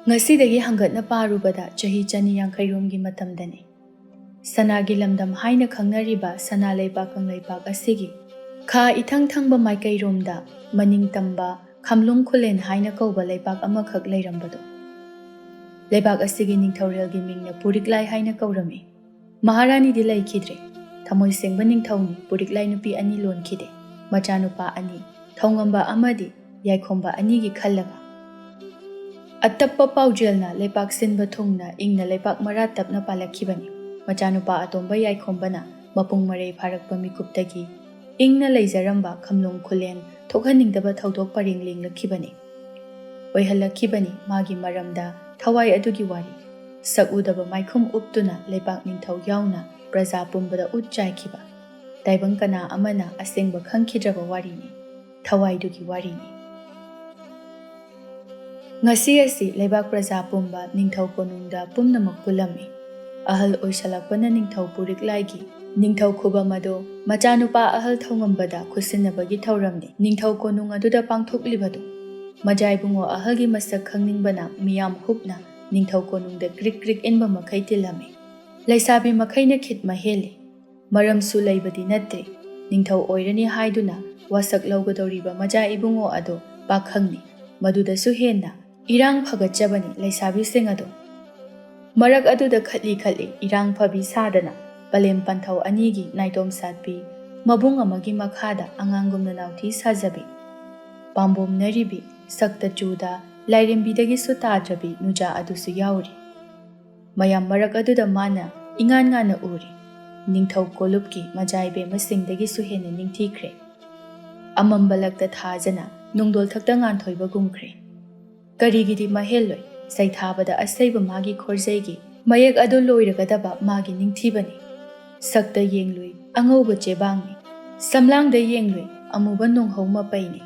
Ngasidagi hangatna parubada chahi chani yankhairomgi matamdani. Sanagi lamdam haina khangnariba sana leipak kangleipak asigi kha ithang thangba maikairomda maning tamba khamlung khulen haina kauba leipak amakhak leirambado. Leipak asigi ningthaurelgi mingna Puriklai haina kaurami. Maharani di laikhidre. Thamoi sengba ningthauni Puriklai nupi ani lonkhide. Machanupa ani thongamba amadi yaikhomba ani gi khallaga. Atappa paujelna leipak sinba thungna ingna leipak mara tapna palakhibani. Machanupa atomba yaikhomba mapung marei pharakpa mikuptagi ingna leizaramba khamlung khulen thokhaningdaba thaudok paring linglakhibani. Oihalakhibani magi maramda Thawai adugi wari. Sakudaba maikhum uptuna leipak ningthau yauna praja pumbada utchaikhiba. Taibang kana amana asengba khangkhidraba warini. Thawai dugi warini. Ngasi asi leibak praja pumba ningthau konungda pumnamak pulami. Ahal oisalakpana ningthau Puriklaigi ningthau khuba mado machanupa ahal thongambada khusinabagi thauramni ningthau konung aduda pangthoklibado. Majaibungo ahalgi masak khangningbana miyam hupna ningthau konungda krik krik inba makhai tilami. Laisabi makhaina khitma heli. Maramsu laibadi natre ningthau oirani haiduna wasak laugadoriba majaibungo ado pakhangni madudasu henna irang phagachabani laisabi singado. Marak aduda khatli irang phabi sadana palem panthau anigi naitom satpi mabung amagi makhada angangumna nauthi sajabi. Pambom naribi sakta chuda lairembidagi sutajabi nuja adusu yauri. Mayam marak aduda mana ingan ngana uri. Ningthau kolupki majaibe masingdagi suhena ningthikre. Amambalakta thajana nungdol thakta ngan thoiba gumkre. Karigidi maheloi saithabada asaiba magi khorjaigi mayak adu loiragadaba magi ningthibani. Sakta yenglui angauba chebangni. Samlangda yenglui amuba nonghau mapaini.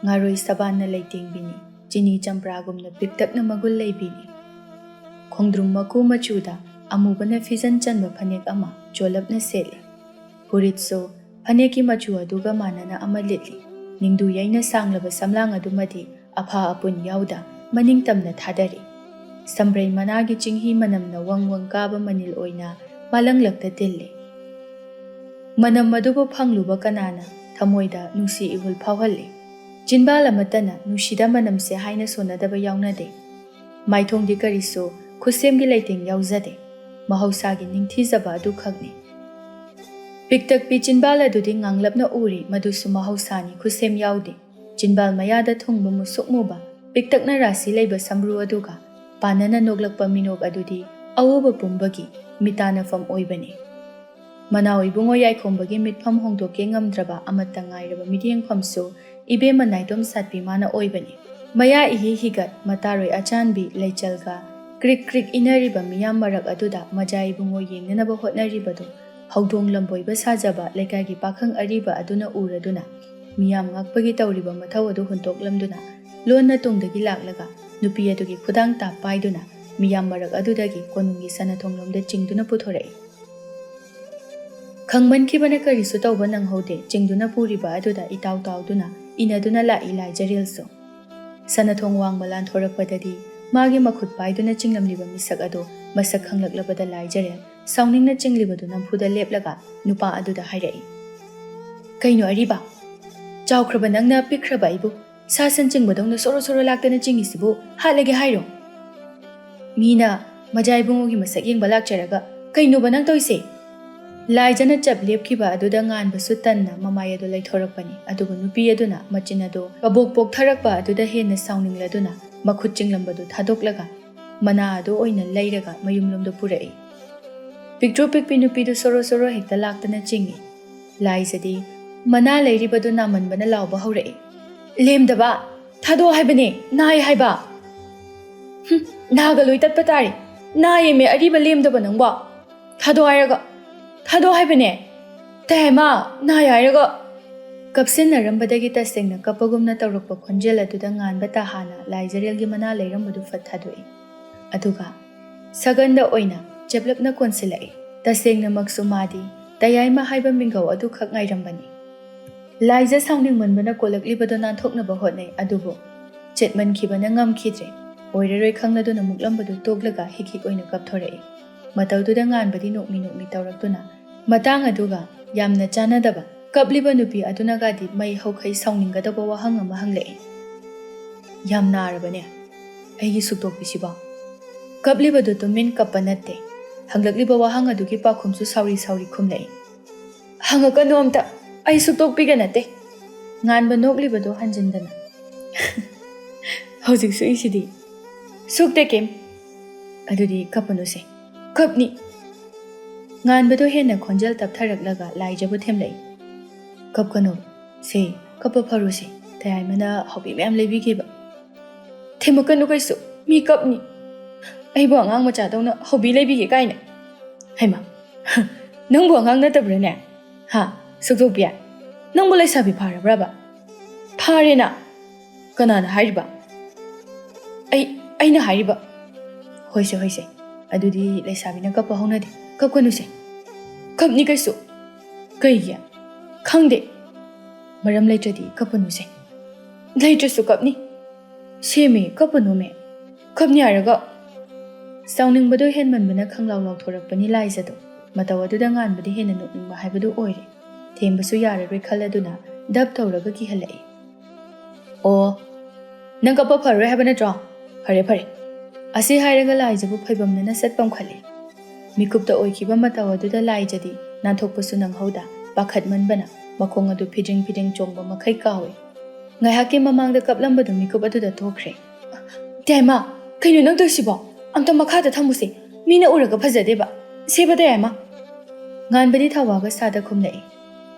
Ngaroi sabanna leitingbini. Chini champragumna piktakna magul leibini. Khongdrum maku machuda amubana fizan chanba phanek ama cholapna sele. Puritso phaneki machu aduga manana ama litli. Ningdu yaina sanglaba samlang adumadi apha apun yauda maning tamna thadari. Sambrai managi chinghi manamna wangwang kaba manil oina malanglakta tille. Manam madubo phangluba kanana thamoida nusi ihul phawhalli. Jinbala matana nushida manamse haina sonadaba yaunade. Maithongdi kariso khusemgi leiting yauzade. Mahausagi ningthizaba adu khagni. Piktak pi jinbala dudi nganglapna uri madusu mahausani khusem yaudi. Jinbal mayada thungba musukmuba piktakna rasi leiba samru aduga panana noglakpa minog adudi awuba pumbagi mitana fam oibani. Manawi bungo yaikhombagi mitpham hongdoke ngamdraba amata ngairaba midieng phamso ibe manaitom satpi mana oibani. Maya ihi higat mataroi achanbi leichalga krik krik inariba miyam marak aduda majai bungo yengnanaba hotnaribado hawdong lamboiba sajaba leikaigi pakhang ariba aduna uraduna miyam ngakpagi tawriba mathau adu huntoklamduna lonna tungdagi laklaga nupi adugi khudang ta paiduna miyam marak adudagi konungi sanathonglomda chingduna puthorai. Khangmankibana karisu tawba nanghode chingduna puriba aduda itaw tawduna inaduna lai jarelso. Sanathong wangmalan thorakpadadi magi makhut paiduna chinglamliba misak ado masak khanglaklabada lai jarel sauningna chinglibadu nampuda leplaga nupa aduda hairai. Kaino ariba chawkhraba nangna pikhraba ibu sasan chingbadongna soro soro laktana chingisibu halage hairo. Mina majaibungogi masak yengba lakcharaga kaino banang toise. Laijana chap lepkiba aduda nganba sutanna mamay adu laithorakpani adugu nupi aduna machin adu kabok pok tharakpa aduda henna sauningladuna makhut chinglambadu thadoklaga mana adu oina leiraga mayumlomda purai. Pictro pikpi nupidu soro soro hekta laktana chingi. Laijadi mana leiribadu namanbana lauba haurai. Lemdaba thado haibane nai haiba. Naga loi tatpa tari nai me ariba lemdaba nangba thado hairaga thado haibane taima nai hairaga. Kapsinarambadagi tasengna kapagumna tawrakpa khonjel aduda nganba tahana laijarelgi mana leirambadu fathadoi. Aduga saganda oina cheplapna konsilai tasengna maksumadi tayaima haiba mingau adu khak ngairambani. Laija sounding manbana kolaklibado nanthoknaba hotnai adubo chetmankhibana ngamkhidre ꯑꯣꯏꯔꯔꯣꯏ ꯈꯪꯂꯗꯨꯅ ꯃꯨꯛꯂꯝꯕꯗꯨ ꯇꯣꯛꯂꯒ ꯍꯤꯛ ꯑꯣꯏꯅ ꯀꯞꯊꯣꯔꯛꯏ ꯃꯇꯧꯗꯨꯗ ꯉꯥꯟꯕꯗꯤ ꯅꯣꯛꯃꯤ ꯇꯧꯔꯛꯇꯨꯅ ꯃꯇꯥꯡ ꯑꯗꯨꯒ ꯌꯥꯝꯅ ꯆꯥꯟꯅꯗꯕ ꯀꯞꯂꯤꯕ ꯅꯨꯄꯤ ꯑꯗꯨꯅꯒꯗꯤ ꯃꯩ ꯍꯧꯈꯩ ꯁꯥꯎꯅꯤꯡꯒꯗꯕ ꯋꯥꯍꯪ ꯑꯃ ꯍꯪꯂꯛꯏ ꯌꯥꯝ ꯅꯥꯔꯕꯅꯦ ꯑꯩꯒꯤ ꯁꯨꯛꯇꯣꯛꯄꯤꯁꯤꯕꯣ ꯀꯞꯂꯤꯕꯗꯨ ꯇꯨꯃꯤꯟ ꯀꯞꯄ ꯅꯠꯇꯦ ꯍꯪꯂꯛꯂꯤꯕ ꯋꯥꯍꯪ ꯑꯗꯨꯒꯤ ꯄꯥꯎꯈꯨꯝꯁꯨ ꯁꯥꯎꯔꯤ ꯈꯨꯝꯂꯛꯏ ꯍꯪꯉꯛꯀꯅꯨ ꯑꯝꯇ ꯑꯩ ꯁꯨꯛꯇꯣꯛꯄꯤꯒ ꯅꯠꯇꯦ ꯉꯥꯟꯕ ꯅꯣꯛꯂꯤꯕꯗꯣ ꯍꯟꯖꯤꯟꯗꯅ ꯍꯧꯖꯤꯛꯁꯨ ꯏꯁꯤꯗꯤ ꯁꯨꯛꯇꯦ ꯀꯦꯝ ꯑꯗꯨꯗꯤ ꯀꯞꯄꯅꯨꯁꯦ ꯀꯞꯅꯤ ꯉꯥꯟꯕꯗꯣ ꯍꯦꯟꯅ ꯈꯣꯟꯖꯦꯜ ꯇꯞꯊꯔꯛꯂꯒ ꯂꯥꯏꯖꯕꯨ ꯊꯦꯝꯂꯛꯏ ꯀꯞꯀꯅꯨ ꯁꯦ ꯀꯞꯄ ꯐꯔꯨꯁꯦ ꯇꯌꯥꯏꯃꯅ ꯍꯥꯎꯕꯤ ꯃꯌꯥꯝ ꯂꯩꯕꯤꯈꯤꯕ ꯊꯦꯝꯃꯛꯀꯅꯨ ꯀꯩꯁꯨ ꯃꯤ ꯀꯞꯅꯤ ꯑꯩꯕꯨ ꯑꯉꯥꯡ ꯃꯆꯥꯗꯧꯅ ꯍꯥꯎꯕꯤ ꯂꯩꯕꯤꯒꯦ ꯀꯥꯏꯅ ꯍꯩꯃ ꯅꯪꯕꯨ ꯑꯉꯥꯡ ꯅꯠꯇꯕ꯭ꯔꯅꯦ ꯍꯥ ꯁꯨꯛꯇꯣꯛꯄꯤ ꯅꯪꯕꯨ ꯂꯩꯁꯥꯕꯤ ꯐꯥꯔꯕ꯭ꯔꯕ ꯐꯥꯔꯦꯅ ꯀꯅꯥꯅ ꯍꯥꯏꯔꯤꯕ ꯑꯩꯅ ꯍꯥꯏꯔꯤꯕ ꯍꯣꯏꯁꯦ ꯑꯗꯨꯗꯤ ꯂꯩꯁꯥꯕꯤꯅ ꯀꯞꯄ ꯍꯧꯅꯗꯦ ꯀꯞꯀꯅꯨꯁꯦ ꯀꯞꯅꯤ ꯀꯩꯁꯨ ꯀꯩꯒꯤ ꯈꯪꯗꯦ ꯃꯔꯝ ꯂꯩꯇ꯭ꯔꯗꯤ ꯀꯞꯄꯅꯨꯁꯦ ꯂꯩꯇ꯭ꯔꯁꯨ ꯀꯞꯅꯤ ꯁꯦꯃꯦ ꯀꯞꯄꯅꯨꯃꯦ ꯀꯞꯅꯤ ꯍꯥꯏꯔꯒ ꯁꯥꯎꯅꯤꯡꯕꯗꯣ ꯍꯦꯟꯃꯟꯕꯅ ꯈꯪꯂꯥꯎ ꯂꯥꯎꯊꯣꯔꯛꯄꯅꯤ ꯂꯥꯏꯖꯗꯣ ꯃꯇꯧ ꯑꯗꯨꯗ ꯉꯥꯟꯕꯗꯤ ꯍꯦꯟꯅ ꯅꯣꯛꯅꯤꯡꯕ ꯍꯥꯏꯕꯗꯨ ꯑꯣꯏꯔꯦ ꯊꯦꯝꯕꯁꯨ ꯌꯥꯔꯔꯣꯏ ꯈꯜꯂꯗꯨꯅ ꯗꯞ ꯇꯧꯔꯒ ꯀꯤꯍꯜꯂꯛꯏ ꯑꯣ ꯅꯪ ꯀꯞꯄ ꯐꯔꯔꯣꯏ ꯍꯥꯏꯕ ꯅꯠꯇ꯭ꯔꯣ ꯐꯔꯦ ꯑꯁꯤ ꯍꯥꯏꯔꯒ ꯂꯥꯏꯖꯕꯨ ꯐꯩꯕꯝꯅꯅ ꯁꯠ ꯄꯝꯈꯠꯂꯤ ꯃꯤꯀꯨꯞꯇ ꯑꯣꯏꯈꯤꯕ ꯃꯇꯧ ꯑꯗꯨꯗ ꯂꯥꯏꯖꯗꯤ ꯅꯥꯟꯊꯣꯛꯄꯁꯨ ꯅꯪꯍꯧꯗ ꯄꯥꯈꯠꯃꯟꯕꯅ ꯃꯈꯣꯡ ꯑꯗꯨ ꯐꯤꯗ꯭ꯔꯤꯡ ꯆꯣꯡꯕ ꯃꯈꯩ ꯀꯥꯎꯏ ꯉꯥꯏꯍꯥꯛꯀꯤ ꯃꯃꯥꯡꯗ ꯀꯞꯂꯝꯕꯗꯨ ꯃꯤꯀꯨꯞ ꯑꯗꯨꯗ ꯊꯣꯛꯈ꯭ꯔꯦ ꯇꯌꯥꯏꯃ ꯀꯩꯅꯣ ꯅꯪ ꯇꯧꯏꯁꯤꯕꯣ ꯑꯝꯇ ꯃꯈꯥꯗ ꯊꯝꯃꯨꯁꯦ ꯃꯤꯅ ꯎꯔꯒ ꯐꯖꯗꯦꯕ ꯁꯦꯕ ꯇꯌꯥꯏꯃ ꯉꯥꯟꯕꯗꯤ ꯊꯋꯥꯒ ꯁꯥꯗ ꯈꯨꯝꯂꯛꯏ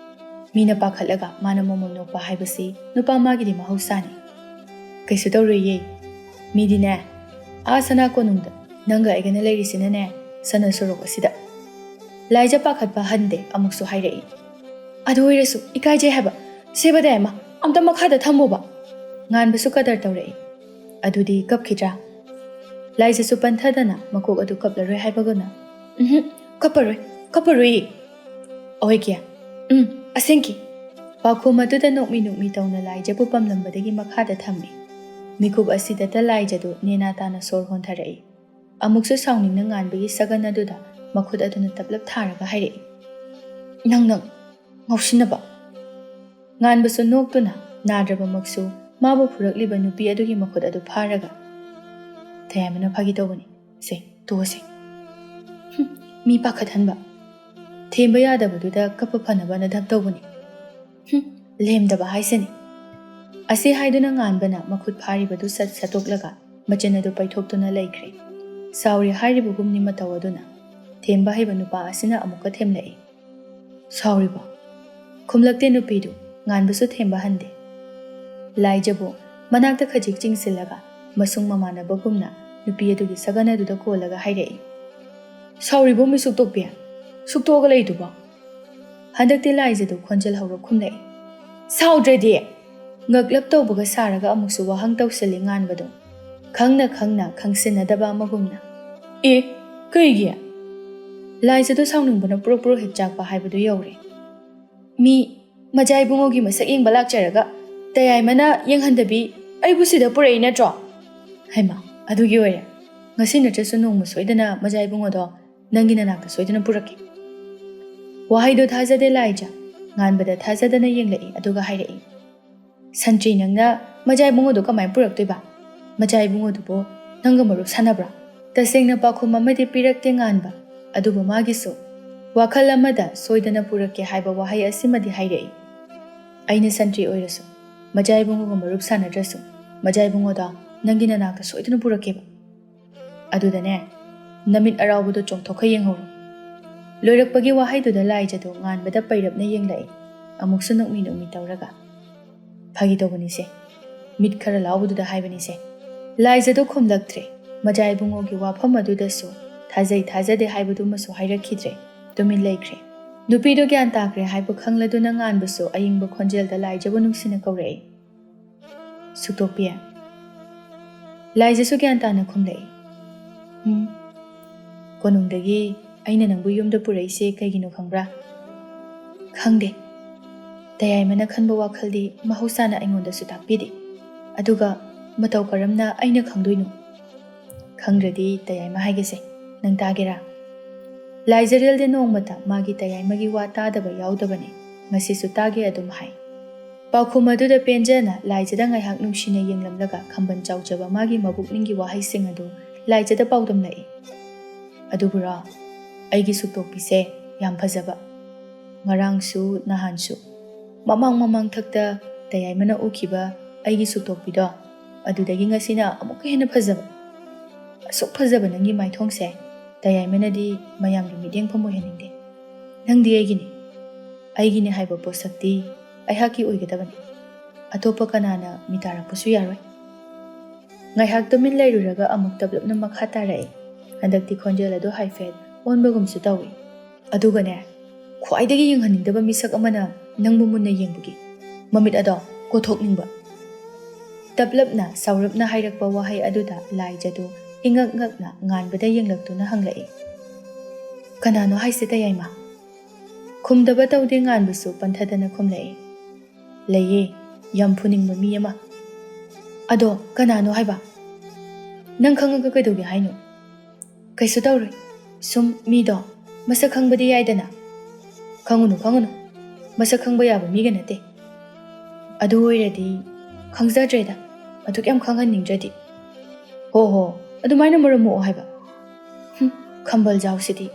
ꯃꯤꯅ ꯄꯥꯈꯠꯂꯒ ꯃꯥꯅ ꯃꯣꯃꯣꯟ ꯅꯣꯛꯄ ꯍꯥꯏꯕꯁꯤ ꯅꯨꯄꯥ ꯃꯥꯒꯤꯗꯤ ꯃꯍꯧꯁꯥꯅꯤ ꯀꯩꯁꯨ ꯇꯧꯔꯣꯏꯌꯦ ꯃꯤꯗꯤꯅꯦ ꯁꯅꯥ ꯀꯣꯅꯨꯡꯗ ꯅꯪꯒ ꯑꯩꯒꯅ ꯂꯩꯔꯤꯁꯤꯅꯅꯦ ꯁꯅꯥ ꯁꯣꯔꯣꯛ ꯑꯁꯤꯗ ꯂꯥꯏꯖ ꯄꯥꯈꯠꯄ ꯍꯟꯗꯦ ꯑꯃꯨꯛꯁꯨ ꯍꯥꯏꯔꯛꯏ ꯑꯗꯨ ꯑꯣꯏꯔꯁꯨ ꯏꯀꯥꯏꯖꯩ ꯍꯥꯏꯕ ꯁꯦꯕ ꯇꯌꯥꯏꯃ ꯑꯝꯇ ꯃꯈꯥꯗ ꯊꯝꯃꯣꯕ ꯉꯥꯟꯕꯁꯨ ꯀꯗꯔ ꯇꯧꯔꯛꯏ ꯑꯗꯨꯗꯤ ꯀꯞꯈꯤꯗ꯭ꯔꯥ ꯂꯥꯏꯖꯁꯨ ꯄꯟꯊꯗꯅ ꯃꯀꯣꯛ ꯑꯗꯨ ꯀꯞꯂꯔꯣꯏ ꯍꯥꯏꯕꯒꯨꯝꯅ ꯀꯞꯄꯔꯣꯏꯌꯦ ꯑꯣꯏꯒꯦ ꯑꯁꯦꯡꯀꯤ ꯄꯥꯎꯈꯨꯝ ꯑꯗꯨꯗ ꯅꯣꯛꯃꯤ ꯇꯧꯅ ꯂꯥꯏꯖꯕꯨ ꯄꯝꯂꯝꯕꯗꯒꯤ ꯃꯈꯥꯗ ꯊꯝꯃꯤ ꯃꯤꯀꯨꯞ ꯑꯁꯤꯗꯇ ꯂꯥꯏꯖꯗꯨ ꯅꯦꯅꯥ ꯇꯥꯅ ꯁꯣꯔ ꯍꯣꯟꯊꯔꯛꯏ ꯑꯃꯨꯛꯁꯨ ꯁꯥꯎꯅꯤꯡꯅ ꯉꯥꯟꯕꯒꯤ ꯁꯒꯟ ꯑꯗꯨꯗ ꯃꯈꯨꯠ ꯑꯗꯨꯅ ꯇꯞꯂꯞ ꯊꯥꯔꯒ ꯍꯥꯏꯔꯛꯏ ꯅꯪ ꯉꯥꯎꯁꯤꯟꯅꯕ ꯉꯥꯟꯕꯁꯨ ꯅꯣꯛꯇꯨꯅ ꯅꯥꯗ꯭ꯔꯕꯃꯛꯁꯨ ꯃꯥꯕꯨ ꯐꯨꯔꯛꯂꯤꯕ ꯅꯨꯄꯤ ꯑꯗꯨꯒꯤ ꯃꯈꯨꯠ ꯑꯗꯨ ꯐꯥꯔꯒ ꯇꯌꯥꯏꯃꯅ ꯐꯥꯒꯤ ꯇꯧꯕꯅꯤ ꯁꯦ ꯇꯣꯛꯑꯁꯦ ꯃꯤ ꯄꯥꯈꯠꯍꯟꯕ ꯊꯦꯝꯕ ꯌꯥꯗꯕꯗꯨꯗ ꯀꯞꯄ ꯐꯅꯕ ꯅꯙꯞ ꯇꯧꯕꯅꯤ ꯂꯦꯝꯗꯕ ꯍꯥꯏꯁꯤꯅꯤ ꯑꯁꯤ ꯍꯥꯏꯗꯨꯅ ꯉꯥꯟꯕꯅ ꯃꯈꯨꯠ ꯐꯥꯔꯤꯕꯗꯨ ꯁꯠꯇꯣꯛꯂꯒ ꯃꯆꯤꯟ ꯑꯗꯨ ꯄꯩꯊꯣꯛꯇꯨꯅ ꯂꯩꯈ꯭ꯔꯦ ꯁꯥꯎꯔꯤ ꯍꯥꯏꯔꯤꯕꯒꯨꯝꯅꯤ ꯃꯇꯧ ꯑꯗꯨꯅ ꯊꯦꯝꯕ ꯍꯩꯕ ꯅꯨꯄꯥ ꯑꯁꯤꯅ ꯑꯃꯨꯛꯀ ꯊꯦꯝꯂꯛꯏ ꯁꯥꯎꯔꯤꯕ ꯈꯨꯝꯂꯛꯇꯦ ꯅꯨꯄꯤꯗꯨ ꯉꯥꯟꯕꯁꯨ ꯊꯦꯝꯕ ꯍꯟꯗꯦ ꯂꯥꯏꯖꯕꯨ ꯃꯅꯥꯛꯇ ꯈꯖꯤꯛ ꯆꯤꯡꯁꯤꯜꯂꯒ ꯃꯁꯨꯡ ꯃꯃꯥꯟꯅꯕꯒꯨꯝꯅ ꯅꯨꯄꯤ ꯑꯗꯨꯒꯤ ꯁꯒꯟ ꯑꯗꯨꯗ ꯀꯣꯜꯂꯒ ꯍꯥꯏꯔꯛꯏ ꯁꯥꯎꯔꯤꯕꯣ ꯃꯤ ꯁꯨꯛꯇꯣꯛꯄꯤ ꯁꯨꯛꯇꯣꯛꯑꯒ ꯂꯩꯗꯨꯕꯣ ꯍꯟꯗꯛꯇꯤ ꯂꯥꯏꯖꯗꯨ ꯈꯣꯟꯖꯦꯜ ꯍꯧꯔ ꯈꯨꯝꯂꯛꯏ ꯁꯥꯎꯗ꯭ꯔꯗꯤ ꯉꯛꯂꯞ ꯇꯧꯕꯒ ꯁꯥꯔꯒ ꯑꯃꯨꯛꯁꯨ ꯋꯥꯍꯪ ꯇꯧꯁꯤꯜꯂꯤ ꯉꯥꯟꯕꯗꯣ ꯈꯪꯅ ꯈꯪꯁꯤꯟꯅꯗꯕ ꯑꯃꯒꯨꯝꯅ ꯀꯩꯒꯤ ꯂꯥꯏꯖꯗꯨ ꯁꯥꯎꯅꯤꯡꯕꯅ ꯄꯨꯔꯣꯛ ꯍꯦꯛ ꯆꯥꯛꯄ ꯍꯥꯏꯕꯗꯨ ꯌꯧꯔꯦ ꯃꯤ ꯃꯖꯥ ꯏꯕꯨꯡꯉꯣꯒꯤ ꯃꯁꯛ ꯌꯦꯡꯕ ꯂꯥꯛꯆꯔꯒ ꯇꯌꯥꯏꯃꯅ ꯌꯦꯡꯍꯟꯗꯕꯤ ꯑꯩꯕꯨ ꯁꯤꯗ ꯄꯨꯔꯛꯏ ꯅꯠꯇ꯭ꯔꯣ ꯍꯩꯃ ꯑꯗꯨꯒꯤ ꯑꯣꯏꯔꯦ ꯉꯁꯤ ꯅꯠꯇ꯭ꯔꯁꯨ ꯅꯣꯡꯃ ꯁꯣꯏꯗꯅ ꯃꯖꯥ ꯏꯕꯨꯡꯉꯣꯗꯣ ꯅꯪꯒꯤ ꯅꯅꯥꯛꯇ ꯁꯣꯏꯗꯅ ꯄꯨꯔꯛꯀꯦ ꯋꯥꯍꯩꯗꯣ ꯊꯥꯖꯗꯦ ꯂꯥꯏꯖ ꯉꯥꯟꯕꯗ ꯊꯥꯖꯗꯅ ꯌꯦꯡꯂꯛꯏ ꯑꯗꯨꯒ ꯍꯥꯏꯔꯛꯏ ꯁꯟꯇ꯭ꯔꯤ ꯅꯪꯅ ꯃꯖꯥ ꯏꯕꯨꯡꯉꯣꯗꯣ ꯀꯃꯥꯏꯅ ꯄꯨꯔꯛꯇꯣꯏꯕ ꯃꯖꯥ ꯏꯕꯨꯡꯉꯣꯗꯨꯕꯨ ꯅꯪꯒ ꯃꯔꯨꯞ ꯁꯥꯟꯅꯕ꯭ꯔꯥ ꯇꯁꯦꯡꯅ ꯄꯥꯎꯈꯨꯝ ꯑꯃꯗꯤ ꯄꯤꯔꯛꯇꯦ ꯉꯥꯟꯕ ꯑꯗꯨꯕꯨ ꯃꯥꯒꯤꯁꯨ ꯋꯥꯈꯜ ꯑꯃꯗ ꯁꯣꯏꯗꯅ ꯄꯨꯔꯛꯀꯦ ꯍꯥꯏꯕ ꯋꯥꯍꯩ ꯑꯁꯤꯃꯗꯤ ꯍꯥꯏꯔꯛꯏ ꯑꯩꯅ ꯁꯟꯇ꯭ꯔꯤ ꯑꯣꯏꯔꯁꯨ ꯃꯖꯥ ꯏꯕꯨꯡꯉꯣꯒ ꯃꯔꯨꯞ ꯁꯥꯟꯅꯗ꯭ꯔꯁꯨ ꯃꯖꯥ ꯏꯕꯨꯡꯉꯣꯗꯣ ꯅꯪꯒꯤ ꯅꯅꯥꯛꯇ ꯁꯣꯏꯗꯅ ꯄꯨꯔꯛꯀꯦꯕ ꯑꯗꯨꯗꯅꯦ ꯅꯃꯤꯠ ꯑꯔꯥꯎꯕꯗꯣ ꯆꯣꯡꯊꯣꯛꯈ ꯌꯦꯡꯍꯧꯔꯣ ꯂꯣꯏꯔꯛꯄꯒꯤ ꯋꯥꯍꯩꯗꯨꯗ ꯂꯥꯏꯖꯗꯣ ꯉꯥꯟꯕꯗ ꯄꯩꯔꯞꯅ ꯌꯦꯡꯂꯛꯏ ꯑꯃꯨꯛꯁꯨ ꯅꯣꯛꯃꯤ ꯇꯧꯔꯒ ꯐꯥꯒꯤ ꯇꯧꯕꯅꯤꯁꯦ ꯃꯤꯠ ꯈꯔ ꯂꯥꯎꯕꯗꯨꯗ ꯍꯥꯏꯕꯅꯤꯁꯦ ꯂꯥꯏꯖꯗꯣ ꯈꯨꯝꯂꯛꯇ꯭ꯔꯦ ꯃꯖꯥ ꯏꯕꯨꯡꯉꯣꯒꯤ ꯋꯥꯐꯝ ꯑꯗꯨꯗꯁꯨ ꯊꯥꯖꯗꯦ ꯍꯥꯏꯕꯗꯨꯃꯁꯨ ꯍꯥꯏꯔꯛꯈꯤꯗ꯭ꯔꯦ ꯇꯨꯃꯤꯟ ꯂꯩꯈ꯭ꯔꯦ ꯅꯨꯄꯤꯗꯣ ꯒ꯭ꯌꯥꯟ ꯇꯥꯈ꯭ರೆ ꯍꯥꯏꯕ ꯈꯪꯂꯗꯨꯅ ꯉꯥꯟꯕꯁꯨ ꯑꯏꯪꯕ ꯈꯣꯟꯖꯦꯜꯗ ꯂꯥꯏꯖꯕꯨ ꯅꯨꯡꯁꯤꯅ ꯀꯧꯔꯛꯏ ꯁꯨꯛꯇꯣꯛꯄꯤ ꯂꯥꯏꯖꯁꯨ ꯒ꯭ꯌꯥꯟ ꯇꯥꯅ ꯈꯨꯝꯂꯛꯏ ꯀꯣꯅꯨꯡꯗꯒꯤ ꯑꯩꯅ ꯅꯪꯕꯨ ꯌꯨꯝꯗ ꯄꯨꯔꯛꯏꯁꯦ ꯀꯩꯒꯤꯅꯣ ꯈꯪꯕ꯭ꯔꯥ ꯈꯪꯗꯦ ꯇꯌꯥꯏꯃꯅ ꯈꯟꯕ ꯋꯥꯈꯜꯗꯤ ꯃꯍꯧꯁꯥꯅ ꯑꯩꯉꯣꯟꯗꯁꯨ ꯇꯥꯛꯄꯤꯗꯦ ꯑꯗꯨꯒ ꯃꯇꯧ ꯀꯔꯝꯅ ꯑꯩꯅ ꯈꯪꯗꯣꯏꯅꯣ ꯈꯪꯗ꯭ꯔꯗꯤ ꯇꯌꯥꯏꯃ ꯍꯥꯏꯒꯦꯁꯦ ꯅꯪ ꯇꯥꯒꯦꯔꯥ ꯂꯥꯏꯖꯔꯦꯜꯗꯤ ꯅꯣꯡꯃꯇ ꯃꯥꯒꯤ ꯇꯌꯥꯏꯃꯒꯤ ꯋꯥ ꯇꯥꯗꯕ ꯌꯥꯎꯗꯕꯅꯤ ꯉꯁꯤꯁꯨ ꯇꯥꯒꯦ ꯑꯗꯨꯝ ꯍꯥꯏ ꯄꯥꯎꯈꯨꯝ ꯑꯗꯨꯗ ꯄꯦꯟꯖꯅ ꯂꯥꯏꯖꯗ ꯉꯥꯏꯍꯥꯛ ꯅꯨꯡꯁꯤꯅ ꯌꯦꯡꯂꯝꯂꯒ ꯈꯝꯕꯟ ꯆꯥꯎꯖꯕ ꯃꯥꯒꯤ ꯃꯕꯨꯛꯅꯤꯡꯒꯤ ꯋꯥꯍꯩꯁꯤꯡ ꯑꯗꯨ ꯂꯥꯏꯖꯗ ꯄꯥꯎꯗꯝꯂꯛꯏ ꯑꯗꯨꯕꯨꯔꯣ ꯑꯩꯒꯤ ꯁꯨꯛꯇꯣꯛꯄꯤꯁꯦ ꯌꯥꯝ ꯐꯖꯕ ꯉꯔꯥꯡꯁꯨ ꯅꯍꯥꯟꯁꯨ ꯃꯃꯥꯡ ꯊꯛꯇ ꯇꯌꯥꯏꯃꯅ ꯎꯈꯤꯕ ꯑꯩꯒꯤ ꯁꯨꯛꯇꯣꯛꯄꯤꯗꯣ ꯑꯗꯨꯗꯒꯤ ꯉꯁꯤꯅ ꯑꯃꯨꯛꯀ ꯍꯦꯟꯅ ꯐꯖꯕ ꯑꯁꯨꯛ ꯐꯖꯕ ꯅꯪꯒꯤ ꯃꯥꯏꯊꯣꯡꯁꯦ ꯇꯌꯥꯏꯃꯅꯗꯤ ꯃꯌꯥꯝꯒꯤ ꯃꯤꯠꯌꯦꯡꯐꯝ ꯑꯣꯏꯍꯟꯅꯤꯡꯗꯦ ꯅꯪꯗꯤ ꯑꯩꯒꯤꯅꯤ ꯍꯥꯏꯕ ꯄꯣꯠꯁꯛꯇꯤ ꯑꯩꯍꯥꯛꯀꯤ ꯑꯣꯏꯒꯗꯕꯅꯤ ꯑꯇꯣꯞꯄ ꯀꯅꯥꯅ ꯃꯤꯇꯥꯔꯛꯄꯁꯨ ꯌꯥꯔꯣꯏ ꯉꯥꯏꯍꯥꯛ ꯇꯨꯃꯤꯟ ꯂꯩꯔꯨꯔꯒ ꯑꯃꯨꯛ ꯇꯞꯂꯞꯅ ꯃꯈꯥ ꯇꯥꯔꯛꯏ ꯍꯟꯗꯛꯇꯤ ꯈꯣꯟꯖꯦꯜ ꯑꯗꯨ ꯍꯥꯏꯐꯦꯠ ꯑꯣꯟꯕꯒꯨꯝꯁꯨ ꯇꯧꯏ ꯑꯗꯨꯒꯅꯦ ꯈ꯭ꯋꯥꯏꯗꯒꯤ ꯌꯦꯡꯍꯟꯅꯤꯡꯗꯕ ꯃꯤꯁꯛ ꯑꯃꯅ ꯅꯪꯕꯨ ꯃꯨꯟꯅ ꯌꯦꯡꯕꯒꯤ ꯃꯃꯤꯠ ꯑꯗꯣ ꯀꯣꯊꯣꯛꯅꯤꯡꯕ ꯇꯞꯂꯞꯅ ꯁꯥꯎꯔꯞꯅ ꯍꯥꯏꯔꯛꯄ ꯋꯥꯍꯩ ꯑꯗꯨꯗ ꯂꯥꯏꯖꯗꯨ ꯏꯉꯛ ꯉꯛꯅ ꯉꯥꯟꯕꯗ ꯌꯦꯡꯂꯛꯇꯨꯅ ꯍꯪꯂꯛꯏ ꯀꯅꯥꯅꯣ ꯍꯥꯏꯁꯦ ꯇꯌꯥꯏꯃ ꯈꯨꯝꯗꯕ ꯇꯧꯗꯦ ꯉꯥꯟꯕꯁꯨ ꯄꯟꯊꯗꯅ ꯈꯨꯝꯂꯛꯏ ꯂꯩꯌꯦ ꯌꯥꯝ ꯐꯨꯅꯤꯡꯕ ꯃꯤ ꯑꯃ ꯑꯗꯣ ꯀꯅꯥꯅꯣ ꯍꯥꯏꯕ ꯅꯪ ꯈꯪꯉꯒ ꯀꯩꯗꯧꯒꯦ ꯍꯥꯏꯅꯣ ꯀꯩꯁꯨ ꯇꯧꯔꯣꯏ ꯁꯨꯝ ꯃꯤꯗꯣ ꯃꯁꯛ ꯈꯪꯕꯗꯤ ꯌꯥꯏꯗꯅ ꯈꯪꯉꯨꯅꯨ ꯃꯁꯛ ꯈꯪꯕ ꯌꯥꯕ ꯃꯤꯒ ꯅꯠꯇꯦ ꯑꯗꯨ ꯑꯣꯏꯔꯗꯤ ꯈꯪꯖꯗ꯭ꯔꯦꯗ ꯑꯗꯨꯛ ꯌꯥꯝ ꯈꯪꯍꯟꯅꯤꯡꯗ꯭ꯔꯗꯤ ꯍꯣ ꯑꯗꯨꯃꯥꯏꯅ ꯃꯔꯝ ꯃꯣꯛꯑꯣ ꯍꯥꯏꯕ ꯈꯝꯕꯜ ꯖꯥꯎꯁꯤꯗꯤ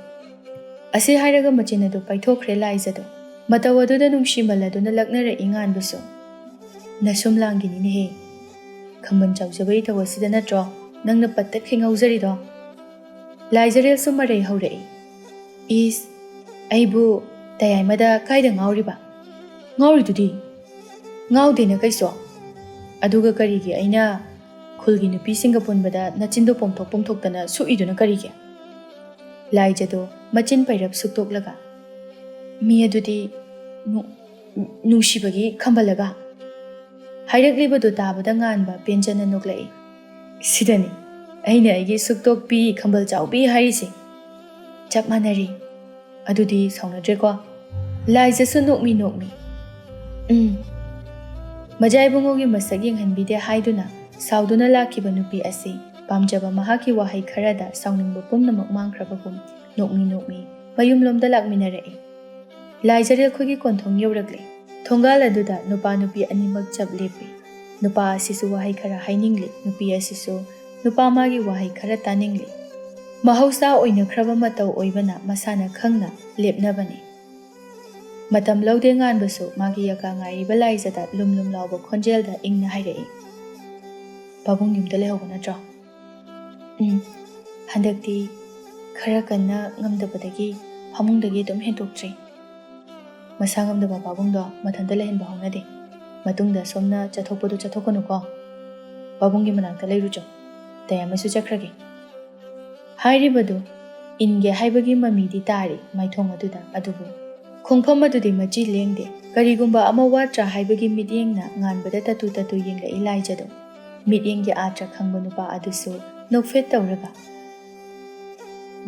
ꯑꯁꯤ ꯍꯥꯏꯔꯒ ꯃꯆꯤꯟ ꯑꯗꯨ ꯄꯥꯏꯊꯣꯛꯈ꯭ꯔꯦ ꯂꯥꯏꯖꯗꯣ ꯃꯇꯧ ꯑꯗꯨꯗ ꯅꯨꯡꯁꯤꯃꯜꯂꯗꯨꯅ ꯂꯛꯅꯔꯛꯏ ꯉꯥꯟꯕꯁꯨ ꯅꯁꯨꯝ ꯂꯥꯡꯒꯤꯅꯤꯅꯦꯍꯦ ꯈꯝꯕꯟ ꯆꯥꯎꯖꯕ ꯏꯊꯧ ꯑꯁꯤꯗ ꯅꯠꯇ꯭ꯔꯣ ꯅꯪꯅ ꯄꯠꯇꯠꯈꯩ ꯉꯥꯎꯖꯔꯤꯗꯣ ꯂꯥꯏꯖꯔꯦꯜꯁꯨ ꯃꯔꯩ ꯍꯧꯔꯛꯏ ꯏꯁ ꯑꯩꯕꯨ ꯇꯌꯥꯏꯃꯗ ꯀꯥꯏꯗ ꯉꯥꯎꯔꯤꯕ ꯉꯥꯎꯔꯤꯗꯨꯗꯤ ꯉꯥꯎꯗꯦꯅ ꯀꯩꯁꯨ ꯑꯗꯨꯒ ꯀꯔꯤꯒꯤ ꯑꯩꯅ ꯈꯨꯜꯒꯤ ꯅꯨꯄꯤꯁꯤꯡꯒ ꯄꯨꯟꯕꯗ ꯅꯆꯤꯟꯗꯣ ꯄꯣꯝꯊꯣꯛꯇꯅ ꯁꯨꯛꯏꯗꯨꯅ ꯀꯔꯤꯒꯤ ꯂꯥꯏꯖꯗꯣ ꯃꯆꯤꯟ ꯄꯩꯔꯞ ꯁꯨꯛꯇꯣꯛꯂꯒ ꯃꯤ ꯑꯗꯨꯗꯤ ꯅꯨꯡꯁꯤꯕꯒꯤ ꯈꯝꯕꯜꯂꯒ ꯍꯥꯏꯔꯛꯂꯤꯕꯗꯨ ꯇꯥꯕꯗ ꯉꯥꯟꯕ ꯄꯦꯟꯖꯅ ꯅꯣꯛꯂꯛꯏ ꯁꯤꯗꯅꯤ ꯑꯩꯅ ꯑꯩꯒꯤ ꯁꯨꯛꯇꯣꯛꯄꯤ ꯈꯝꯕꯜ ꯆꯥꯎꯕꯤ ꯍꯥꯏꯔꯤꯁꯦ ꯆꯞ ꯃꯥꯟꯅꯔꯤ ꯑꯗꯨꯗꯤ ꯁꯥꯎꯅꯗ꯭ꯔꯦꯀꯣ ꯂꯥꯏꯖꯁꯨ ꯅꯣꯛꯃꯤ ꯃꯖꯥ ꯏꯕꯨꯡꯉꯣꯒꯤ ꯃꯁꯛ ꯌꯦꯡꯍꯟꯕꯤꯗꯦ ꯍꯥꯏꯗꯨꯅ ꯁꯥꯎꯗꯨꯅ ꯂꯥꯛꯈꯤꯕ ꯅꯨꯄꯤ ꯑꯁꯤ ꯄꯥꯝꯖꯕ ꯃꯍꯥꯛꯀꯤ ꯋꯥꯍꯩ ꯈꯔꯗ ꯁꯥꯎꯅꯤꯡꯕ ꯄꯨꯝꯅꯃꯛ ꯃꯥꯡꯈ꯭ꯔꯕꯒꯨꯝ ꯅꯣꯛꯃꯤ ꯃꯌꯨꯝꯂꯣꯝꯗ ꯂꯥꯛꯃꯤꯟꯅꯔꯛꯏ ꯂꯥꯏꯖꯔꯦꯜ ꯈꯣꯏꯒꯤ ꯀꯣꯟꯊꯣꯡ ꯌꯧꯔꯛꯂꯤ ꯊꯣꯡꯒꯥꯜ ꯑꯗꯨꯗ ꯅꯨꯄꯥ ꯅꯨꯄꯤ ꯑꯅꯤꯃꯛ ꯆꯞ ꯂꯦꯞꯄꯤ ꯅꯨꯄꯥ ꯑꯁꯤꯁꯨ ꯋꯥꯍꯩ ꯈꯔ ꯍꯥꯏꯅꯤꯡꯂꯤ ꯅꯨꯄꯤ ꯑꯁꯤꯁꯨ ꯅꯨꯄꯥ ꯃꯥꯒꯤ ꯋꯥꯍꯩ ꯈꯔ ꯇꯥꯅꯤꯡꯂꯤ ꯃꯍꯧꯁꯥ ꯑꯣꯏꯅꯈ꯭ꯔꯕ ꯃꯇꯧ ꯑꯣꯏꯕꯅ ꯃꯁꯥꯅ ꯈꯪꯅ ꯂꯦꯞꯅꯕꯅꯤ ꯃꯇꯝ ꯂꯧꯗꯦ ꯉꯥꯟꯕꯁꯨ ꯃꯥꯒꯤ ꯌꯀꯥ ꯉꯥꯏꯔꯤꯕ ꯂꯥꯏꯖꯗ ꯂꯨꯝ ꯂꯥꯎꯕ ꯈꯣꯟꯖꯦꯜꯗ ꯏꯪꯅ ꯍꯥꯏꯔꯛꯏ ꯄꯥꯕꯨꯡ ꯌꯨꯝꯗ ꯂꯩꯍꯧꯕ ꯅꯠꯇ꯭ꯔꯣ ꯍꯟꯗꯛꯇꯤ ꯈꯔ ꯀꯟꯅ ꯉꯝꯗꯕꯗꯒꯤ ꯐꯃꯨꯡꯗꯒꯤ ꯑꯗꯨꯝ ꯍꯦꯟꯇꯣꯛꯇ꯭ꯔꯤ ꯃꯁꯥ ꯉꯝꯗꯕ ꯄꯥꯕꯨꯡꯗꯣ ꯃꯊꯟꯇ ꯂꯩꯍꯟꯕ ꯍꯧꯅꯗꯦ ꯃꯇꯨꯡꯗ ꯁꯣꯝꯅ ꯆꯠꯊꯣꯛꯄꯗꯨ ꯆꯠꯊꯣꯛꯀꯅꯨꯀꯣ ꯄꯥꯕꯨꯡꯒꯤ ꯃꯅꯥꯛꯇ ꯂꯩꯔꯨꯆꯣ ꯇꯌꯥꯏꯃꯁꯨ ꯆꯠꯈ꯭ꯔꯒꯦ ꯍꯥꯏꯔꯤꯕꯗꯨ ꯏꯟꯒꯦ ꯍꯥꯏꯕꯒꯤ ꯃꯃꯤꯗꯤ ꯇꯥꯔꯤ ꯃꯥꯏꯊꯣꯡ ꯑꯗꯨꯗ ꯑꯗꯨꯕꯨ ꯈꯣꯡꯐꯝ ꯑꯗꯨꯗꯤ ꯃꯆꯤ ꯂꯦꯡꯗꯦ ꯀꯔꯤꯒꯨꯝꯕ ꯑꯃ ꯋꯥꯠꯇ꯭ꯔꯥ ꯍꯥꯏꯕꯒꯤ ꯃꯤꯠꯌꯦꯡꯅ ꯉꯥꯟꯕꯗ ꯇꯇꯨ ꯌꯦꯡꯂꯛꯏ ꯂꯥꯏꯖꯗꯣ ꯃꯤꯠꯌꯦꯡꯒꯤ ꯑꯥꯇ꯭ꯔ ꯈꯪꯕ ꯅꯨꯄꯥ ꯑꯗꯨꯁꯨ ꯅꯣꯛꯐꯦꯠ ꯇꯧꯔꯒ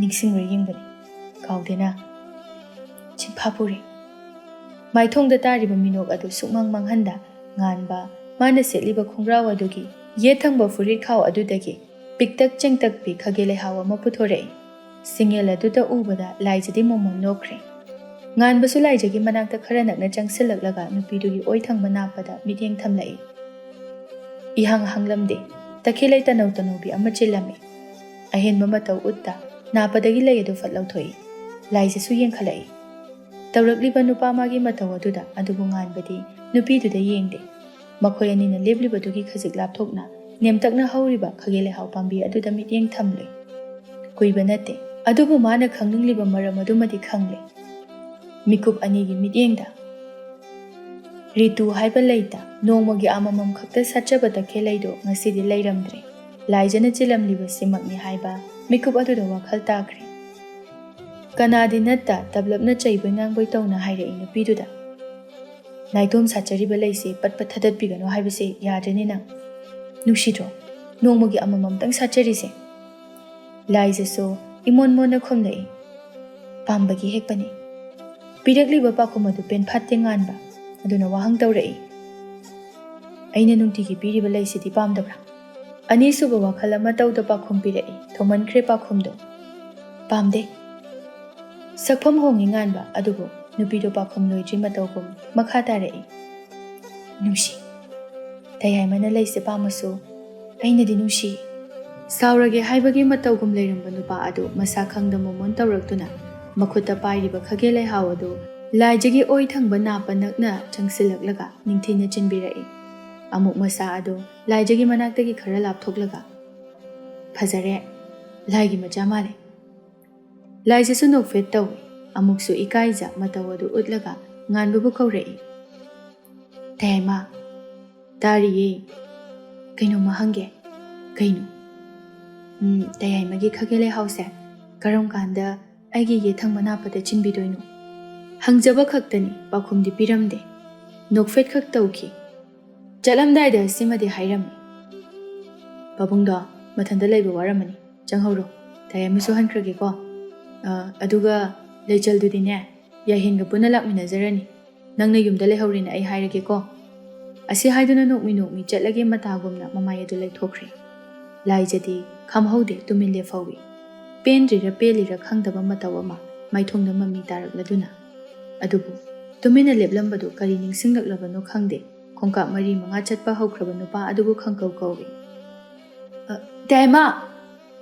ꯅꯤꯡꯁꯤꯡꯂ ꯌꯦꯡꯕꯅꯤ ꯀꯥꯎꯗꯦꯅ ꯆꯤꯟꯐꯥ ꯄꯨꯔꯤ ꯃꯥꯏꯊꯣꯡꯗ ꯇꯥꯔꯤꯕ ꯃꯤꯅꯣꯛ ꯑꯗꯨ ꯁꯨꯛꯃꯪ ꯃꯥꯡꯍꯟꯗ ꯉꯥꯟꯕ ꯃꯥꯅ ꯁꯦꯠꯂꯤꯕ ꯈꯣꯡꯒ꯭ꯔꯥꯎ ꯑꯗꯨꯒꯤ ꯌꯦꯠ ꯊꯪꯕ ꯐꯨꯔꯤꯠ ꯈꯥꯎ ꯑꯗꯨꯗꯒꯤ ꯄꯤꯛꯇꯛ ꯆꯦꯡꯇꯛꯄꯤ ꯈꯥꯒꯦ ꯂꯩꯍꯥꯎ ꯑꯃ ꯄꯨꯊꯣꯔꯛꯏ ꯁꯤꯡꯌꯦꯜ ꯑꯗꯨꯗ ꯎꯕꯗ ꯂꯥꯏꯖꯗꯤ ꯃꯣꯃꯣꯟ ꯅꯣꯛꯈ꯭ꯔꯦ ꯉꯥꯟꯕꯁꯨ ꯂꯥꯏꯖꯒꯤ ꯃꯅꯥꯛꯇ ꯈꯔ ꯅꯛꯅ ꯆꯪꯁꯤꯜꯂꯛꯂꯒ ꯅꯨꯄꯤꯗꯨꯒꯤ ꯑꯣꯏ ꯊꯪꯕ ꯅꯥꯞꯄꯗ ꯃꯤꯠꯌꯦꯡ ꯊꯝꯂꯛꯏ ꯏꯍꯥꯡ ꯍꯥꯡꯂꯝꯗꯦ ꯇꯈꯦꯜꯂꯩ ꯇꯅꯧꯕꯤ ꯑꯃ ꯆꯤꯜꯂꯝꯃꯤ ꯑꯍꯦꯟꯕ ꯃꯇꯧ ꯎꯠꯇ ꯅꯥꯞꯄꯗꯒꯤ ꯂꯩ ꯑꯗꯨ ꯐꯠ ꯂꯧꯊꯣꯛꯏ ꯂꯥꯏꯖꯁꯨ ꯌꯦꯡꯈꯠꯂꯛꯏ ꯇꯧꯔꯛꯂꯤꯕ ꯅꯨꯄꯥ ꯃꯥꯒꯤ ꯃꯇꯧ ꯑꯗꯨꯗ ꯑꯗꯨꯕꯨ ꯉꯥꯟꯕꯗꯤ ꯅꯨꯄꯤꯗꯨꯗ ꯌꯦꯡꯗꯦ ꯃꯈꯣꯏ ꯑꯅꯤꯅ ꯂꯦꯞꯂꯤꯕꯗꯨꯒꯤ ꯈꯖꯤꯛ ꯂꯥꯞꯊꯣꯛꯅ ꯅꯦꯝꯇꯛꯅ ꯍꯧꯔꯤꯕ ꯈꯥꯒꯦ ꯂꯩꯍꯥꯎ ꯄꯥꯝꯕꯤ ꯑꯗꯨꯗ ꯃꯤꯠꯌꯦꯡ ꯊꯝꯂꯦ ꯀꯨꯏꯕ ꯅꯠꯇꯦ ꯑꯗꯨꯕꯨ ꯃꯥꯅ ꯈꯪꯅꯤꯡꯂꯤꯕ ꯃꯔꯝ ꯑꯗꯨꯃꯗꯤ ꯈꯪꯂꯦ ꯃꯤꯀꯨꯞ ꯑꯅꯤꯒꯤ ꯃꯤꯠꯌꯦꯡꯗ ꯔꯤꯇꯨ ꯍꯥꯏꯕ ꯂꯩꯇ ꯅꯣꯡꯃꯒꯤ ꯑꯃꯃꯝ ꯈꯛꯇ ꯁꯥꯠꯆꯕ ꯇꯈꯦꯜꯂꯩꯗꯣ ꯉꯁꯤꯗꯤ ꯂꯩꯔꯝꯗ꯭ꯔꯦ ꯂꯥꯏꯖꯅ ꯆꯤꯜꯂꯝꯂꯤꯕꯁꯤꯃꯛꯅꯤ ꯍꯥꯏꯕ ꯃꯤꯀꯨꯞ ꯑꯗꯨꯗ ꯋꯥꯈꯜ ꯇꯥꯈ꯭ꯔꯦ ꯀꯅꯥꯗꯤ ꯅꯠꯇ ꯇꯞꯂꯞꯅ ꯆꯩꯕꯣꯏ ꯉꯥꯡꯕꯣꯏ ꯇꯧꯅ ꯍꯥꯏꯔꯛꯏ ꯅꯨꯄꯤꯗꯨꯗ ꯅꯥꯏꯇꯣꯝ ꯁꯥꯠꯆꯔꯤꯕ ꯂꯩꯁꯤ ꯄꯠ ꯊꯗꯠꯄꯤꯒꯅꯨ ꯍꯥꯏꯕꯁꯦ ꯌꯥꯗ꯭ꯔꯦꯅꯦ ꯅꯪ ꯅꯨꯡꯁꯤꯗ꯭ꯔꯣ ꯅꯣꯡꯃꯒꯤ ꯑꯃꯃꯝꯇꯪ ꯁꯥꯠꯆꯔꯤꯁꯦ ꯂꯥꯏꯖꯁꯨ ꯏꯃꯣꯟ ꯃꯣꯟꯅ ꯈꯨꯝꯂꯛꯏ ꯄꯥꯝꯕꯒꯤ ꯍꯦꯛꯄꯅꯤ ꯄꯤꯔꯛꯂꯤꯕ ꯄꯥꯎꯈꯨꯝ ꯑꯗꯨ ꯄꯦꯟꯐꯥꯠꯇꯦ ꯉꯥꯟꯕ ꯑꯗꯨꯅ ꯋꯥꯍꯪ ꯇꯧꯔꯛꯏ ꯑꯩꯅ ꯅꯨꯡꯇꯤꯒꯤ ꯄꯤꯔꯤꯕ ꯂꯩꯁꯤꯗꯤ ꯄꯥꯝꯗꯕ꯭ꯔꯥ ꯑꯅꯤꯁꯨꯕ ꯋꯥꯈꯜ ꯑꯃ ꯇꯧꯗ ꯄꯥꯎꯈꯨꯝ ꯄꯤꯔꯛꯏ ꯊꯧꯃꯟꯈ꯭ꯔꯦ ꯄꯥꯎꯈꯨꯝꯗꯣ ꯄꯥꯝꯗꯦ ꯁꯛꯐꯝ ꯍꯣꯡꯉꯤ ꯉꯥꯟꯕ ꯑꯗꯨꯕꯨ ꯅꯨꯄꯤꯗꯣ ꯄꯥꯎꯈꯨꯝ ꯂꯣꯏꯗ꯭ꯔꯤ ꯃꯇꯧꯒꯨꯝ ꯃꯈꯥ ꯇꯥꯔꯛꯏ ꯅꯨꯡꯁꯤ ꯇꯌꯥꯏꯃꯅ ꯂꯩꯁꯦ ꯄꯥꯝꯃꯁꯨ ꯑꯩꯅꯗꯤ ꯅꯨꯡꯁꯤ ꯁꯥꯎꯔꯒꯦ ꯍꯥꯏꯕꯒꯤ ꯃꯇꯧꯒꯨꯝ ꯂꯩꯔꯝꯕ ꯅꯨꯄꯥ ꯑꯗꯨ ꯃꯁꯥ ꯈꯪꯗ ꯃꯣꯃꯣꯟ ꯇꯧꯔꯛꯇꯨꯅ ꯃꯈꯨꯠꯇ ꯄꯥꯏꯔꯤꯕ ꯈꯥꯒꯦ ꯂꯩꯍꯥꯎ ꯑꯗꯨ ꯂꯥꯏꯖꯒꯤ ꯑꯣꯏ ꯊꯪꯕ ꯅꯥꯞꯄ ꯅꯛꯅ ꯆꯪꯁꯤꯜꯂꯛꯂꯒ ꯅꯤꯡꯊꯤꯅ ꯆꯤꯟꯕꯤꯔꯛꯏ ꯑꯃꯨꯛ ꯃꯁꯥ ꯑꯗꯨ ꯂꯥꯏꯖꯒꯤ ꯃꯅꯥꯛꯇꯒꯤ ꯈꯔ ꯂꯥꯞꯊꯣꯛꯂꯒ ꯐꯖꯔꯦ ꯂꯥꯏꯒꯤ ꯃꯆꯥ ꯃꯥꯜꯂꯦ ꯂꯥꯏꯖꯁꯨ ꯅꯣꯛꯐꯦꯠ ꯇꯧꯏ ꯑꯃꯨꯛꯁꯨ ꯏꯀꯥꯏꯖ ꯃꯇꯧ ꯑꯗꯨ ꯎꯠꯂꯒ ꯉꯥꯟꯕꯕꯨ ꯀꯧꯔꯛꯏ ꯇꯌꯥꯏꯃ ꯇꯥꯔꯤꯌꯦ ꯀꯩꯅꯣꯝꯃ ꯍꯪꯒꯦ ꯀꯩꯅꯣ ꯇꯌꯥꯏꯃꯒꯤ ꯈꯥꯒꯦ ꯂꯩꯍꯥꯎꯁꯦ ꯀꯔꯝ ꯀꯥꯟꯗ ꯑꯩꯒꯤ ꯌꯦꯊꯪ ꯃꯅꯥꯞꯄꯗ ꯆꯤꯟꯕꯤꯗꯣꯏꯅꯣ ꯍꯪꯖꯕ ꯈꯛꯇꯅꯤ ꯄꯥꯎꯈꯨꯝꯗꯤ ꯄꯤꯔꯝꯗꯦ ꯅꯣꯛꯐꯦꯠ ꯈꯛ ꯇꯧꯈꯤ ꯆꯠꯂꯝꯗꯥꯏꯗ ꯁꯤꯃꯗꯤ ꯍꯥꯏꯔꯝꯃꯤ ꯄꯥꯕꯨꯡꯗꯣ ꯃꯊꯟꯇ ꯂꯩꯕ ꯋꯥꯔꯝꯃꯅꯤ ꯆꯪꯍꯧꯔꯣ ꯇꯌꯥꯏꯃꯁꯨ ꯍꯟꯈ꯭ꯔꯒꯦꯀꯣ ꯑꯗꯨꯒ ꯂꯩꯆꯜꯗꯨꯗꯤꯅꯦ ꯌꯥꯏꯍꯦꯟꯒ ꯄꯨꯟꯅ ꯂꯥꯛꯃꯤꯟꯅꯖꯔꯅꯤ ꯅꯪꯅ ꯌꯨꯝꯗ ꯂꯩꯍꯧꯔꯦꯅ ꯑꯩ ꯍꯥꯏꯔꯒꯦꯀꯣ ꯑꯁꯤ ꯍꯥꯏꯗꯨꯅ ꯅꯣꯛꯃꯤ ꯅꯣꯛꯃꯤ ꯆꯠꯂꯒꯦ ꯃꯇꯥꯒꯨꯝꯅ ꯃꯃꯥꯏ ꯑꯗꯨ ꯂꯩꯊꯣꯛꯈ꯭ꯔꯦ ꯂꯥꯏꯖꯗꯤ ꯈꯝꯍꯧꯗꯦ ꯇꯨꯃꯤꯟ ꯂꯦꯞꯍꯧꯏ ꯄꯦꯟꯗ꯭ꯔꯤꯔ ꯄꯦꯜꯂꯤꯔ ꯈꯪꯗꯕ ꯃꯇꯧ ꯑꯃ ꯃꯥꯏꯊꯣꯡꯗ ꯃꯃꯤ ꯇꯥꯔꯛꯂꯗꯨꯅ ꯑꯗꯨꯕꯨ ꯇꯨꯃꯤꯟꯅ ꯂꯦꯞꯂꯝꯕꯗꯨ ꯀꯔꯤ ꯅꯤꯡꯁꯤꯡꯂꯛꯂꯕꯅꯣ ꯈꯪꯗꯦ ꯈꯣꯡꯀꯥꯞ 4-5 ꯆꯠꯄ ꯍꯧꯈ꯭ꯔꯕ ꯅꯨꯄꯥ ꯑꯗꯨꯕꯨ ꯈꯪꯀꯧ ꯀꯧꯏ ꯇꯌꯥꯏꯃ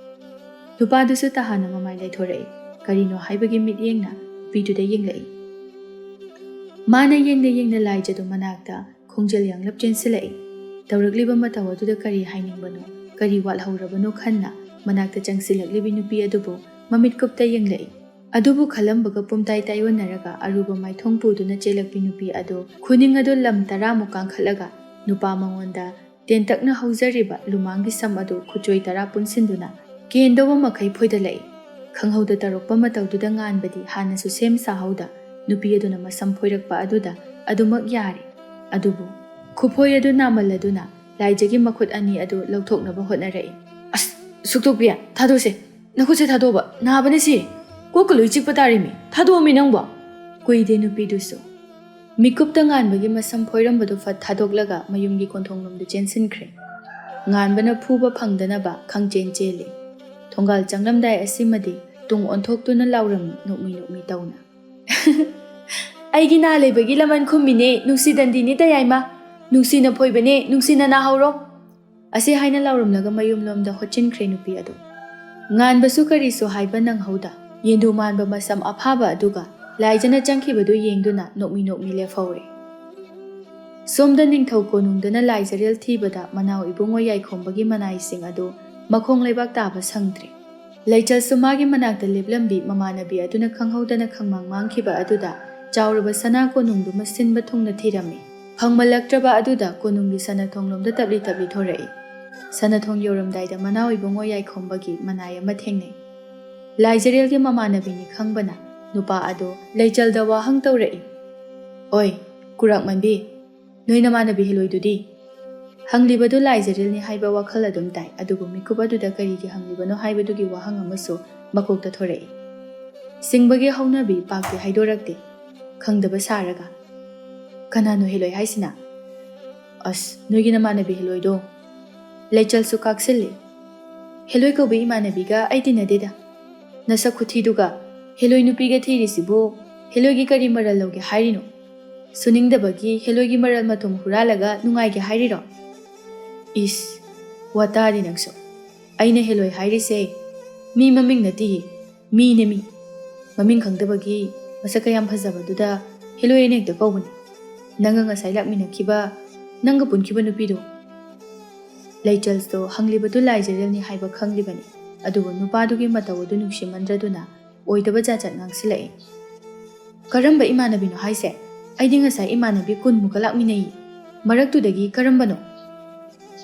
ꯅꯨꯄꯥꯗꯨꯁꯨ ꯇꯍꯥꯅ ꯃꯃꯥꯏ ꯂꯩꯊꯣꯔꯛꯏ ꯀꯔꯤꯅꯣ ꯍꯥꯏꯕꯒꯤ ꯃꯤꯠꯌꯦꯡꯅ ꯅꯨꯄꯤꯗꯨꯗ ꯌꯦꯡꯂꯛꯏ ꯃꯥꯅ ꯌꯦꯡꯅ ꯂꯥꯏꯖꯗꯨ ꯃꯅꯥꯛꯇ ꯈꯣꯡꯖꯦꯜ ꯌꯥꯡꯂꯞ ꯆꯦꯟꯁꯤꯜꯂꯛꯏ ꯇꯧꯔꯛꯂꯤꯕ ꯃꯇꯧ ꯑꯗꯨꯗ ꯀꯔꯤ ꯍꯥꯏꯅꯤꯡꯕꯅꯣ ꯀꯔꯤ ꯋꯥꯠꯍꯧꯔꯕꯅꯣ ꯈꯟꯅ ꯃꯅꯥꯛꯇ ꯆꯪꯁꯤꯜꯂꯛꯂꯤꯕꯤ ꯅꯨꯄꯤ ꯑꯗꯨꯕꯨ ꯃꯃꯤꯠ ꯀꯨꯞꯇ ꯌꯦꯡꯂꯛꯏ ꯑꯗꯨꯕꯨ ꯈꯜꯂꯝꯕꯒ ꯄꯨꯝꯇꯥꯏ ꯇꯥꯏꯑꯣꯟꯅꯔꯒ ꯑꯔꯨꯕ ꯃꯥꯏꯊꯣꯡ ꯄꯨꯗꯨꯅ ꯆꯦꯜꯂꯛꯄꯤ ꯅꯨꯄꯤ ꯑꯗꯨ ꯈꯨꯅꯤꯡ ꯑꯗꯨ ꯂꯝ 10 ꯀꯥꯡꯈꯠꯂꯒ ꯅꯨꯄꯥ ꯃꯉꯣꯟꯗ ꯇꯦꯟꯇꯛꯅ ꯍꯧꯖꯔꯤꯕ ꯂꯨꯃꯥꯡꯒꯤ ꯁꯝ ꯑꯗු ꯈꯨꯆꯣꯏ 10 ꯄꯨꯟꯁꯤꯟꯗꯨꯅ ꯀꯦꯟꯗꯧꯕ ꯃꯈꯩ ꯐꯣꯏꯗꯠꯂꯛꯏ ꯈꯪꯍꯧꯗ ꯇꯧꯔꯛꯄ ꯃꯇꯧꯗꯨꯗ ꯉꯥꯟꯕꯗꯤ ꯍꯥꯟꯅꯁꯨ ꯁꯦꯝ ꯁꯥꯍꯧꯗ ꯅꯨꯄꯤ ꯑꯗꯨꯅ ꯃꯁꯝ ꯐꯣꯏꯔꯛꯄ ꯑꯗꯨꯗ ꯑꯗꯨꯃꯛ ꯌꯥꯔꯤ ꯑꯗꯨꯕꯨ ꯈꯨꯐꯣꯏ ꯑꯗꯨ ꯅꯥꯃꯜꯂꯗꯨꯅ ꯂꯥꯏꯖꯒꯤ ꯃꯈꯨꯠ ꯑꯅꯤ ꯑꯗꯨ ꯂꯧꯊꯣꯛꯅꯕ ꯍꯣꯠꯅꯔꯛꯏ ꯑꯁ ꯁꯨꯛꯇꯣꯛꯄꯤ ꯊꯥꯗꯣꯛꯁꯦ ꯅꯈꯨꯠꯁꯦ ꯊꯥꯗꯣꯛꯕ ꯅꯥꯕꯅ ꯁꯤ ꯀꯣꯛꯀ ꯂꯣꯏ ꯆꯤꯛꯄ ꯇꯥꯔꯤꯃꯤ ꯊꯥꯗꯣꯛꯑꯃꯤ ꯅꯪꯕꯣ ꯀꯨꯏꯗꯦ ꯅꯨꯄꯤꯗꯨꯁꯨ ꯃꯤꯀꯨꯞꯇ ꯉꯥꯟꯕꯒꯤ ꯃꯁꯝ ꯐꯣꯏꯔꯝꯕꯗꯨ ꯐꯠ ꯊꯥꯗꯣꯛꯂꯒ ꯃꯌꯨꯝꯒꯤ ꯀꯣꯟꯊꯣꯡꯂꯣꯝꯗ ꯆꯦꯟꯁꯤꯟꯈ꯭ꯔꯦ ꯉꯥꯟꯕꯅ ꯐꯨꯕ ꯐꯪꯗꯅꯕ ꯈꯪꯆꯦꯟ ꯆꯦꯜꯂꯤ ꯊꯣꯡꯒꯥꯜ ꯆꯪꯂꯝꯗꯥꯏ ꯑꯁꯤꯃꯗꯤ ꯇꯨꯡ ꯑꯣꯟꯊꯣꯛꯇꯨꯅ ꯂꯥꯎꯔꯝꯃꯤ ꯅꯣꯛꯃꯤ ꯇꯧꯅ ꯑꯩꯒꯤ ꯅꯥ ꯂꯩꯕꯒꯤ ꯂꯃꯟ ꯈꯨꯝꯃꯤꯅꯦ ꯅꯨꯡꯁꯤꯗꯟꯗꯤꯅꯤ ꯇꯌꯥꯏꯃ ꯅꯨꯡꯁꯤꯅ ꯐꯣꯏꯕꯅꯦ ꯅꯨꯡꯁꯤꯅ ꯅꯥꯍꯧꯔꯣ ꯑꯁꯤ ꯍꯥꯏꯅ ꯂꯥꯎꯔꯝꯂꯒ ꯃꯌꯨꯝꯂꯣꯝꯗ ꯍꯣꯠꯆꯤꯟꯈ꯭ꯔꯦ ꯅꯨꯄꯤ ꯑꯗꯨ ꯉꯥꯟꯕꯁꯨ ꯀꯔꯤꯁꯨ ꯍꯥꯏꯕ ꯅꯪꯍꯧꯗ ꯌꯦꯟꯗꯨ ꯃꯥꯟꯕ ꯃꯁꯝ ꯑꯐꯥꯕ ꯑꯗꯨꯒ ꯂꯥꯏꯖꯅ ꯆꯪꯈꯤꯕꯗꯨ ꯌꯦꯡꯗꯨꯅ ꯅꯣꯛꯃꯤ ꯂꯦꯞꯍꯧꯔꯦ ꯁꯣꯝꯗ ꯅꯤꯡꯊꯧ ꯀꯣꯅꯨꯡꯗꯅ ꯂꯥꯏꯖꯔꯦꯜ ꯊꯤꯕꯗ ꯃꯅꯥꯎ ꯏꯕꯨꯡꯉꯣ ꯌꯥꯏꯈꯣꯝꯕꯒꯤ ꯃꯅꯥꯏꯁꯤꯡ ꯑꯗꯨ ꯃꯈꯣꯡ ꯂꯩꯕꯥꯛ ꯇꯥꯕ ꯁꯪꯗ꯭ꯔꯦ ꯂꯩꯆꯜꯁꯨ ꯃꯥꯒꯤ ꯃꯅꯥꯛꯇ ꯂꯦꯞꯂꯝꯕꯤ ꯃꯃꯥꯟꯅꯕꯤ ꯑꯗꯨꯅ ꯈꯪꯍꯧꯗꯅ ꯈꯪꯃꯥꯡ ꯃꯥꯡꯈꯤꯕ ꯑꯗꯨꯗ ꯆꯥꯎꯔꯕ ꯁꯅꯥ ꯀꯣꯅꯨꯡꯗꯨꯃ ꯁꯤꯟꯕ ꯊꯨꯡꯅ ꯊꯤꯔꯝꯃꯤ ꯐꯪꯃꯜꯂꯛꯇ꯭ꯔꯕ ꯑꯗꯨꯗ ꯀꯣꯅꯨꯡꯒꯤ ꯁꯅꯊꯣꯡꯂꯣꯝꯗ ꯇꯞꯂꯤ ꯊꯣꯔꯛꯏ ꯁꯅꯊꯣꯡ ꯌꯧꯔꯝꯗꯥꯏꯗ ꯃꯅꯥꯎ ꯏꯕꯨꯡꯉꯣ ꯌꯥꯏꯈꯣꯝꯕꯒꯤ ꯃꯅꯥꯏ ꯑꯃ ꯊꯦꯡꯅꯩ ꯂꯥꯏꯖꯔꯦꯜꯒꯤ ꯃꯃꯥꯟꯅꯕꯤꯅꯤ ꯈꯪꯕꯅ ꯅꯨꯄꯥ ꯑꯗꯨ ꯂꯩꯆꯜꯗ ꯋꯥꯍꯪ ꯇꯧꯔꯛꯏ ꯑꯣꯏ ꯀꯨꯔꯥꯛꯃꯟꯕꯤ ꯅꯣꯏ ꯅꯃꯥꯟꯅꯕꯤ ꯍꯦꯂꯣꯏꯗꯨꯗꯤ ꯍꯪꯂꯤꯕꯗꯨ ꯂꯥꯏꯖꯔꯦꯜꯅꯤ ꯍꯥꯏꯕ ꯋꯥꯈꯜ ꯑꯗꯨꯝ ꯇꯥꯏ ꯑꯗꯨꯕꯨ ꯃꯤꯀꯨꯞ ꯑꯗꯨꯗ ꯀꯔꯤꯒꯤ ꯍꯪꯂꯤꯕꯅꯣ ꯍꯥꯏꯕꯗꯨꯒꯤ ꯋꯥꯍꯪ ꯑꯃꯁꯨ ꯃꯀꯣꯛꯇ ꯊꯣꯔꯛꯏ ꯁꯤꯡꯕꯒꯤ ꯍꯧꯅꯕꯤ ꯄꯥꯛꯇꯤ ꯍꯥꯏꯗꯣꯔꯛꯇꯦ ꯈꯪꯗꯕ ꯁꯥꯔꯒ ꯀꯅꯥꯅꯣ ꯍꯦꯂꯣꯏ ꯍꯥꯏꯁꯤꯅ ꯑꯁ ꯅꯣꯏꯒꯤ ꯅꯃꯥꯟꯅꯕꯤ ꯍꯦꯂꯣꯏꯗꯣ ꯂꯩꯆꯜꯁꯨ ꯀꯥꯛꯁꯤꯜꯂꯤ ꯍꯦꯂꯣꯏ ꯀꯧꯕ ꯏꯃꯥꯟꯅꯕꯤꯒ ꯑꯩ ꯇꯤꯟꯅꯗꯦꯗ ꯅꯁꯛ ꯈꯨꯊꯤꯗꯨꯒ ꯍꯦꯂꯣꯏ ꯅꯨꯄꯤꯒ ꯊꯤꯔꯤꯁꯤꯕꯨ ꯍꯦꯂꯣꯏꯒꯤ ꯀꯔꯤ ꯃꯔꯜ ꯂꯧꯒꯦ ꯍꯥꯏꯔꯤꯅꯣ ꯁꯨꯅꯤꯡꯗꯕꯒꯤ ꯍꯦꯂꯣꯏꯒꯤ ꯃꯔꯜ ꯃꯊꯨꯝ ꯍꯨꯔꯥꯜꯂꯒ ꯅꯨꯡꯉꯥꯏꯒꯦ ꯍꯥꯏꯔꯤꯔꯣ ꯏꯁ ꯋꯥꯇꯥꯗꯤ ꯅꯪꯁꯨ ꯑꯩꯅ ꯍꯦꯂꯣꯏ ꯍꯥꯏꯔꯤꯁꯦ ꯃꯤ ꯃꯃꯤꯡ ꯅꯠꯇꯤꯌꯦ ꯃꯤꯅꯦ ꯃꯤ ꯃꯃꯤꯡ ꯈꯪꯗꯕꯒꯤ ꯃꯁꯛ ꯀꯌꯥꯝ ꯐꯖꯕꯗꯨꯗ ꯍꯦꯂꯣꯏ ꯑꯅ ꯍꯦꯛꯇ ꯀꯧꯕꯅꯤ ꯅꯪꯒ ꯉꯁꯥꯏ ꯂꯥꯛꯃꯤꯟꯅꯈꯤꯕ ꯅꯪꯒ ꯄꯨꯟꯈꯤꯕ ꯅꯨꯄꯤꯗꯣ ꯂꯩꯆꯜꯁꯨ ꯍꯪꯂꯤꯕꯗꯨ ꯂꯥꯏꯖꯔꯦꯜꯅꯤ ꯍꯥꯏꯕ ꯈꯪꯂꯤꯕꯅꯤ ꯑꯗꯨꯕꯨ ꯅꯨꯄꯥꯗꯨꯒꯤ ꯃꯇꯧ ꯑꯗꯨ ꯅꯨꯡꯁꯤꯃꯟꯗ꯭ꯔꯗꯨꯅ ꯑꯣꯏꯗꯕ ꯖꯥꯠ ꯉꯥꯡꯁꯤꯜꯂꯛꯏ ꯀꯔꯝꯕ ꯏꯃꯥꯟꯅꯕꯤꯅꯣ ꯍꯥꯏꯁꯦ ꯑꯩꯗꯤ ꯉꯁꯥꯏ ꯏꯃꯥꯟꯅꯕꯤ 10 ꯂꯥꯛꯃꯤꯟꯅꯩ ꯃꯔꯛꯇꯨꯗꯒꯤ ꯀꯔꯝꯕꯅꯣ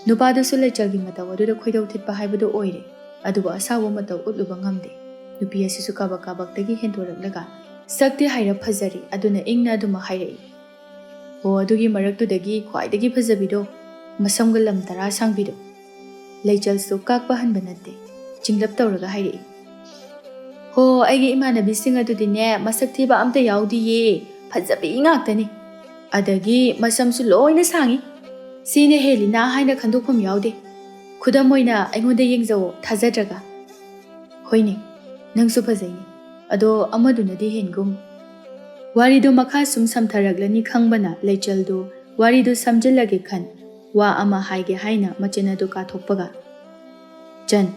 ꯅꯨꯄꯥꯗꯨꯁꯨ ꯂꯩꯆꯜꯒꯤ ꯃꯇꯧ ꯑꯗꯨꯗ ꯈꯣꯏꯗꯧ ꯊꯤꯠꯄ ꯍꯥꯏꯕꯗꯨ ꯑꯣꯏꯔꯦ ꯑꯗꯨꯕꯨ ꯑꯁꯥꯎꯕ ꯃꯇꯧ ꯎꯠꯂꯨꯕ ꯉꯝꯗꯦ ꯅꯨꯄꯤ ꯑꯁꯤꯁꯨ ꯀꯥꯕꯛꯇꯒꯤ ꯍꯦꯟꯗꯣꯔꯛꯂꯒ ꯁꯛꯇꯤ ꯍꯥꯏꯔꯞ ꯐꯖꯔꯤ ꯑꯗꯨꯅ ꯏꯪꯅ ꯑꯗꯨꯃꯛ ꯍꯥꯏꯔꯛꯏ ꯍꯣ ꯑꯗꯨꯒꯤ ꯃꯔꯛꯇꯨꯗꯒꯤ ꯈ꯭ꯋꯥꯏꯗꯒꯤ ꯐꯖꯕꯤꯗೋ ꯃꯁꯝꯒ ꯂꯝ 10 ꯁꯥꯡꯕꯤꯗꯣ ꯂꯩꯆꯜꯁꯨ ꯀꯥꯛꯄ ꯍꯟꯕ ꯅꯠꯇꯦ ꯆꯤꯡꯂꯞ ꯇꯧꯔꯒ ꯍꯥꯏꯔꯛꯏ ꯍꯣ ꯑꯩꯒꯤ ꯏꯃꯥꯟꯅꯕꯤꯁꯤꯡ ꯑꯗꯨꯗꯤꯅꯦ ꯃꯁꯛ ꯊꯤꯕ ꯑꯝꯇ ꯌꯥꯎꯗꯤꯌꯦ ꯐꯖꯕꯤ ꯉꯥꯛꯇꯅꯤ ꯑꯗꯒꯤ ꯃꯁꯝꯁꯨ ꯂꯣꯏꯅ ꯁꯥꯡꯉꯤ ꯁꯤꯅ ꯍꯦꯜꯂꯤꯅ ꯍꯥꯏꯅ ꯈꯟꯗꯣꯛꯐꯝ ꯌꯥꯎꯗꯦ ꯈꯨꯗꯝ ꯑꯣꯏꯅ ꯑꯩꯉꯣꯟꯗ ꯌꯦꯡꯖꯧ ꯊꯥꯖꯗ꯭ꯔꯒ ꯍꯣꯏꯅꯦ ꯅꯪꯁꯨ ꯐꯖꯩꯅꯦ ꯑꯗꯣ ꯑꯃꯗꯨꯅꯗꯤ ꯍꯦꯟꯒꯨꯝ ꯋꯥꯔꯤꯗꯨ ꯃꯈꯥ ꯁꯨꯝ ꯁꯝꯊꯔꯛꯂꯅꯤ ꯈꯪꯕꯅ ꯂꯩꯆꯜꯗꯨ ꯋꯥꯔꯤꯗꯨ ꯁꯝꯖꯤꯜꯂꯒꯦ ꯈꯟ ꯋꯥ ꯑꯃ ꯍꯥꯏꯒꯦ ꯍꯥꯏꯅ ꯃꯆꯤꯟ ꯑꯗꯨ ꯀꯥꯊꯣꯛꯄꯒ ꯆꯟ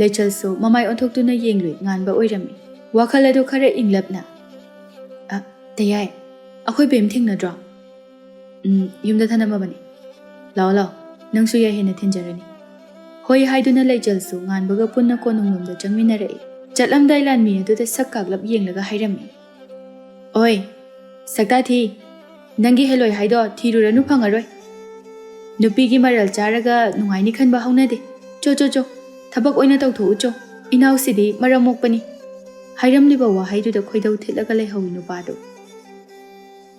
ꯂꯩꯆꯜꯁꯨ ꯃꯃꯥꯏ ꯑꯣꯟꯊꯣꯛꯇꯨꯅ ꯌꯦꯡꯂꯨꯏ ꯉꯥꯟꯕ ꯑꯣꯏꯔꯝꯃꯤ ꯋꯥꯈꯜ ꯑꯗꯨ ꯈꯔ ꯏꯪꯂꯞꯅ ꯇꯌꯥꯏ ꯑꯩꯈꯣꯏ ꯕꯦꯝ ꯊꯦꯡꯅꯗ꯭ꯔꯣ ꯌꯨꯝꯗ ꯊꯅꯝꯃꯕꯅꯤ ꯂꯥꯛꯑꯣ ꯂꯥꯛꯑꯣ ꯅꯪꯁꯨ ꯌꯥꯏ ꯍꯦꯟꯅ ꯊꯤꯟꯖꯔꯅꯤ ꯍꯣꯏ ꯍꯥꯏꯗꯨꯅ ꯂꯩꯆꯜꯁꯨ ꯉꯥꯟꯕꯒ ꯄꯨꯟꯅ ꯀꯣꯅꯨꯡꯂꯣꯝꯗ ꯆꯪꯃꯤꯟꯅꯔꯛꯏ ꯆꯠꯂꯝꯗꯥꯏ ꯂꯥꯟꯃꯤ ꯑꯗꯨꯗ ꯁꯛ ꯀꯥꯛꯂꯞ ꯌꯦꯡꯂꯒ ꯍꯥꯏꯔꯝꯃꯤ ꯑꯣꯏ ꯁꯛꯇꯥ ꯊꯤ ꯅꯪꯒꯤ ꯍꯦꯂꯣꯏ ꯍꯥꯏꯗꯣ ꯊꯤꯔꯨꯔꯅꯨ ꯐꯪꯉꯔꯣꯏ ꯅꯨꯄꯤꯒꯤ ꯃꯔꯜ ꯆꯥꯔꯒ ꯅꯨꯡꯉꯥꯏꯅꯤ ꯈꯟꯕ ꯍꯧꯅꯗꯦ ꯆꯣ ꯊꯕꯛ ꯑꯣꯏꯅ ꯇꯧꯊꯣꯛꯎ ꯆꯣ ꯏꯅꯥꯎꯁꯤꯗꯤ ꯃꯔꯝ ꯃꯣꯛꯄꯅꯤ ꯍꯥꯏꯔꯝꯂꯤꯕ ꯋꯥꯍꯩꯗꯨꯗ ꯈꯣꯏꯗꯧ ꯊꯤꯠꯂꯒ ꯂꯩꯍꯧꯏ ꯅꯨꯄꯥꯗꯨ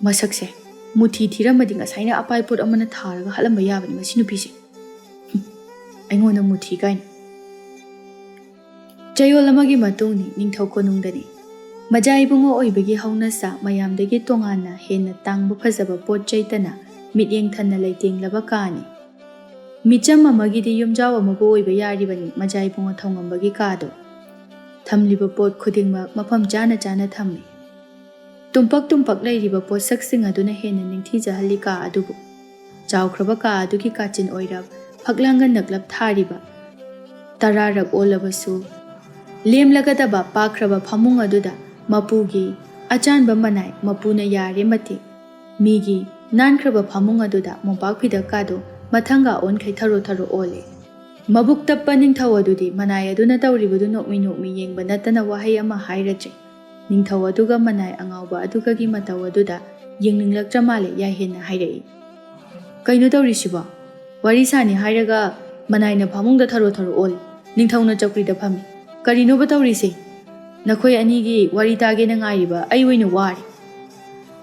ꯃꯁꯛꯁꯦ ꯃꯨꯊꯤ ꯊꯤꯔꯝꯃꯗꯤ ꯉꯁꯥꯏꯅ ꯑꯄꯥꯏ ꯄꯣꯠ ꯑꯃꯅ ꯊꯥꯔꯒ ꯍꯥꯠꯂꯝꯕ ꯌꯥꯕꯅꯤ ꯃꯁꯤ ꯅꯨꯄꯤꯁꯦ ꯑꯩꯉꯣꯟꯗ ꯃꯨꯊꯤ ꯀꯥꯏꯅ ꯆꯌꯣꯜ ꯑꯃꯒꯤ ꯃꯇꯨꯡꯅꯤ ꯅꯤꯡꯊꯧ ꯀꯣꯅꯨꯡꯗꯅꯤ ꯃꯖꯥ ꯏꯕꯨꯡꯉꯣ ꯑꯣꯏꯕꯒꯤ ꯍꯧꯅꯁꯥ ꯃꯌꯥꯝꯗꯒꯤ ꯇꯣꯉꯥꯟꯅ ꯍꯦꯟꯅ ꯇꯥꯡꯕ ꯐꯖꯕ ꯄꯣꯠ ꯆꯩꯇꯅ ꯃꯤꯠꯌꯦꯡ ꯊꯟꯅ ꯂꯩꯇꯦꯡꯂꯕ ꯀꯥꯅꯤ ꯃꯤꯆꯝ ꯑꯃꯒꯤꯗꯤ ꯌꯨꯝꯖꯥꯎ ꯑꯃꯕꯨ ꯑꯣꯏꯕ ꯌꯥꯔꯤꯕꯅꯤ ꯃꯖꯥ ꯏꯕꯨꯡꯉꯣ ꯊꯧꯉꯝꯕꯒꯤ ꯀꯥꯗꯣ ꯊꯝꯂꯤꯕ ꯄꯣꯠ ꯈꯨꯗꯤꯡꯃꯛ ꯃꯐꯝ ꯆꯥꯅ ꯆꯥꯅ ꯊꯝꯃꯤ ꯇꯨꯝꯄꯛ ꯂꯩꯔꯤꯕ ꯄꯣꯠꯁꯛꯁꯤꯡ ꯑꯗꯨꯅ ꯍꯦꯟꯅ ꯅꯤꯡꯊꯤꯖꯍꯜꯂꯤ ꯀꯥ ꯑꯗꯨꯕꯨ ꯆꯥꯎꯈ꯭ꯔꯕ ꯀꯥ ꯑꯗꯨꯒꯤ ꯀꯥꯆꯤꯟ ꯑꯣꯏꯔꯞ ꯐꯛꯂꯥꯡꯒ ꯅꯛꯂꯞ ꯊꯥꯔꯤꯕ ꯇꯔꯥꯔꯛ ꯑꯣꯜꯂꯕꯁꯨ ꯂꯦꯝꯂꯒꯗꯕ ꯄꯥꯛꯈ꯭ꯔꯕ ꯐꯃꯨꯡ ꯑꯗꯨꯗ ꯃꯄꯨꯒꯤ ꯑꯆꯥꯟꯕ ꯃꯅꯥꯏ ꯃꯄꯨꯅ ꯌꯥꯔꯦ ꯃꯇꯤꯛ ꯃꯤꯒꯤ ꯅꯥꯟꯈ꯭ꯔꯕ ꯐꯃꯨꯡ ꯑꯗꯨꯗ ꯃꯣꯝꯄꯥꯛ ꯐꯤꯗꯛꯀꯥꯗꯣ ꯃꯊꯪꯒ ꯑꯣꯟꯈꯩ ꯊꯔꯣ ꯑꯣꯜꯂꯦ ꯃꯕꯨꯛ ꯇꯞꯄ ꯅꯤꯡꯊꯧ ꯑꯗꯨꯗꯤ ꯃꯅꯥꯏ ꯑꯗꯨꯅ ꯇꯧꯔꯤꯕꯗꯨ ꯅꯣꯛꯃꯤ ꯌꯦꯡꯕ ꯅꯠꯇꯅ ꯋꯥꯍꯩ ꯑꯃ ꯍꯥꯏꯔꯗ꯭ꯔꯦ ꯅꯤꯡꯊꯧ ꯑꯗꯨꯒ ꯃꯅꯥꯏ ꯑꯉꯥꯎꯕ ꯑꯗꯨꯒꯒꯤ ꯃꯇꯧ ꯑꯗꯨꯗ ꯌꯦꯡꯅꯤꯡꯂꯛꯇ꯭ꯔ ꯃꯥꯜꯂꯦ ꯌꯥꯏꯍꯦꯟꯅ ꯍꯥꯏꯔꯛꯏ ꯀꯩꯅꯣ ꯇꯧꯔꯤꯁꯤꯕꯣ ꯋꯥꯔꯤ ꯁꯥꯅꯤ ꯍꯥꯏꯔꯒ ꯃꯅꯥꯏꯅ ꯐꯃꯨꯡꯗ ꯊꯔꯣ ꯑꯣꯜꯂꯤ ꯅꯤꯡꯊꯧꯅ ꯆꯧꯀ꯭ꯔꯤꯗ ꯐꯝꯃꯤ ꯀꯔꯤꯅꯣꯕꯇꯧꯔꯤꯁꯦ ꯅꯈꯣꯏ ꯑꯅꯤꯒꯤ ꯋꯥꯔꯤ ꯇꯥꯒꯦꯅ ꯉꯥꯏꯔꯤꯕ ꯑꯩ ꯑꯣꯏꯅ ꯋꯥꯔꯦ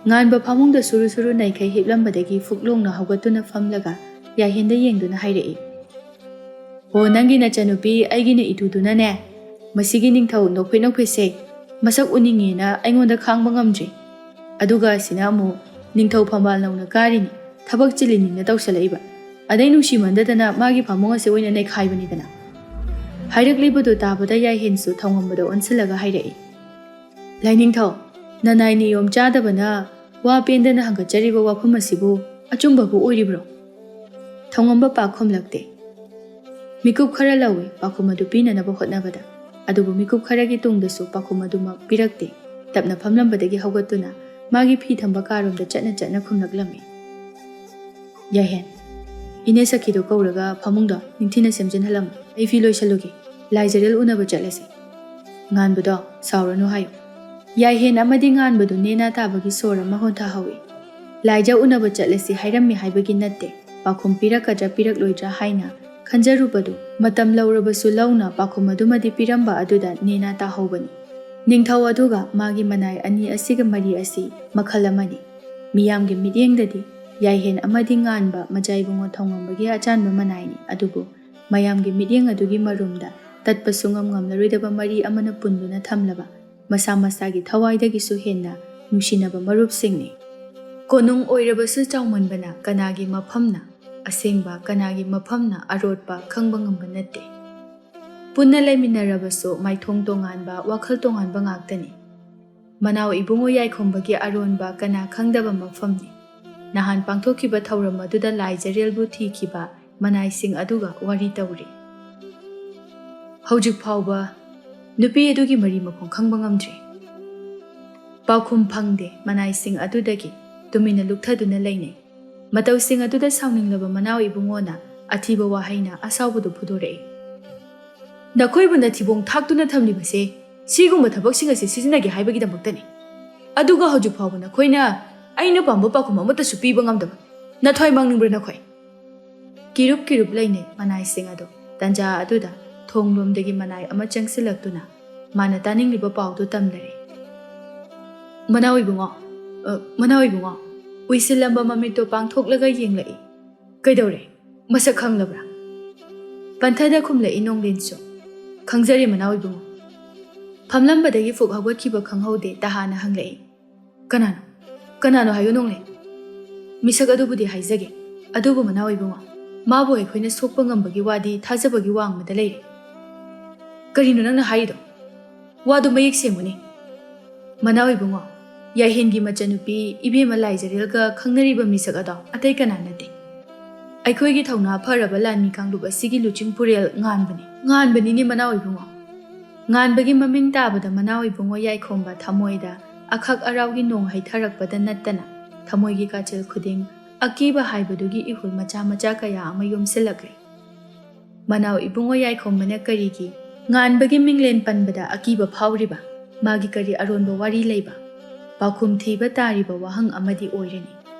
ꯉꯥꯟꯕ ꯐꯃꯨꯡꯗ ꯁꯨꯔꯨ ꯅꯩꯈꯩ ꯍꯤꯞꯂꯝꯕꯗꯒꯤ ꯐꯨꯛꯂꯣꯡꯅ ꯍꯧꯒꯠꯇꯨꯅ ꯐꯝꯂꯒ ꯌꯥꯏꯍꯦꯟꯗ ꯌꯦꯡꯗꯨꯅ ꯍꯥꯏꯔꯛꯏ ꯑꯣ ꯅꯪꯒꯤ ꯅꯆꯟꯅꯨꯄꯤ ꯑꯩꯒꯤꯅ ꯏꯇꯨꯗꯨꯅꯅꯦ ꯃꯁꯤꯒꯤ ꯅꯤꯡꯊꯧ ꯅꯣꯛꯐꯦꯠꯁꯦ ꯃꯁꯛ ꯎꯅꯤꯡꯉꯦꯅ ꯑꯩꯉꯣꯟꯗ ꯈꯥꯡꯕ ꯉꯝꯗ꯭ꯔꯤ ꯑꯗꯨꯒ ꯑꯁꯤꯅ ꯑꯃꯨꯛ ꯅꯤꯡꯊꯧ ꯐꯝꯕꯥꯜ ꯅꯧꯅ ꯀꯥꯔꯤꯅꯤ ꯊꯕꯛ ꯆꯤꯜꯂꯤꯅꯤꯅ ꯇꯧꯁꯜꯂꯛꯏꯕ ꯑꯗꯩ ꯅꯨꯡꯁꯤꯃꯟꯗꯗꯅ ꯃꯥꯒꯤ ꯐꯃꯨꯡ ꯑꯁꯤ ꯑꯣꯏꯅ ꯅꯩꯈꯥꯏꯕꯅꯤꯗꯅ ꯍꯥꯏꯔꯛꯂꯤꯕꯗꯨ ꯇꯥꯕꯗ ꯌꯥꯏꯍꯦꯟꯁꯨ ꯊꯧꯉꯝꯕꯗ ꯑꯣꯟꯁꯤꯜꯂꯒ ꯍꯥꯏꯔꯛꯏ ꯂꯥꯏꯅꯤꯡꯊꯧ ꯅꯅꯥꯏ ꯅꯤꯌꯣꯝ ꯆꯥꯗꯕꯅ ꯋꯥ ꯄꯦꯟꯗꯅ ꯍꯪꯒꯠꯆꯔꯤꯕ ꯋꯥꯐꯝ ꯑꯁꯤꯕꯨ ꯑꯆꯨꯝꯕꯕꯨ ꯑꯣꯏꯔꯤꯕ꯭ꯔꯣ ꯊꯧꯉꯝꯕ ꯄꯥꯛ ꯈꯨꯝꯂꯛꯇꯦ ꯃꯤꯀꯨꯞ ꯈꯔ ꯂꯧꯏ ꯄꯥꯎꯈꯨꯝ ꯑꯗꯨ ꯄꯤꯅꯅꯕ ꯍꯣꯠꯅꯕꯗ ꯑꯗꯨꯕꯨ ꯃꯤꯀꯨꯞ ꯈꯔꯒꯤ ꯇꯨꯡꯗꯁꯨ ꯄꯥꯎꯈꯨꯝ ꯑꯗꯨꯃꯛ ꯄꯤꯔꯛꯇꯦ ꯇꯞꯅ ꯐꯝꯂꯝꯕꯗꯒꯤ ꯍꯧꯒꯠꯇꯨꯅ ꯃꯥꯒꯤ ꯐꯤ ꯊꯝꯕ ꯀꯥꯔꯣꯝꯗ ꯆꯠꯅ ꯈꯨꯝꯂꯛꯂꯝꯃꯤ ꯌꯥꯏꯍꯦꯟ ꯏꯅꯦ ꯁꯈꯤꯗꯣ ꯀꯧꯔꯒ ꯐꯃꯨꯡꯗꯣ ꯅꯤꯡꯊꯤꯅ ꯁꯦꯝꯖꯤꯟꯍꯜꯂꯝꯃꯨ ꯑꯩ ꯐꯤ ꯂꯣꯏꯁꯜꯂꯨꯒꯦ ꯂꯥꯏꯖꯔꯦꯜ ꯎꯅꯕ ꯆꯠꯂꯁꯤ ꯉꯥꯟꯕꯗꯣ ꯁꯥꯎꯔꯅꯨ ꯍꯥꯏꯌꯨ ꯌꯥꯏꯍꯦꯟ ꯑꯃꯗꯤ ꯉꯥꯟꯕꯗꯨ ꯅꯦꯅꯥ ꯇꯥꯕꯒꯤ ꯁꯣꯔ ꯑꯃ ꯍꯣꯟꯊꯍꯧꯏ ꯂꯥꯏꯖ ꯎꯅꯕ ꯆꯠꯂꯁꯤ ꯍꯥꯏꯔꯝꯃꯤ ꯍꯥꯏꯕꯒꯤ ꯅꯠꯇꯦ ꯄꯥꯎꯈꯨꯝ ꯄꯤꯔꯛꯀꯗ꯭ꯔꯥ ꯄꯤꯔꯛꯂꯣꯏꯗ꯭ꯔꯥ ꯍꯥꯏꯅ ꯈꯟꯖꯔꯨꯕꯗꯨ ꯃꯇꯝ ꯂꯧꯔꯕꯁꯨ ꯂꯧꯅ ꯄꯥꯎꯈꯨꯝ ꯑꯗꯨꯃꯗꯤ ꯄꯤꯔꯝꯕ ꯑꯗꯨꯗ ꯅꯦꯅꯥ ꯇꯥꯍꯧꯕꯅꯤ ꯅꯤꯡꯊꯧ ꯑꯗꯨꯒ ꯃꯥꯒꯤ ꯃꯅꯥꯏ ꯑꯅꯤ ꯑꯁꯤꯒ ꯃꯔꯤ ꯑꯁꯤ ꯃꯈꯜ ꯑꯃꯅꯤ ꯃꯤꯌꯥꯝꯒꯤ ꯃꯤꯠꯌꯦꯡꯗꯗꯤ ꯌꯥꯏꯍꯦꯟ ꯑꯃꯗꯤ ꯉꯥꯟꯕ ꯃꯖꯥ ꯏꯕꯨꯡꯉꯣ ꯊꯧꯉꯝꯕꯒꯤ ꯑꯆꯥꯟꯕ ꯃꯅꯥꯏꯅꯤ ꯑꯗꯨꯕꯨ ꯃꯌꯥꯝꯒꯤ ꯃꯤꯠꯌꯦꯡ ꯑꯗꯨꯒꯤ ꯃꯔꯨꯝꯗ ꯇꯠꯄꯁꯨ ꯉꯝꯂꯔꯣꯏꯗꯕ ꯃꯔꯤ ꯑꯃꯅ ꯄꯨꯟꯗꯨꯅ ꯊꯝꯂꯕ ꯃꯁꯥ ꯃꯁꯥꯒꯤ ꯊꯋꯥꯏꯗꯒꯤꯁꯨ ꯍꯦꯟꯅ ꯅꯨꯡꯁꯤꯅꯕ ꯃꯔꯨꯞꯁꯤꯡꯅꯤ ꯀꯣꯅꯨꯡ ꯑꯣꯏꯔꯕꯁꯨ ꯆꯥꯎꯃꯟꯕꯅ ꯀꯅꯥꯒꯤ ꯃꯐꯝꯅ ꯑꯁꯦꯡꯕ ꯀꯅꯥꯒꯤ ꯃꯐꯝꯅ ꯑꯔꯣꯠꯄ ꯈꯪꯕ ꯉꯝꯕ ꯅꯠꯇꯦ ꯄꯨꯟꯅ ꯂꯩꯃꯤꯟꯅꯔꯕꯁꯨ ꯃꯥꯏꯊꯣꯡ ꯇꯣꯉꯥꯟꯕ ꯋꯥꯈꯜ ꯇꯣꯉꯥꯟꯕ ꯉꯥꯛꯇꯅꯤ ꯃꯅꯥꯎ ꯏꯕꯨꯡꯉꯣ ꯌꯥꯏꯈꯣꯝꯕꯒꯤ ꯑꯔꯣꯟꯕ ꯀꯅꯥ ꯈꯪꯗꯕ ꯃꯐꯝꯅꯤ ꯅꯍꯥꯟ ꯄꯥꯡꯊꯣꯛꯈꯤꯕ ꯊꯧꯔꯝ ꯑꯗꯨꯗ ꯂꯥꯏꯖꯔꯦꯜꯕꯨ ꯊꯤꯈꯤꯕ ꯃꯅꯥꯏꯁꯤꯡ ꯑꯗꯨꯒ ꯋꯥꯔꯤ ꯇꯧꯔꯤ ꯍꯧꯖꯤꯛ ꯐꯥꯎꯕ ꯅꯨꯄꯤ ꯑꯗꯨꯒꯤ ꯃꯔꯤ ꯃꯈꯣꯡ ꯈꯪꯕ ꯉꯝꯗ꯭ꯔꯤ ꯄꯥꯎꯈꯨꯝ ꯐꯪꯗꯦ ꯃꯅꯥꯏꯁꯤꯡ ꯑꯗꯨꯗꯒꯤ ꯇꯨꯃꯤꯟꯅ ꯂꯨꯞꯊꯗꯨꯅ ꯂꯩꯅꯩ ꯃꯇꯧꯁꯤꯡ ꯑꯗꯨꯗ ꯁꯥꯎꯅꯤꯡꯂꯕ ꯃꯅꯥꯎ ꯏꯕꯨꯡꯉꯣꯅ ꯑꯊꯤꯕ ꯋꯥꯍꯩꯅ ꯑꯁꯥꯎꯕꯗꯨ ꯐꯨꯗꯣꯔꯛꯏ ꯅꯈꯣꯏꯕꯨ ꯅꯊꯤꯕꯣꯡ ꯊꯥꯛꯇꯨꯅ ꯊꯝꯂꯤꯕꯁꯦ ꯁꯤꯒꯨꯝꯕ ꯊꯕꯛꯁꯤꯡ ꯑꯁꯤ ꯁꯤꯖꯤꯟꯅꯒꯦ ꯍꯥꯏꯕꯒꯤꯗꯃꯛꯇꯅꯤ ꯑꯗꯨꯒ ꯍꯧꯖꯤꯛ ꯐꯥꯎꯕ ꯅꯈꯣꯏꯅ ꯑꯩꯅ ꯄꯥꯝꯕ ꯄꯥꯎꯈꯨꯝ ꯑꯃꯠꯇꯁꯨ ꯄꯤꯕ ꯉꯝꯗꯕ ꯅꯊꯋꯥꯏ ꯃꯥꯡꯅꯤꯡꯕ꯭ꯔꯥ ꯅꯈꯣꯏ ꯀꯤꯔꯨꯞ ꯂꯩꯅꯩ ꯃꯅꯥꯏꯁꯤꯡ ꯑꯗꯨ ꯇꯟꯖꯥ ꯑꯗꯨꯗ ꯊꯣꯡꯂꯣꯝꯗꯒꯤ ꯃꯅꯥꯏ ꯑꯃ ꯆꯪꯁꯤꯜꯂꯛꯇꯨꯅ ꯃꯥꯅ ꯇꯥꯅꯤꯡꯂꯤꯕ ꯄꯥꯎꯗꯨ ꯇꯝꯂꯔꯦ ꯃꯅꯥꯎ ꯏꯕꯨꯡꯉꯣ ꯎꯏꯁꯤꯜꯂꯝꯕ ꯃꯃꯤꯠꯇꯨ ꯄꯥꯡꯊꯣꯛꯂꯒ ꯌꯦꯡꯂꯛꯏ ꯀꯩꯗꯧꯔꯦ ꯃꯁꯛ ꯈꯪꯂꯕ꯭ꯔꯥ ꯄꯟꯊꯗ ꯈꯨꯝꯂꯛꯏ ꯅꯣꯡꯂꯤꯟꯁꯨ ꯈꯪꯖꯔꯦ ꯃꯅꯥꯎ ꯏꯕꯨꯡꯉꯣ ꯐꯝꯂꯝꯕꯗꯒꯤ ꯐꯨꯛ ꯍꯧꯒꯠꯈꯤꯕ ꯈꯪꯍꯧꯗꯦ ꯇꯍꯥꯅ ꯍꯪꯂꯛꯏ ꯀꯅꯥꯅꯣ ꯍꯥꯏꯌꯨ ꯅꯣꯡꯂꯤꯟ ꯃꯤꯁꯛ ꯑꯗꯨꯕꯨꯗꯤ ꯍꯥꯏꯖꯒꯦ ꯑꯗꯨꯕꯨ ꯃꯅꯥꯎ ꯏꯕꯨꯡꯉꯣ Mabu ꯑꯩꯈꯣꯏꯅ ꯁꯣꯛꯄ ꯉꯝꯕꯒꯤ ꯋꯥꯗꯤ ꯊꯥꯖꯕꯒꯤ ꯋꯥꯡꯃꯗ ꯂꯩꯔꯦ ꯀꯔꯤꯅꯣ ꯅꯪꯅ ꯍꯥꯏꯔꯤꯗꯣ ꯋꯥꯗꯣ ꯃꯌꯦꯛ ꯁꯦꯡꯉꯨꯅꯦ ꯃꯅꯥꯎ ꯏꯕꯨꯡꯉꯣ ꯌꯥꯏꯍꯦꯟꯒꯤ ꯃꯆꯥꯅꯨꯄꯤ ꯏꯕꯦꯝꯃ ꯂꯥꯏꯖꯔꯦꯜꯒ ꯈꯪꯅꯔꯤꯕ ꯃꯤꯁꯛ ꯑꯗꯣ ꯑꯇꯩ ꯀꯅꯥ ꯅꯠꯇꯦ ꯑꯩꯈꯣꯏꯒꯤ ꯊꯧꯅꯥ ꯐꯔꯕ ꯂꯥꯟꯃꯤ ꯀꯥꯡꯂꯨꯞ ꯑꯁꯤꯒꯤ ꯂꯨꯆꯤꯡꯄꯨꯔꯦꯜ ꯉꯥꯟꯕꯅꯤꯅꯦ ꯃꯅꯥꯎ ꯏꯕꯨꯡꯉꯣ ꯉꯥꯟꯕꯒꯤ ꯃꯃꯤꯡ ꯇꯥꯕꯗ ꯃꯅꯥꯎ ꯏꯕꯨꯡꯉꯣ ꯌꯥꯏꯈꯣꯝꯕ ꯊꯃꯣꯏꯗ ꯑꯈꯛ ꯑꯔꯥꯎꯒꯤ ꯅꯣꯡ ꯍꯩꯊꯔꯛꯄꯗ ꯅꯠꯇꯅ ꯊꯃꯣꯏꯒꯤ ꯀꯥꯆꯦꯜ ꯈꯨꯗꯤꯡ ꯑꯀꯤꯕ ꯍꯥꯏꯕꯗꯨꯒꯤ ꯏꯍꯨꯜ ꯃꯆꯥ ꯃꯆꯥ ꯀꯌꯥ ꯑꯃ ꯌꯣꯝꯁꯤꯜꯂꯛꯂꯦ ꯃꯅꯥꯎ ꯏꯕꯨꯡꯉꯣ ꯌꯥꯏꯈꯣꯝꯕꯅ ꯀꯔꯤꯒꯤ ꯉꯥꯟꯕꯒꯤ ꯃꯤꯡꯂꯦꯟ ꯄꯟꯕꯗ ꯑꯀꯤꯕ ꯐꯥꯎꯔꯤꯕ ꯃꯥꯒꯤ ꯀꯔꯤ ꯑꯔꯣꯟꯕ ꯋꯥꯔꯤ ꯂꯩꯕ ꯄꯥꯎꯈꯨꯝ ꯊꯤꯕ ꯇꯥꯔꯤꯕ ꯋꯥꯍꯪ ꯑꯃꯗꯤ ꯑꯣꯏꯔꯅꯤ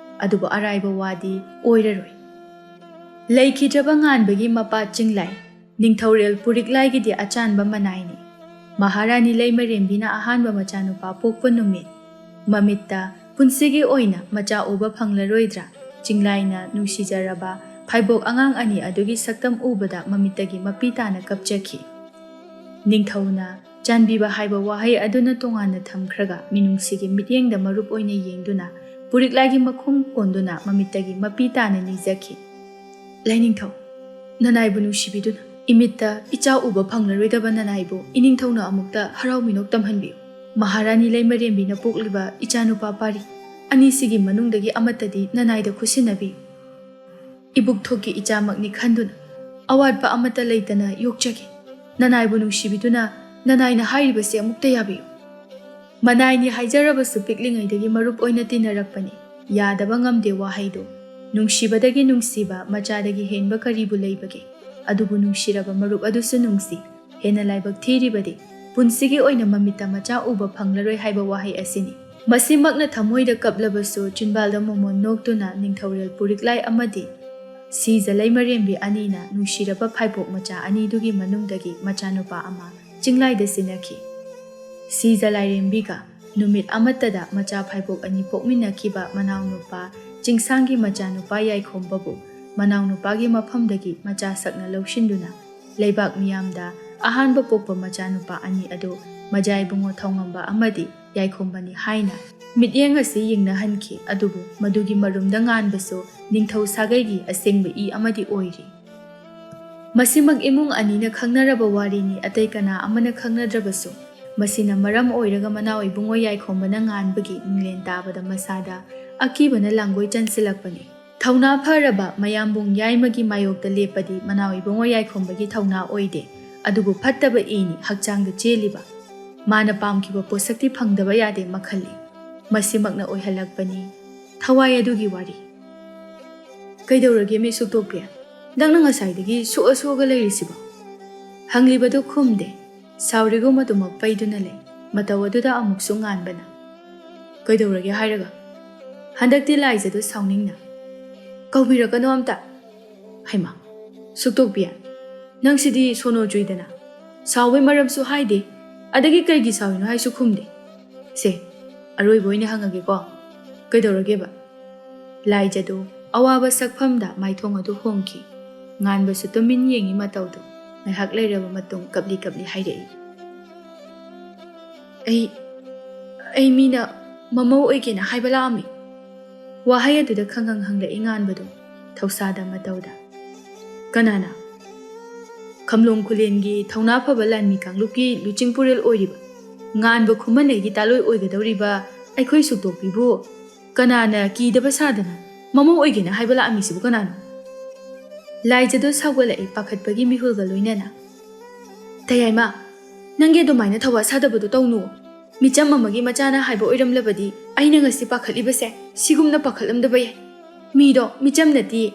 ꯑꯗꯨꯕꯨ ꯑꯔꯥꯏꯕ ꯋꯥꯗꯤ ꯑꯣꯏꯔꯔꯣꯏ ꯂꯩꯈꯤꯗ꯭ꯔꯕ ꯉꯥꯟꯕꯒꯤ ꯃꯄꯥ ꯆꯤꯡꯂꯥꯏ ꯅꯤꯡꯊꯧꯔꯦꯜ ꯄꯨꯔꯤꯛꯂꯥꯏꯒꯤꯗꯤ ꯑꯆꯥꯟꯕ ꯃꯅꯥꯏꯅꯤ ꯃꯍꯥꯔꯥꯅꯤ ꯂꯩꯃꯔꯦꯝꯕꯤꯅ ꯑꯍꯥꯟꯕ ꯃꯆꯥꯅꯨꯄꯥ ꯄꯣꯛꯄ ꯅꯨꯃꯤꯠ ꯃꯃꯤꯠꯇ ꯄꯨꯟꯁꯤꯒꯤ ꯑꯣꯏꯅ ꯃꯆꯥ ꯎꯕ ꯐꯪꯂꯔꯣꯏꯗ꯭ꯔꯥ ꯆꯤꯡꯂꯥꯏꯅ ꯅꯨꯡꯁꯤꯖꯔꯕ ꯐꯥꯏꯕꯣꯛ ꯑꯉꯥꯡ ꯑꯅꯤ ꯑꯗꯨꯒꯤ ꯁꯛꯇꯝ ꯎꯕꯗ ꯃꯃꯤꯠꯇꯒꯤ ꯃꯄꯤ ꯇꯥꯅ ꯀꯞꯆꯈꯤ ꯅꯤꯡꯊꯧꯅ ꯆꯥꯟꯕꯤꯕ ꯍꯥꯏꯕ ꯋꯥꯍꯩ ꯑꯗꯨꯅ ꯇꯣꯉꯥꯟꯅ ꯊꯝꯈ꯭ꯔꯒ ꯃꯤꯅꯨꯡꯁꯤꯒꯤ ꯃꯤꯠꯌꯦꯡꯗ ꯃꯔꯨꯞ ꯑꯣꯏꯅ ꯌꯦꯡꯗꯨꯅ ꯄꯨꯔꯤꯛꯂꯥꯏꯒꯤ ꯃꯈꯣꯡ ꯀꯣꯟꯗꯨꯅ ꯃꯃꯤꯠꯇꯒꯤ ꯃꯄꯤ ꯇꯥꯅ ꯅꯤꯖꯈꯤ ꯂꯥꯏꯅꯤꯡꯊꯧ ꯅꯅꯥꯏꯕꯨ ꯅꯨꯡꯁꯤꯕꯤꯗꯨꯅ ꯏꯃꯤꯠꯇ ꯏꯆꯥ ꯎꯕ ꯐꯪꯂꯔꯣꯏꯗꯕ ꯅꯅꯥꯏꯕꯨ ꯏꯅꯤꯡꯊꯧꯅ ꯑꯃꯨꯛꯇ ꯍꯔꯥꯎ ꯃꯤꯅꯣꯛ ꯇꯝꯍꯟꯕꯤꯌꯨ ꯃꯍꯥꯔꯥꯅꯤ ꯂꯩꯃꯔꯦꯝꯕꯤꯅ ꯄꯣꯛꯂꯤꯕ ꯏꯆꯥꯅꯨꯄꯥ ꯄꯥꯔꯤ ꯑꯅꯤꯁꯤꯒꯤ ꯃꯅꯨꯡꯗꯒꯤ ꯑꯃꯠꯇꯗꯤ ꯅꯅꯥꯏꯗ ꯈꯨꯠꯁꯤꯟꯅꯕꯤꯌꯨ ꯏꯕꯨꯛꯊꯣꯛꯀꯤ ꯏꯆꯥꯃꯛꯅꯤ ꯈꯟꯗꯨꯅ ꯑꯋꯥꯠꯄ ꯑꯃꯠꯇ ꯂꯩꯇꯅ ꯌꯣꯛꯆꯒꯦ ꯅꯅꯥꯏꯕꯨ ꯅꯨꯡꯁꯤꯕꯤꯗꯨꯅ ꯅꯅꯥꯏꯅ ꯍꯥꯏꯔꯤꯕꯁꯤ ꯑꯃꯨꯛꯇ ꯌꯥꯕꯤꯌꯨ ꯃꯅꯥꯏꯅꯤ ꯍꯥꯏꯖꯔꯕꯁꯨ ꯄꯤꯛꯂꯤꯉꯩꯗꯒꯤ ꯃꯔꯨꯞ ꯑꯣꯏꯅ ꯇꯤꯟꯅꯔꯛꯄꯅꯤ ꯌꯥꯗꯕ ꯉꯝꯗꯦ ꯋꯥꯍꯩꯗꯨ ꯅꯨꯡꯁꯤꯕꯗꯒꯤ ꯅꯨꯡꯁꯤꯕ ꯃꯆꯥꯗꯒꯤ ꯍꯦꯟꯕ ꯀꯔꯤꯕꯨ ꯂꯩꯕꯒꯦ ꯑꯗꯨꯕꯨ ꯅꯨꯡꯁꯤꯔꯕ ꯃꯔꯨꯞ ꯑꯗꯨꯁꯨ ꯅꯨꯡꯁꯤ ꯍꯦꯟꯅ ꯂꯥꯏꯕꯛ ꯊꯤꯔꯤꯕꯗꯤ ꯄꯨꯟꯁꯤꯒꯤ ꯑꯣꯏꯅ ꯃꯃꯤꯠꯇ ꯃꯆꯥ ꯎꯕ ꯐꯪꯂꯔꯣꯏ ꯍꯥꯏꯕ ꯋꯥꯍꯩ ꯑꯁꯤꯅꯤ ꯃꯁꯤꯃꯛꯅ ꯊꯃꯣꯏꯗ ꯀꯞꯂꯕꯁꯨ ꯆꯤꯟꯕꯥꯜꯗ ꯃꯣꯃꯣꯟ ꯅꯣꯛꯇꯨꯅ ꯅꯤꯡꯊꯧꯔꯦꯜ ꯄꯨꯔꯤꯛꯂꯥꯏ ꯑꯃꯗꯤ ꯁꯤꯖ ꯂꯩꯃꯔꯦꯝꯕꯤ ꯑꯅꯤꯅ ꯅꯨꯡꯁꯤꯔꯕ ꯐꯥꯏꯕꯣꯛ ꯃꯆꯥ ꯑꯅꯤꯗꯨꯒꯤ ꯃꯅꯨꯡꯗꯒꯤ ꯃꯆꯥꯅꯨꯄꯥ ꯑꯃ ꯆꯤꯡꯂꯥꯏꯗ ꯁꯤꯟꯅꯈꯤ ꯁꯤꯖ ꯂꯥꯏꯔꯦꯝꯕꯤꯒ ꯅꯨꯃꯤꯠ ꯑꯃꯠꯇꯗ ꯃꯆꯥ ꯐꯥꯏꯕꯣꯛ ꯑꯅꯤ ꯄꯣꯛꯃꯤꯟꯅꯈꯤꯕ ꯃꯅꯥꯎꯅꯨꯄꯥ ꯆꯤꯡꯁꯥꯡꯒꯤ ꯃꯆꯥꯅꯨꯄꯥ ꯌꯥꯏꯈꯣꯝꯕꯕꯨ ꯃꯅꯥꯎꯅꯨꯄꯥꯒꯤ ꯃꯐꯝꯗꯒꯤ ꯃꯆꯥ ꯁꯛꯅ ꯂꯧꯁꯤꯟꯗꯨꯅ ꯂꯩꯕꯥꯛ ꯃꯤꯌꯥꯝꯗ ꯑꯍꯥꯟꯕ ꯄꯣꯛꯄ ꯃꯆꯥꯅꯨꯄꯥ ꯑꯅꯤ ꯑꯗꯨ ꯃꯖꯥꯏꯕꯨꯡꯉꯣ ꯊꯧꯉꯝꯕ ꯑꯃꯗꯤ ꯌꯥꯏꯈꯣꯝꯕꯅꯤ ꯍꯥꯏꯅ ꯃꯤꯠꯌꯦꯡ ꯑꯁꯤ ꯌꯦꯡꯅꯍꯟꯈꯤ ꯑꯗꯨꯕꯨ ꯃꯗꯨꯒꯤ ꯃꯔꯨꯝꯗ ꯉꯥꯟꯕꯁꯨ ꯅꯤꯡꯊꯧ ꯁꯥꯒꯩꯒꯤ ꯑꯁꯦꯡꯕ ꯏ ꯑꯃꯗꯤ ꯑꯣꯏꯔꯤ ꯃꯁꯤꯃꯛ ꯏꯃꯨꯡ ꯑꯅꯤꯅ ꯈꯪꯅꯔꯕ ꯋꯥꯔꯤꯅꯤ ꯑꯇꯩ ꯀꯅꯥ ꯑꯃꯅ ꯈꯪꯅꯗ꯭ꯔꯕꯁꯨ ꯃꯁꯤꯅ ꯃꯔꯝ ꯑꯣꯏꯔꯒ ꯃꯅꯥꯎ ꯏꯕꯨꯡꯉꯣ ꯌꯥꯏꯈꯣꯝꯕꯅ ꯉꯥꯟꯕꯒꯤ ꯃꯤꯡꯂꯦꯟ ꯇꯥꯕꯗ ꯃꯁꯥꯗ ꯑꯀꯤꯕꯅ ꯂꯥꯡꯒꯣꯏ ꯆꯟꯁꯤꯜꯂꯛꯄꯅꯤ ꯊꯧꯅꯥ ꯐꯔꯕ ꯃꯌꯥꯝꯕꯨꯡ ꯌꯥꯏꯃꯒꯤ ꯃꯥꯌꯣꯛꯇ ꯂꯦꯞꯄꯗꯤ ꯃꯅꯥꯎ ꯏꯕꯨꯡꯉꯣ ꯌꯥꯏꯈꯣꯝꯕꯒꯤ ꯊꯧꯅꯥ ꯑꯣꯏꯗꯦ ꯑꯗꯨꯕꯨ ꯐꯠꯇꯕ ꯏꯅꯤ ꯍꯛꯆꯥꯡꯗ ꯆꯦꯜꯂꯤꯕ ꯃꯥꯅ ꯄꯥꯝꯈꯤꯕ ꯄꯣꯠꯁꯛꯇꯤ ꯐꯪꯗꯕ ꯌꯥꯗꯦ ꯃꯈꯜꯂꯤ ꯃꯁꯤꯃꯛꯅ ꯑꯣꯏꯍꯜꯂꯛꯄꯅꯤ ꯊꯋꯥꯏ ꯑꯗꯨꯒꯤ ꯋꯥꯔꯤ ꯀꯩꯗꯧꯔꯒꯦ ꯃꯤ ꯁꯨꯛꯇꯣꯛꯄꯤ ꯅꯪꯅ ꯉꯁꯥꯏꯗꯒꯤ ꯁꯣꯛꯑꯒ ꯂꯩꯔꯤꯁꯤꯕꯣ ꯍꯪꯂꯤꯕꯗꯨ ꯈꯨꯝꯗꯦ ꯁꯥꯎꯔꯤꯒꯨꯝ ꯑꯗꯨꯃꯛ ꯄꯩꯗꯨꯅ ꯂꯩ ꯃꯇꯧ ꯑꯗꯨꯗ ꯑꯃꯨꯛꯁꯨ ꯉꯥꯟꯕꯅ ꯀꯩꯗꯧꯔꯒꯦ ꯍꯥꯏꯔꯒ ꯍꯟꯗꯛꯇꯤ ꯂꯥꯏꯖꯗꯨ ꯁꯥꯎꯅꯤꯡꯅ ꯀꯧꯕꯤꯔꯛꯀꯅꯣ ꯑꯝꯇ ꯍꯩꯃꯥ ꯁꯨꯛꯇꯣꯛꯄꯤ ꯅꯪꯁꯤꯗꯤ ꯁꯣꯅꯣ ꯆꯨꯏꯗꯅ ꯁꯥꯎꯕꯩ ꯃꯔꯝꯁꯨ ꯍꯥꯏꯗꯦ ꯑꯗꯒꯤ ꯀꯩꯒꯤ ꯁꯥꯎꯔꯤꯅꯣ ꯍꯥꯏꯁꯨ ꯈꯨꯝꯗꯦ ꯁꯦ ꯑꯔꯣꯏꯕ ꯑꯣꯏꯅ ꯍꯪꯉꯒꯦꯀꯣ ꯀꯩꯗꯧꯔꯒꯦꯕ ꯂꯥꯏꯖꯗꯨ ꯑꯋꯥꯕ ꯁꯛꯐꯝꯗ ꯃꯥꯏꯊꯣꯡ ꯑꯗꯨ ꯍꯣꯡꯈꯤ ꯉꯥꯟꯕꯁꯨ ꯇꯨꯃꯤꯟ ꯌꯦꯡꯉꯤ ꯃꯇꯧꯗꯨ ꯉꯥꯏꯍꯥꯛ ꯂꯩꯔꯕ ꯃꯇꯨꯡ ꯀꯞꯂꯤ ꯀꯞꯂꯤ ꯍꯥꯏꯔꯛꯏ ꯑꯩ ꯃꯤꯅ ꯃꯃꯧ ꯑꯣꯏꯒꯦꯅ ꯍꯥꯏꯕ ꯂꯥꯛꯑꯝꯃꯤ ꯋꯥꯍꯩ ꯑꯗꯨꯗ ꯈꯪꯍꯪ ꯍꯪꯂꯛꯏ ꯉꯥꯟꯕꯗꯨ ꯊꯧꯁꯥꯗ ꯃꯇꯧꯗ ꯀꯅꯥꯅ ꯈꯝꯂꯣꯡ ꯈꯨꯂꯦꯟꯒꯤ ꯊꯧꯅꯥ ꯐꯕ ꯂꯥꯟꯃꯤ ꯀꯥꯡꯂꯨꯞꯀꯤ ꯂꯨꯆꯤꯡꯄꯨꯔꯦꯜ ꯑꯣꯏꯔꯤꯕ ꯉꯥꯟꯕ ꯈꯨꯃꯟꯩꯒꯤ ꯇꯥꯂꯣꯏ ꯑꯣꯏꯒꯗꯧꯔꯤꯕ ꯑꯩꯈꯣꯏ ꯁꯨꯛꯇꯣꯛꯄꯤꯕꯨ ꯀꯅꯥꯅ ꯀꯤꯗꯕ ꯁꯥꯗꯅ ꯃꯃꯧ ꯑꯣꯏꯒꯦꯅ ꯍꯥꯏꯕ ꯂꯥꯛꯑꯝꯃꯤꯁꯤꯕꯨ ꯀꯅꯥꯅꯣ ꯂꯥꯏꯖꯗꯨ ꯁꯥꯎꯒꯠꯂꯛꯏ ꯄꯥꯈꯠꯄꯒꯤ ꯃꯤꯍꯨꯜꯒ ꯂꯣꯏꯅꯅ ꯇꯌꯥꯏꯃ ꯅꯪꯒꯤ ꯑꯗꯨꯃꯥꯏꯅ ꯊꯋꯥ ꯁꯥꯗꯕꯗꯨ ꯇꯧꯅꯨ ꯃꯤꯆꯝ ꯑꯃꯒꯤ ꯃꯆꯥꯅ ꯍꯥꯏꯕ ꯑꯣꯏꯔꯝꯂꯕꯗꯤ ꯑꯩꯅ ꯉꯁꯤ ꯄꯥꯈꯠꯂꯤꯕꯁꯦ ꯁꯤꯒꯨꯝꯅ ꯄꯥꯈꯠꯂꯝꯗꯕ ꯌꯥꯏ ꯃꯤꯗꯣ ꯃꯤꯆꯝ ꯅꯠꯇꯤꯌꯦ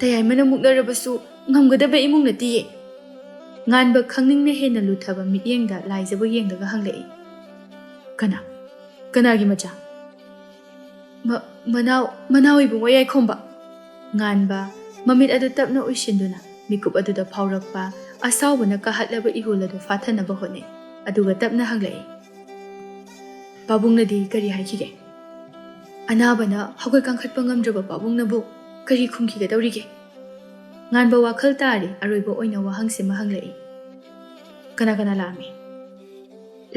ꯇꯌꯥꯏꯃꯅ ꯃꯨꯛꯅꯔꯕꯁꯨ ꯉꯝꯒꯗꯕ ꯏꯃꯨꯡ ꯅꯠꯇꯤꯌꯦ ꯉꯥꯟꯕ ꯈꯪꯅꯤꯡꯅ ꯍꯦꯟꯅ ꯂꯨꯊꯕ ꯃꯤꯠꯌꯦꯡꯗ ꯂꯥꯏꯖꯕꯨ ꯌꯦꯡꯂꯒ ꯍꯪꯂꯛꯏ ꯀꯅꯥꯒꯤ ꯃꯆꯥ ꯃꯅꯥꯎ ꯏꯕꯨꯡꯉꯣ ꯌꯥꯏꯈꯣꯝꯕ ꯉꯥꯟꯕ ꯃꯃꯤꯠ ꯑꯗꯨ ꯇꯞꯅ ꯎꯏꯁꯤꯟꯗꯨꯅ ꯃꯤꯀꯨꯞ ꯑꯗꯨꯗ ꯐꯥꯎꯔꯛꯄ ꯑꯁꯥꯎꯕꯅ ꯀꯥꯍꯠꯂꯕ ꯏꯍꯨꯜ ꯑꯗꯨ ꯐꯥꯊꯅꯕ ꯍꯣꯠꯅꯩ ꯑꯗꯨꯒ ꯇꯞꯅ ꯍꯪꯂꯛꯏ ꯄꯥꯕꯨꯡꯅꯗꯤ ꯀꯔꯤ ꯍꯥꯏꯈꯤꯒꯦ ꯑꯅꯥꯕꯅ ꯍꯧꯒꯠ ꯀꯥꯡꯈꯠꯄ ꯉꯝꯗ꯭ꯔꯕ ꯄꯥꯕꯨꯡꯅꯕꯨ ꯀꯔꯤ ꯈꯨꯝꯈꯤꯒꯗꯧꯔꯤꯒꯦ ꯉꯥꯟꯕ ꯋꯥꯈꯜ ꯇꯥꯔꯤ ꯑꯔꯣꯏꯕ ꯑꯣꯏꯅ ꯋꯥꯍꯪꯁꯤꯃ ꯍꯪꯂꯛꯏ ꯀꯅꯥ ꯂꯥꯛꯑꯝꯃꯤ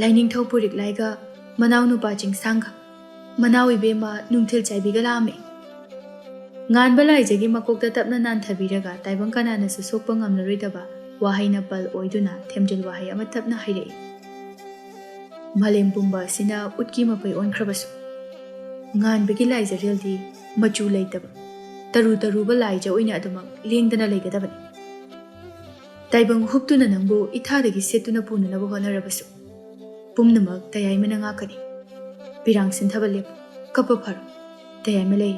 ꯂꯥꯏꯅꯤꯡꯊꯧ ꯄꯨꯔꯤꯛꯂꯥꯏꯒ ꯃꯅꯥꯎ ꯅꯨꯄꯥ ꯆꯤꯡꯁꯥꯡꯒ ꯃꯅꯥꯎ ꯏꯕꯦꯝꯃ ꯅꯨꯡꯊꯤꯜ ꯆꯥꯏꯕꯤꯒ ꯂꯥꯛꯑꯝꯃꯤ Ngan balaijagi makokta tapna nanthabiraga taibang kanana su sokpa ngamlaroidaba wahayna pal oiduna themjil wahay ama tapna hairei. Malem pumba sina utki mapai onkhrabasu. Ngan bagi laijareldi machu leitaba. Taru taruba laija oina adumak lengdana leigadabani. Taibang huptuna nangbu ithadagi setuna punanabu honarabasu. Pumnamak tayay manangakani. Pirang sintaba lepo. Kapa pharo. Tayay malay.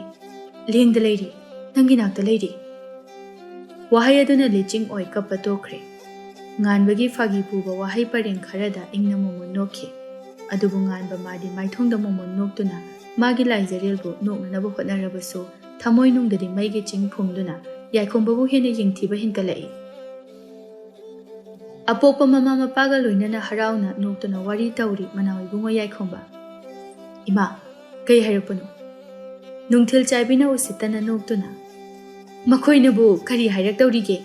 Lengda leiri. Nanginakta leiri. Wahay aduna leching oy kapa tokre. Ngan bagi fagi puba wahay pareng kharada ingna mumun nokhe. Adubu ngan ba madi maithongda mumun noktuna magi laijarelbu noknanabu honarabasu thamoi nungdadi maigi ching phumduna yaikhombabu hene yingthiba hinkalai. Apopa mama mapaga loinana harauna noktuna wari tauri manawi bungo yaikhomba. Ima, kay hairapano. Nungthil chaibina usitana noktuna. Makoinabu kari hairak taurige.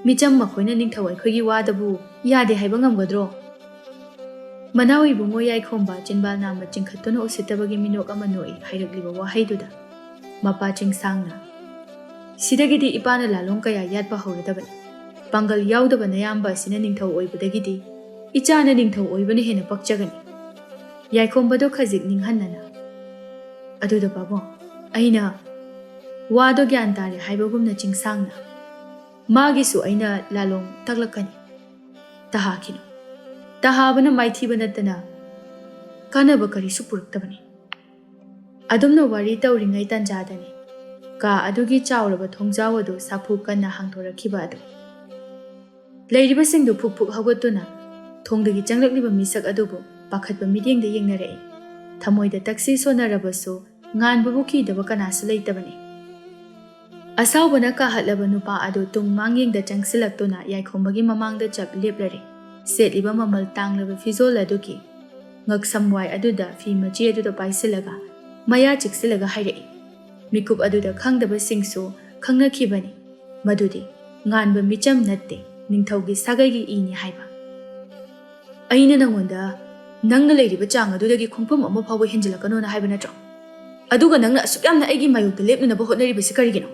Micham makoina ningthawai khogi wadabu yade haiba ngamgadro. Manawi bungo yaikhomba chinbal nama chingkhatuna usitabagi minok ama noi hairakliba wahaiduda. Mapa chingsangna. Sidagidi ipana lalong kaya yatpa hauradabani. Pangal yaudaba nayamba sina ningthaw oibadagidi ichana ningthaw oibani hena pakchagani. Yaikhomba do khajik ninghannana. Aduda babo aina wado gyan tare haibagumna chingsangna. Magisu aina lalong taglakani. Tahakino. Tahabana maithiba natana kanaba karisu puraktabani. Adumna wari tauringai tanjadani. Ka adugi chawraba thongjaw adu sapu kanna hangthorakhiba adu. Leiriba singdu phuk hawgatuna thongdagi changlakliba misak adubu pakhatba midyengda yengnarei. Thamoida taksi sonarabasu nganbabu khidaba kanasu leitabani. Asawbana ka hatlaba nupa adu tung mangyengda changsilaktuna yaikhombagi mamangda chap leplare. Setliba mamal tanglaba fizol aduki ngaksamwai aduda fi machi aduda paisilaga maya chiksilaga hairei. Mikup aduda khangdaba singsu khangnakhibani. Madudi nganba micham natte ningthawgi sagaygi ini haiba. Aina nangonda nangna leiriba chang adudagi khongpham ama phawa henjilakano na haiba natro. Aduga nangna asukyamna aigi mayokta lepnunaba hotnaribasi karigino.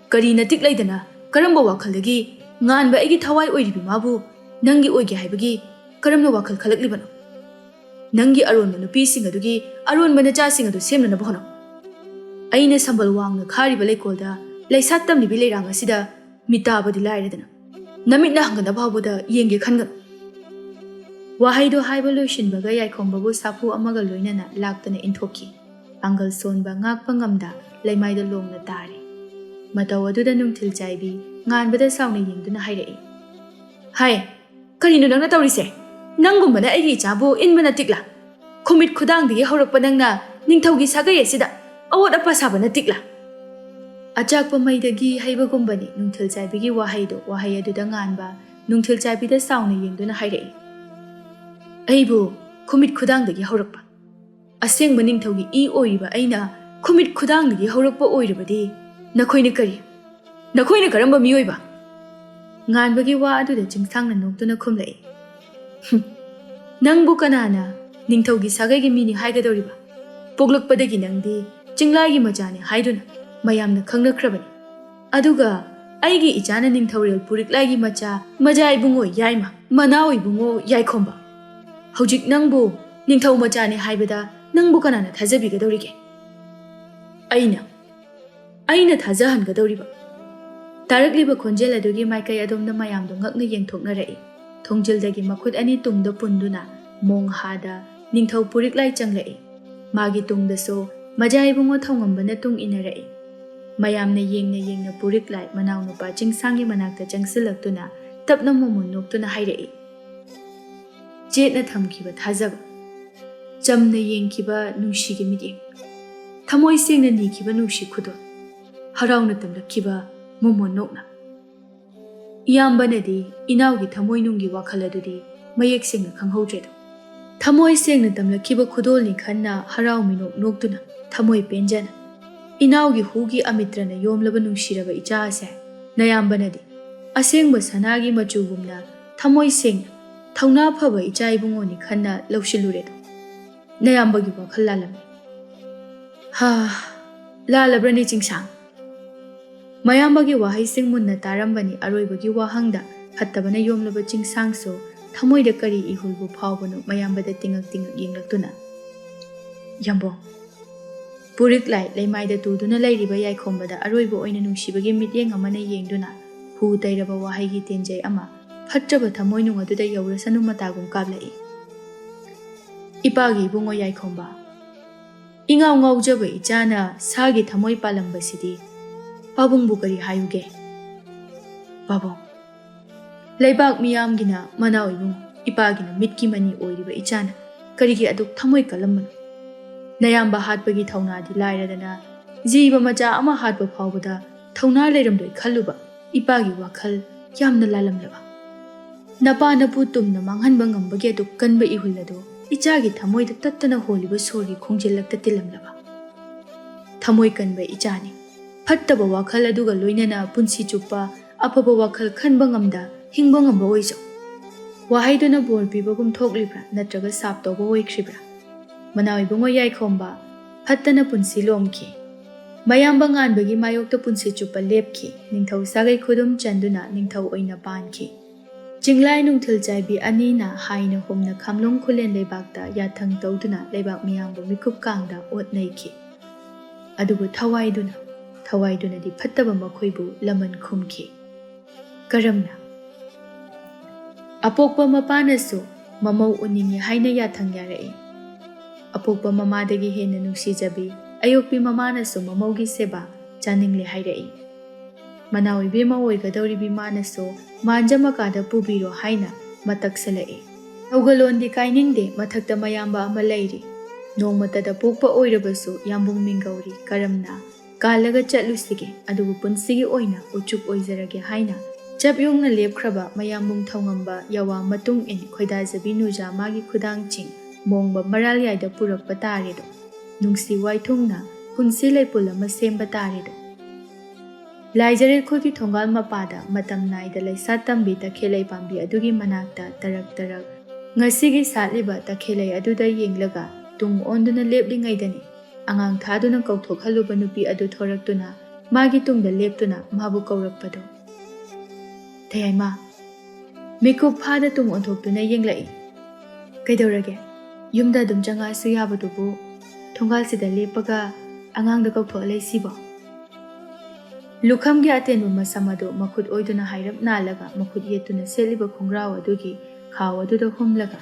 Kari natik laidana karamba wakhaldagi nganba aigi thawai oiribi mabu nangi oige haibagi karamna wakhal khalaklibano. Nangi aronba nupising adugi aronba nachasing adu semnanaba hono. Aina sambal wangna khariba leikolda laisattamlibi leirang asida mitabadi lairadana. Namitna hanganaba hawada yenge khangano. Wahaido haiba loishinbaga yaikhombabu sapu amaga loinana laktana inthoki. Pangal sonba ngakpa ngamda laimaida longna tari. Mataw aduda nungthil chaibi nganbada sawna yengduna hairei. Hai, karino nangna tawrise? Nangumbana aigi ichabu inbana tikla. Khumit khudangdagi haurakpa nangna ningthawgi sagai asida awot apa sabana tikla. Achakpa maidagi haibagumbani nungthil chaibigi wahaido wahai aduda nganba nungthil chaibida sawna yengduna hairei. Aibu khumit khudangdagi haurakpa. Asengba ningthawgi I oiriba aina khumit khudangdagi haurakpa oiribadi nakhoina kari. Nakhoina karamba miyoiba. Nganbagi wa aduda chingsangna noktuna khumlai. Nangbu kanana ningthawgi sagaygi mini haigadoriba. Poglakpadagi nangdi chinglagi majani haiduna mayamna khangnakrabani. Aduga aigi ichana ningthawrel puriklagi macha majai bungo yaima manawi bungo yaikhomba. Hojik nangbu ningthaw machani haibada nangbu kanana thajabigadorige. Aina thajahangadoriba. Tarakliba khonjel adugi maikai adomna mayamdo ngakna yengthoknarai. Thongjildagi makhut ani tungda punduna mong hada ningthaw puriklai changlai. Magi tungdaso majai bungo thongambana tung inarai. Mayamna yengna puriklai manaw nupa chingsangi manakta changsilaktuna tapna momun noktuna hairai. Jetna thamkiba thajaba. Chamna yengkiba nungshigi midyeng. Thamoi sengna nikiba nungshi khudo. Harauna tamlakkiba momon nokna. Iyambanadi inawgi thamoi nunggi wakhaladudi mayek sengna khanghaudredo. Thamoi sengna tamlakkiba khudolni khanna harau minok noktuna thamoi penjana. Inawgi hugi amitrana yomlaba nungshiraba icha ase nayambanadi asengba sanagi machugumna thamoi sengna thawna phaba icha ibungoni khanna lawshiluredo. Nayambagi wakhal lalami. Ha lalabrani chingsang ꯃꯌꯥꯝꯕꯒꯤ ꯋꯥꯍꯩꯁꯤꯡ ꯃꯨꯟꯅ ꯇꯥꯔꯝꯕꯅꯤ ꯑꯔꯣꯏꯕꯒꯤ ꯋꯥꯍꯪꯗ ꯐꯠꯇꯕꯅ ꯌꯣꯝꯂꯕ ꯆꯤꯡꯁꯥꯡꯁꯨ ꯊꯃꯣꯏꯗ ꯀꯔꯤ ꯏꯍꯨꯜꯕꯨ ꯐꯥꯎꯕꯅꯣ ꯃꯌꯥꯝꯕꯗ ꯇꯤꯡꯉꯛ ꯌꯦꯡꯂꯛꯇꯨꯅ ꯌꯥꯝꯕꯣꯡ ꯄꯨꯔꯤꯛ ꯂꯥꯏ ꯂꯩꯃꯥꯏꯗ ꯇꯨꯗꯨꯅ ꯂꯩꯔꯤꯕ ꯌꯥꯏꯈꯣꯝꯕꯗ ꯑꯔꯣꯏꯕ ꯑꯣꯏꯅ ꯅꯨꯡꯁꯤꯕꯒꯤ ꯃꯤꯠꯌꯦꯡ ꯑꯃꯅ ꯌꯦꯡꯗꯨꯅ ꯍꯨ ꯇꯩꯔꯕ ꯋꯥꯍꯩꯒꯤ ꯇꯦꯟꯖꯩ ꯑꯃ ꯐꯠꯇ꯭ꯔꯕ ꯊꯃꯣꯏꯅꯨꯡ ꯑꯗꯨꯗ ꯌꯧꯔꯁꯅꯨ ꯃꯇꯥꯒꯨꯝ ꯀꯥꯞꯂꯛꯏ꯫ ꯏꯄꯥꯒꯤ ꯏꯕꯨꯡꯉꯣ ꯌꯥꯏꯈꯣꯝꯕ, ꯏꯉꯥꯎ ꯉꯥꯎꯖꯕ ꯏꯆꯥꯅ ꯁꯥꯒꯤ ꯊꯃꯣꯏ ꯄꯥꯜꯂꯝꯕꯁꯤꯗꯤ ꯄꯥꯕꯨꯡꯕꯨ ꯀꯔꯤ ꯍꯥꯏꯌꯨꯒꯦ? ꯄꯥꯕꯨꯡ, ꯂꯩꯕꯥꯛ ꯃꯤꯌꯥꯝꯒꯤꯅ ꯃꯅꯥꯎ ꯏꯕꯨꯡꯉꯣ, ꯏꯄꯥꯒꯤꯅ ꯃꯤꯠꯀꯤ ꯃꯅꯤ ꯑꯣꯏꯔꯤꯕ ꯏꯆꯥꯅ ꯀꯔꯤꯒꯤ ꯑꯗꯨꯛ ꯊꯃꯣꯏ ꯀꯜꯂꯝꯕꯅꯣ? ꯅꯌꯥꯝꯕ ꯍꯥꯠꯄꯒꯤ ꯊꯧꯅꯥꯗꯤ ꯂꯥꯏꯔꯗꯅ ꯖꯤꯕ ꯃꯆꯥ ꯑꯃ ꯍꯥꯠꯄ ꯐꯥꯎꯕꯗ ꯊꯧꯅꯥ ꯂꯩꯔꯝꯂꯣꯏ ꯈꯜꯂꯨꯕ ꯏꯄꯥꯒꯤ ꯋꯥꯈꯜ ꯌꯥꯝꯅ ꯂꯥꯜꯂꯝꯂꯕ꯫ ꯅꯄꯥ ꯅꯄꯨ ꯇꯨꯝꯅ ꯃꯥꯡꯍꯟꯕ ꯉꯝꯕꯒꯤ ꯑꯗꯨꯛ ꯀꯟꯕ ꯏꯍꯨꯜ ꯑꯗꯨ ꯏꯆꯥꯒꯤ ꯊꯃꯣꯏꯗ ꯇꯠꯇꯅ ꯍꯣꯜꯂꯤꯕ ꯁꯣꯔꯒꯤ ꯈꯣꯡꯖꯦꯜꯂꯛꯇ ꯇꯤꯜꯂꯝꯂꯕ꯫ ꯊꯃꯣꯏ ꯀꯟꯕ ꯏꯆꯥꯅꯤ, ꯐꯠꯇꯕ ꯋꯥꯈꯜ ꯑꯗꯨꯒ ꯂꯣꯏꯅꯅ ꯄꯨꯟꯁꯤ ꯆꯨꯞꯄ ꯑꯐꯕ ꯋꯥꯈꯜ ꯈꯟꯕ ꯉꯝꯗ ꯍꯤꯡꯕ ꯉꯝꯕ ꯑꯣꯏꯖꯧ꯫ ꯋꯥꯍꯩꯗꯨꯅ ꯕꯣꯔ ꯄꯤꯕꯒꯨꯝ ꯊꯣꯛꯂꯤꯕ꯭ꯔꯥ ꯅꯠꯇ꯭ꯔꯒ ꯁꯥꯞ ꯇꯧꯕ ꯑꯣꯏꯈ꯭ꯔꯤꯕ꯭ꯔꯥ? ꯃꯅꯥꯎ ꯏꯕꯨꯡꯉꯣ ꯌꯥꯏꯈꯣꯝꯕ ꯐꯠꯇꯅ ꯄꯨꯟꯁꯤ ꯂꯣꯝꯈꯤ꯫ ꯃꯌꯥꯝꯕ ꯉꯥꯟꯕꯒꯤ ꯃꯥꯌꯣꯛꯇ ꯄꯨꯟꯁꯤ ꯆꯨꯞꯄ ꯂꯦꯞꯈꯤ꯫ ꯅꯤꯡꯊꯧ ꯁꯥꯒꯩ ꯈꯨꯗꯨꯝ ꯆꯟꯗꯨꯅ ꯅꯤꯡꯊꯧ ꯑꯣꯏꯅ ꯄꯥꯟꯈꯤ꯫ ꯆꯤꯡꯂꯥꯏ ꯅꯨꯡꯊꯤꯜ ꯆꯥꯏꯕꯤ ꯑꯅꯤꯅ ꯍꯥꯏꯅ ꯍꯨꯝꯅ ꯈꯥꯝꯂꯣꯡ ꯈꯨꯂꯦꯟ ꯂꯩꯕꯥꯛꯇ ꯌꯥꯊꯪ ꯇꯧꯗꯨꯅ ꯂꯩꯕꯥꯛ ꯃꯤꯌꯥꯝꯕꯨ ꯃꯤꯀꯨꯞ ꯀꯥꯡꯗ ꯑꯣꯠ ꯅꯩꯈꯤ꯫ ꯑꯗꯨꯕꯨ ꯊꯋꯥꯏꯗꯨꯅꯗꯤ ꯐꯠꯇꯕ ꯃꯈꯣꯏꯕꯨ ꯂꯃꯟ ꯈꯨꯝꯈꯤ꯫ ꯀꯔꯝꯅ? ꯑꯄꯣꯛꯄ ꯃꯄꯥꯅꯁꯨ ꯃꯃꯧ ꯎꯅꯤꯡꯉꯤ ꯍꯥꯏꯅ ꯌꯥꯊꯪ ꯌꯥꯔꯛꯏ꯫ ꯑꯄꯣꯛꯄ ꯃꯃꯥꯗꯒꯤ ꯍꯦꯟꯅ ꯅꯨꯡꯁꯤꯖꯕꯤ ꯑꯌꯣꯛꯄꯤ ꯃꯃꯥꯅꯁꯨ ꯃꯃꯧꯒꯤ ꯁꯦꯕꯥ ꯆꯥꯅꯤꯡꯂꯦ ꯍꯥꯏꯔꯛꯏ꯫ ꯃꯅꯥꯎ ꯏꯕꯦꯝꯃ ꯑꯣꯏꯒꯗꯧꯔꯤꯕꯤ ꯃꯥꯅꯁꯨ ꯃꯥꯟꯖ ꯃꯀꯥꯗ ꯄꯨꯕꯤꯔꯣ ꯍꯥꯏꯅ ꯃꯇꯛꯁꯜꯂꯛꯏ꯫ ꯊꯧꯒꯜꯂꯣꯟꯗꯤ ꯀꯥꯏꯅꯤꯡꯗꯦ, ꯃꯊꯛꯇ ꯃꯌꯥꯝꯕ ꯑꯃ ꯂꯩꯔꯤ, ꯅꯣꯡꯃꯇꯗ ꯄꯣꯛꯄ ꯑꯣꯏꯔꯕꯁꯨ ꯌꯥꯝꯕꯨꯡ ꯃꯤꯡꯒꯧꯔꯤ, ꯀꯔꯝꯅ ꯀꯥꯜꯂꯒ ꯆꯠꯂꯨꯁꯤꯒꯦ, ꯑꯗꯨꯕꯨ ꯄꯨꯟꯁꯤꯒꯤ ꯑꯣꯏꯅ ꯎꯆꯨꯛ ꯑꯣꯏꯖꯔꯒꯦ ꯍꯥꯏꯅ ꯆꯞ ꯌꯨꯡꯅ ꯂꯦꯞꯈ꯭ꯔꯕ ꯃꯌꯥꯝꯕꯨꯡ ꯊꯧꯉꯝꯕ ꯌꯥꯋꯥ ꯃꯇꯨꯡ ꯏꯟ ꯈꯣꯏꯗꯥꯖꯕꯤ ꯅꯨꯖꯥ ꯃꯥꯒꯤ ꯈꯨꯗꯥꯡꯆꯤꯡ ꯃꯣꯡꯕ ꯃꯔꯥꯜꯌꯥꯏꯗ ꯄꯨꯔꯛꯄ ꯇꯥꯔꯦꯗꯣ, ꯅꯨꯡꯁꯤ ꯋꯥꯏꯊꯨꯡꯅ ꯄꯨꯟꯁꯤ ꯂꯩꯄꯨꯜ ꯑꯃ ꯁꯦꯝꯕ ꯇꯥꯔꯦꯗꯣ꯫ ꯂꯥꯏꯖꯔꯦꯠꯈꯣꯏꯒꯤ ꯊꯣꯡꯒꯥꯜ ꯃꯄꯥꯗ ꯃꯇꯝ ꯅꯥꯏꯗ ꯂꯩꯁꯥ ꯇꯝꯕꯤ ꯇꯈꯦꯜꯂꯩ ꯄꯥꯝꯕꯤ ꯑꯗꯨꯒꯤ ꯃꯅꯥꯛꯇ ꯇꯔꯛ ꯉꯁꯤꯒꯤ ꯁꯥꯠꯂꯤꯕ ꯇꯈꯦꯜꯂꯩ ꯑꯗꯨꯗ ꯌꯦꯡꯂꯒ ꯇꯨꯡ ꯑꯣꯟꯗꯨꯅ ꯂꯦꯞꯂꯤꯉꯩꯗꯅꯤ ꯑꯉꯥꯡ ꯊꯥꯗꯨꯅ ꯀꯧꯊꯣꯛꯍꯜꯂꯨꯕ ꯅꯨꯄꯤ ꯑꯗꯨ ꯊꯣꯔꯛꯇꯨꯅ ꯃꯥꯒꯤ ꯇꯨꯡꯗ ꯂꯦꯞꯇꯨꯅ ꯃꯥꯕꯨ ꯀꯧꯔꯛꯄꯗꯣ꯫ ꯇꯌꯥꯏꯃ, ꯃꯤꯀꯨꯞ ꯐꯥꯗ ꯇꯨꯡ ꯑꯣꯟꯊꯣꯛꯇꯨꯅ ꯌꯦꯡꯂꯛꯏ꯫ ꯀꯩꯗꯧꯔꯒꯦ? ꯌꯨꯝꯗ ꯑꯗꯨꯝ ꯆꯪꯉꯛꯑꯁꯨ ꯌꯥꯕꯗꯨꯕꯨ ꯊꯣꯡꯒꯥꯜꯁꯤꯗ ꯂꯦꯞꯄꯒ ꯑꯉꯥꯡꯗ ꯀꯧꯊꯣꯛꯑ ꯂꯩꯁꯤꯕꯣ? ꯂꯨꯈꯝꯒꯤ ꯑꯇꯦꯟꯕ ꯃꯁꯝ ꯑꯗꯨ ꯃꯈꯨꯠ ꯑꯣꯏꯗꯨꯅ ꯍꯥꯏꯔꯞ ꯅꯥꯜꯂꯒ ꯃꯈꯨꯠ ꯌꯦꯠꯇꯨꯅ ꯁꯦꯠꯂꯤꯕ ꯈꯣꯡꯒ꯭ꯔꯥꯎ ꯑꯗꯨꯒꯤ ꯈꯥꯎ ꯑꯗꯨꯗ ꯍꯨꯝꯂꯒ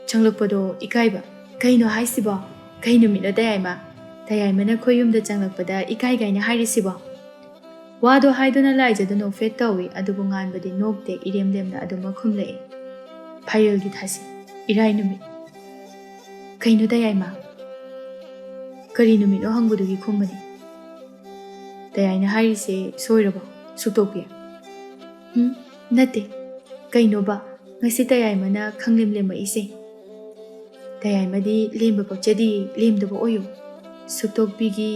ꯆꯪꯂꯛꯄꯗꯣ ꯏꯀꯥꯏꯕ. ꯀꯩꯅꯣ ꯍꯥꯏꯁꯤꯕꯣ? ꯀꯩ ꯅꯨꯃꯤꯠꯅꯣ ꯇꯌꯥꯏꯃ? ꯇꯌꯥꯏꯃꯅ ꯈꯣꯏ ꯌꯨꯝꯗ ꯆꯪꯂꯛꯄꯗ ꯏꯀꯥꯏ ꯀꯥꯏꯅ ꯍꯥꯏꯔꯤꯁꯤꯕꯣ? ꯋꯥꯗꯣ ꯍꯥꯏꯗꯨꯅ ꯂꯥꯏꯖꯗꯨ ꯅꯣꯛꯐꯦꯠ ꯇꯧꯏ, ꯑꯗꯨꯕꯨ ꯉꯥꯟꯕꯗꯤ ꯅꯣꯛꯇꯦ, ꯏꯔꯦꯝꯗꯦꯝꯅ ꯑꯗꯨꯃꯛ ꯈꯨꯝꯂꯛꯏ꯫ ꯐꯥꯏꯔꯦꯜꯒꯤ ꯊꯥꯁꯤ, ꯏꯔꯥꯏ ꯅꯨꯃꯤꯠ. ꯀꯩꯅꯣ ꯇꯌꯥꯏꯃ? ꯀꯔꯤ ꯅꯨꯃꯤꯠꯅꯣ ꯍꯪꯕꯗꯨꯒꯤ ꯈꯨꯝꯕꯅꯤ. ꯇꯌꯥꯏꯅ ꯍꯥꯏꯔꯤꯁꯦ ꯁꯣꯏꯔꯕꯣ? ꯁꯨꯛꯇꯣꯛꯄꯤ. ꯅꯠꯇꯦ. ꯀꯩꯅꯣꯕ ꯉꯁꯤ ꯇꯌꯥꯏꯃꯅ ꯈꯪꯂꯦꯝ ꯂꯦꯝꯃꯛꯏꯁꯦ? ꯇꯌꯥꯏꯃꯗꯤ ꯂꯦꯝꯕ ꯄꯛꯆꯗꯤ ꯂꯦꯝꯗꯕ ꯑꯣꯏꯌꯨ. ꯁꯨꯛꯇꯣꯛꯄꯤꯒꯤ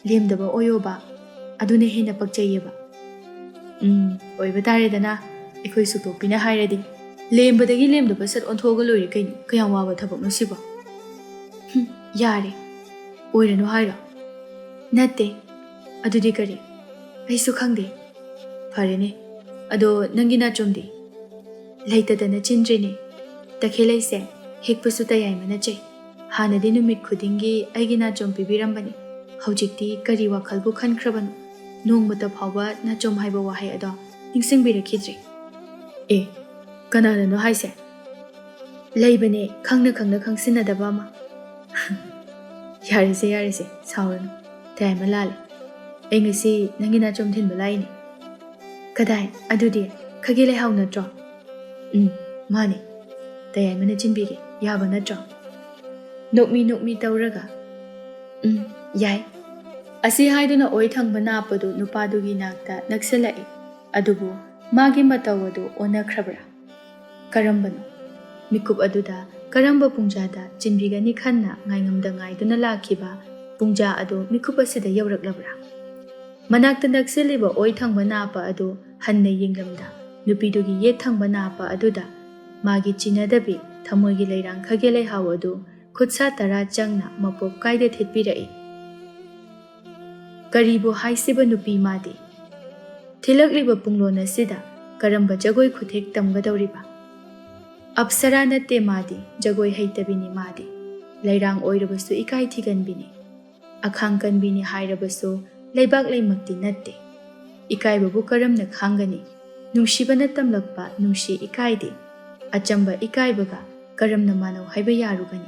ꯂꯦꯝꯗꯕ ꯑꯣꯏꯌꯣꯕ, ꯑꯗꯨꯅ ꯍꯦꯟꯅ ꯄꯛꯆꯩꯌꯦꯕ. ꯑꯣꯏꯕ ꯇꯥꯔꯦꯗꯅ, ꯑꯩꯈꯣꯏ ꯁꯨꯛꯇꯣꯛꯄꯤꯅ ꯍꯥꯏꯔꯗꯤ. ꯂꯦꯝꯕꯗꯒꯤ ꯂꯦꯝꯗꯕ ꯁꯠ ꯑꯣꯟꯊꯣꯛꯑꯒ ꯂꯣꯏꯔꯦ ꯀꯩꯅꯣ, ꯀꯌꯥꯝ ꯋꯥꯕ ꯊꯕꯛꯅꯣ ꯁꯤꯕꯣ? ꯌꯥꯔꯦ, ꯑꯣꯏꯔꯅꯨ ꯍꯥꯏꯔꯣ? ꯅꯠꯇꯦ. ꯑꯗꯨꯗꯤ ꯀꯔꯤ? ꯑꯩꯁꯨ ꯈꯪꯗꯦ. ꯐꯔꯦꯅꯦ, ꯑꯗꯣ ꯅꯪꯒꯤ ꯅꯥꯆꯣꯝꯗꯤ? ꯂꯩꯇꯗꯅ ꯆꯤꯟꯗ꯭ꯔꯤꯅꯦ. ꯇꯈꯦꯜꯂꯩꯁꯦ ꯍꯦꯛꯄꯁꯨ ꯇꯌꯥꯏꯃꯅ ꯆꯩ. ꯍꯥꯟꯅꯗꯤ ꯅꯨꯃꯤꯠ ꯈꯨꯗꯤꯡꯒꯤ ꯑꯩꯒꯤ ꯅꯥꯆꯣꯝ ꯄꯤꯕꯤꯔꯝꯕꯅꯤ. ꯍꯧꯖꯤꯛꯇꯤ ꯀꯔꯤ ꯋꯥꯈꯜꯕꯨ ꯈꯟꯈ꯭ꯔꯕꯅꯣ? ꯅꯣꯡꯃꯇ ꯐꯥꯎꯕ ꯅꯥꯆꯣꯝ ꯍꯥꯏꯕ ꯋꯥꯍꯩ ꯑꯗꯣ ꯅꯤꯡꯁꯤꯡꯕꯤꯔꯛꯈꯤꯗ꯭ꯔꯤ. ꯑꯦ, ꯀꯅꯥꯅꯅꯣ ꯍꯥꯏꯁꯦ? ꯂꯩꯕꯅꯦ, ꯈꯪꯅ ꯈꯪꯁꯤꯟꯅꯗꯕ ꯑꯃ. ꯌꯥꯔꯦꯁꯦ, ꯁꯥꯎꯔꯅꯨ. ꯇꯌꯥꯏꯃ ꯂꯥꯜꯂꯦ. ꯑꯩ ꯉꯁꯤ ꯅꯪꯒꯤ ꯅꯥꯆꯣꯝ ꯊꯤꯟꯕ ꯂꯥꯛꯏꯅꯦ. ꯀꯗꯥꯏ? ꯑꯗꯨꯗꯤ ꯈꯥꯒꯦ ꯂꯩꯍꯥꯎ ꯅꯠꯇ꯭ꯔꯣ? ꯃꯥꯅꯦ. ꯇꯌꯥꯏꯃꯅ ꯆꯤꯟꯕꯤꯒꯦ, ꯌꯥꯕ ꯅꯠꯇ꯭ꯔꯣ? ꯅꯣꯛꯃꯤ ꯇꯧꯔꯒ ꯌꯥꯏ. ꯑꯁꯤ ꯍꯥꯏꯗꯨꯅ ꯑꯣꯏ ꯊꯪꯕ ꯅꯥꯞꯄꯗꯨ ꯅꯨꯄꯥꯗꯨꯒꯤ ꯅꯥꯛꯇ ꯅꯛꯁꯤꯜꯂꯛꯏ. ꯑꯗꯨꯕꯨ ꯃꯥꯒꯤ ꯃꯇꯧ ꯑꯗꯨ ꯑꯣꯟꯅꯈ꯭ꯔꯕ꯭ꯔꯥ? ꯀꯔꯝꯕꯅꯣ? ꯃꯤꯀꯨꯞ ꯑꯗꯨꯗ ꯀꯔꯝꯕ ꯄꯨꯡꯖꯥꯗ ꯆꯤꯟꯕꯤꯒꯅꯤ ꯈꯟꯅ ꯉꯥꯏꯉꯝꯗ ꯉꯥꯏꯗꯨꯅ ꯂꯥꯛꯈꯤꯕ ꯄꯨꯡꯖꯥ ꯑꯗꯨ ꯃꯤꯀꯨꯞ ꯑꯁꯤꯗ ꯌꯧꯔꯛꯂꯕ꯭ꯔꯥ? ꯃꯅꯥꯛꯇ ꯅꯛꯁꯤꯜꯂꯤꯕ ꯑꯣꯏ ꯊꯪꯕ ꯅꯥꯞꯄ ꯑꯗꯨ ꯍꯟꯅ ꯌꯦꯡꯂꯝꯗ ꯅꯨꯄꯤꯗꯨꯒꯤ ꯌꯦꯠ ꯊꯪꯕ ꯅꯥꯞꯄ ꯑꯗꯨꯗ ꯃꯥꯒꯤ ꯆꯤꯟꯅꯗꯕꯤ ꯊꯃꯣꯏꯒꯤ ꯂꯩꯔꯥꯡ ꯈꯥꯒꯦ ꯂꯩꯍꯥꯎ ꯑꯗꯨ ꯈꯨꯠꯁꯥ ꯇꯔꯥ ꯆꯪꯅ ꯃꯄꯣꯞ ꯀꯥꯏꯗ ꯊꯦꯠꯄꯤꯔꯛꯏ꯫ Karibu haisiba nupi madi. Thilakliba punglon asida karamba jagoi khuthek tamgadawriba. Apsara natte madi jagoi heitabini madi. Lairang oirabasu ikai thiganbini. Akhang kanbini hairabasu laibak laimakti natte. Ikai babu karamna khangani. Nungsibana tamlakpa nungsi ikaidi. Achamba ikai baga karamna manaw haiba yarugani.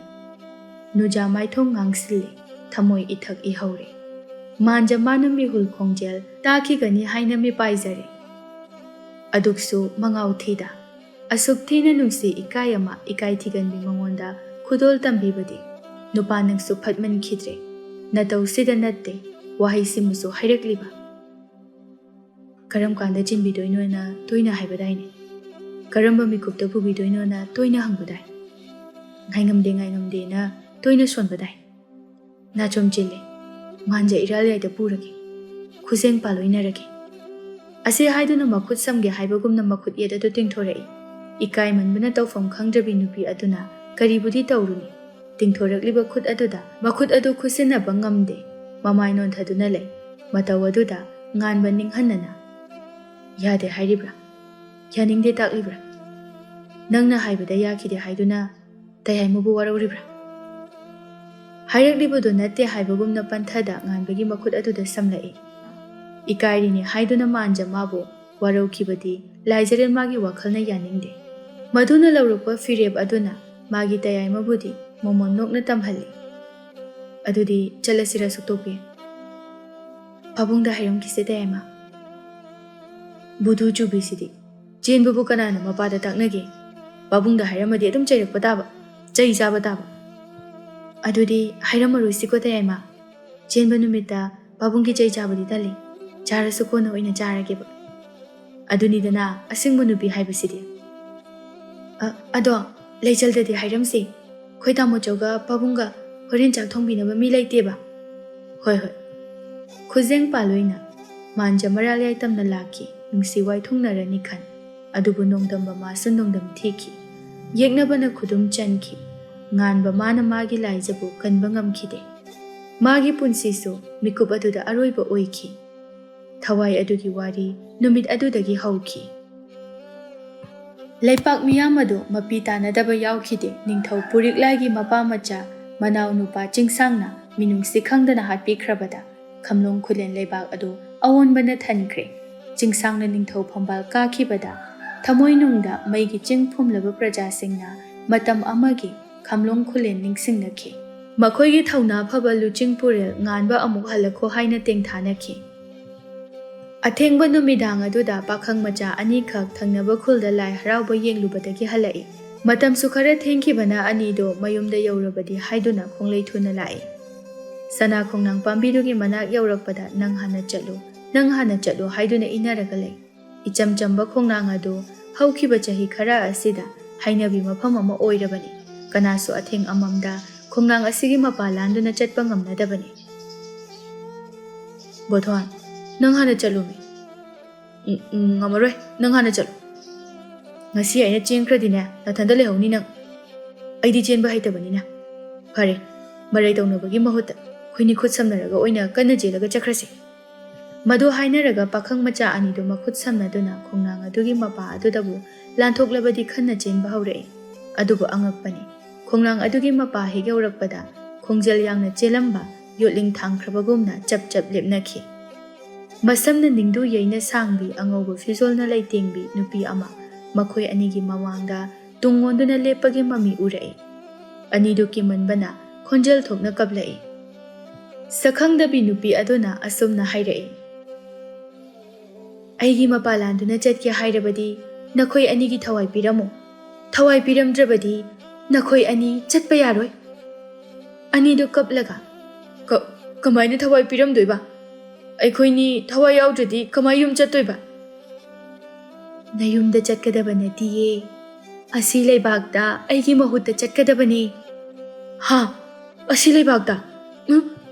Nuja maithong ngangsili thamoi ithak ihaure. Manja manami hul khongjel taki gani haina mi paizare. Aduksu mangaw thida. Asuk thina nungsi ikayama ikai thiganbi mangonda khudol tambibadi. Nupanang su phatman khidre. Nataw sida natte wahai simusu hairakliba. Karam kanda jinbidoino na toina haibadaine. Karamba mikupta pubidoino na toina hangbadai. Ngaingamde na toina sonbadai. Nachom chile. Manja iralai da purake. Khuseng paloina rake. Ase haiduna makhut samge haibagumna makhut yeda to tingthorai. Ikai manbana tawfam khangdrabi nupi aduna karibudi tawruni. Tingthorakliba khut aduda makhut adu khusina bangamde. Mamainon thaduna lay. Mataw aduda nganba ninghanana. Yade hairibra. Yaningde taklibra. Nangna haibada yakide haiduna tayai mubu warawribra. Hairaklibudu natte haibagumna panthada nganbagi makhut aduda samlai. Ikairini haiduna manja mabu warawkibadi laijaren magi wakhalna yaningde. Maduna lawrukpa fireb aduna magi tayai mabudi momon nokna tamhalli. Adudi chalasira suktopi. Pabungda hairam kise tayai ma. Budu chubi sidi. Jen bubu kanana mapada taknage. Pabungda hairamadi adum chairakpa taba. Chai chaba taba. Adudi hairamaru siko tayai ma. Jen banumita pabungki chai chabadi tali. Charasu kona oina charageba. Adunidana asingbu nupi haibasidi. Ado leichaltadi hairamsi. Khoi tamo chawga pabunga horen chak thongbinaba mi laiteba. Hoi hoi. Khuzeng paloina manja maralai tamna laki nungsi wai thongnarani khan. Adubu nongdamba masu nongdam thiki. Yeknabana khudum chanki. Nganba mana magi laijabu kanba ngamkhide. Magi punsisu mikup aduda aroiba oiki. Thawai adugi wari numit adudagi hauki. Laipak miyamadu mapita nadaba yaukide ningthau puriklagi mapa macha manaw nupa chingsangna minung sikhangdana hatpi khrabada khamlong khulen laibak adu awonbana thankre. Chingsangna ningthau phambal kakhibada thamoi nungda maigi chingphumlaba praja singna matam amagi khamlong khulen ningsingnakhi. Makhoigi thauna phaba luching purel nganba amuk halakho haina tengthanakhi. Athengba numidang aduda pakhang macha ani khak thangnaba khulda lai harauba yenglubadagi halai. Matam su khara thengkhibana ani do mayumda yaurabadi haiduna khonglei thuna lai. Sana khongnang pambidugi manak yaurakpada nang hana chatlu haiduna inaraga lai. Icham chamba khongnang adu haukhiba chahi khara asida hainabi mafam ama oirabani. Kanasu atheng amamda khongnang asigi mapalanduna chatpa ngamnadabani. Bodhwan nang hana chalumi. Ngamaroi nang hana chalu. Ngasi aina chengkradine nathanda lehawni nang. Aidi chenba haitabani na. Phare marai tawnabagi mahutta khoini khut samnaraga oina kanna jelaga chakhrase. Madu hainaraga pakhang macha ani do makhut samnaduna khongnang adugi mapa adudabu lanthoklabadi khanna chenba haurai. Adubu angakpani. Khongnang adugi mapa hegeurakpada khongjal yangna chelamba yotling thangkhrabagumna chap chap lepnakhi. Masamna ningdu yaina sangbi angobu fizolna laitengbi nupi ama makhoi anigi mawangda tungonduna lepagi mami urai. Anidu kimanbana khonjal thokna kablai. Sakhangdabi nupi aduna asumna hairai. Aigi mapalanduna chatke hairabadi nakhoi anigi thawai piramu. Thawai piramdrabadi nakhoi ani chatpa yaroi. Anidu kaplaga. Kamaina thawai piramdoiba. Aikhoini thawai yaudradi kamai yum chattoiba. Nayumda chatkadaba natiye. Asi laibakta aigi mahutta chatkadabani. Ha, asi laibakta.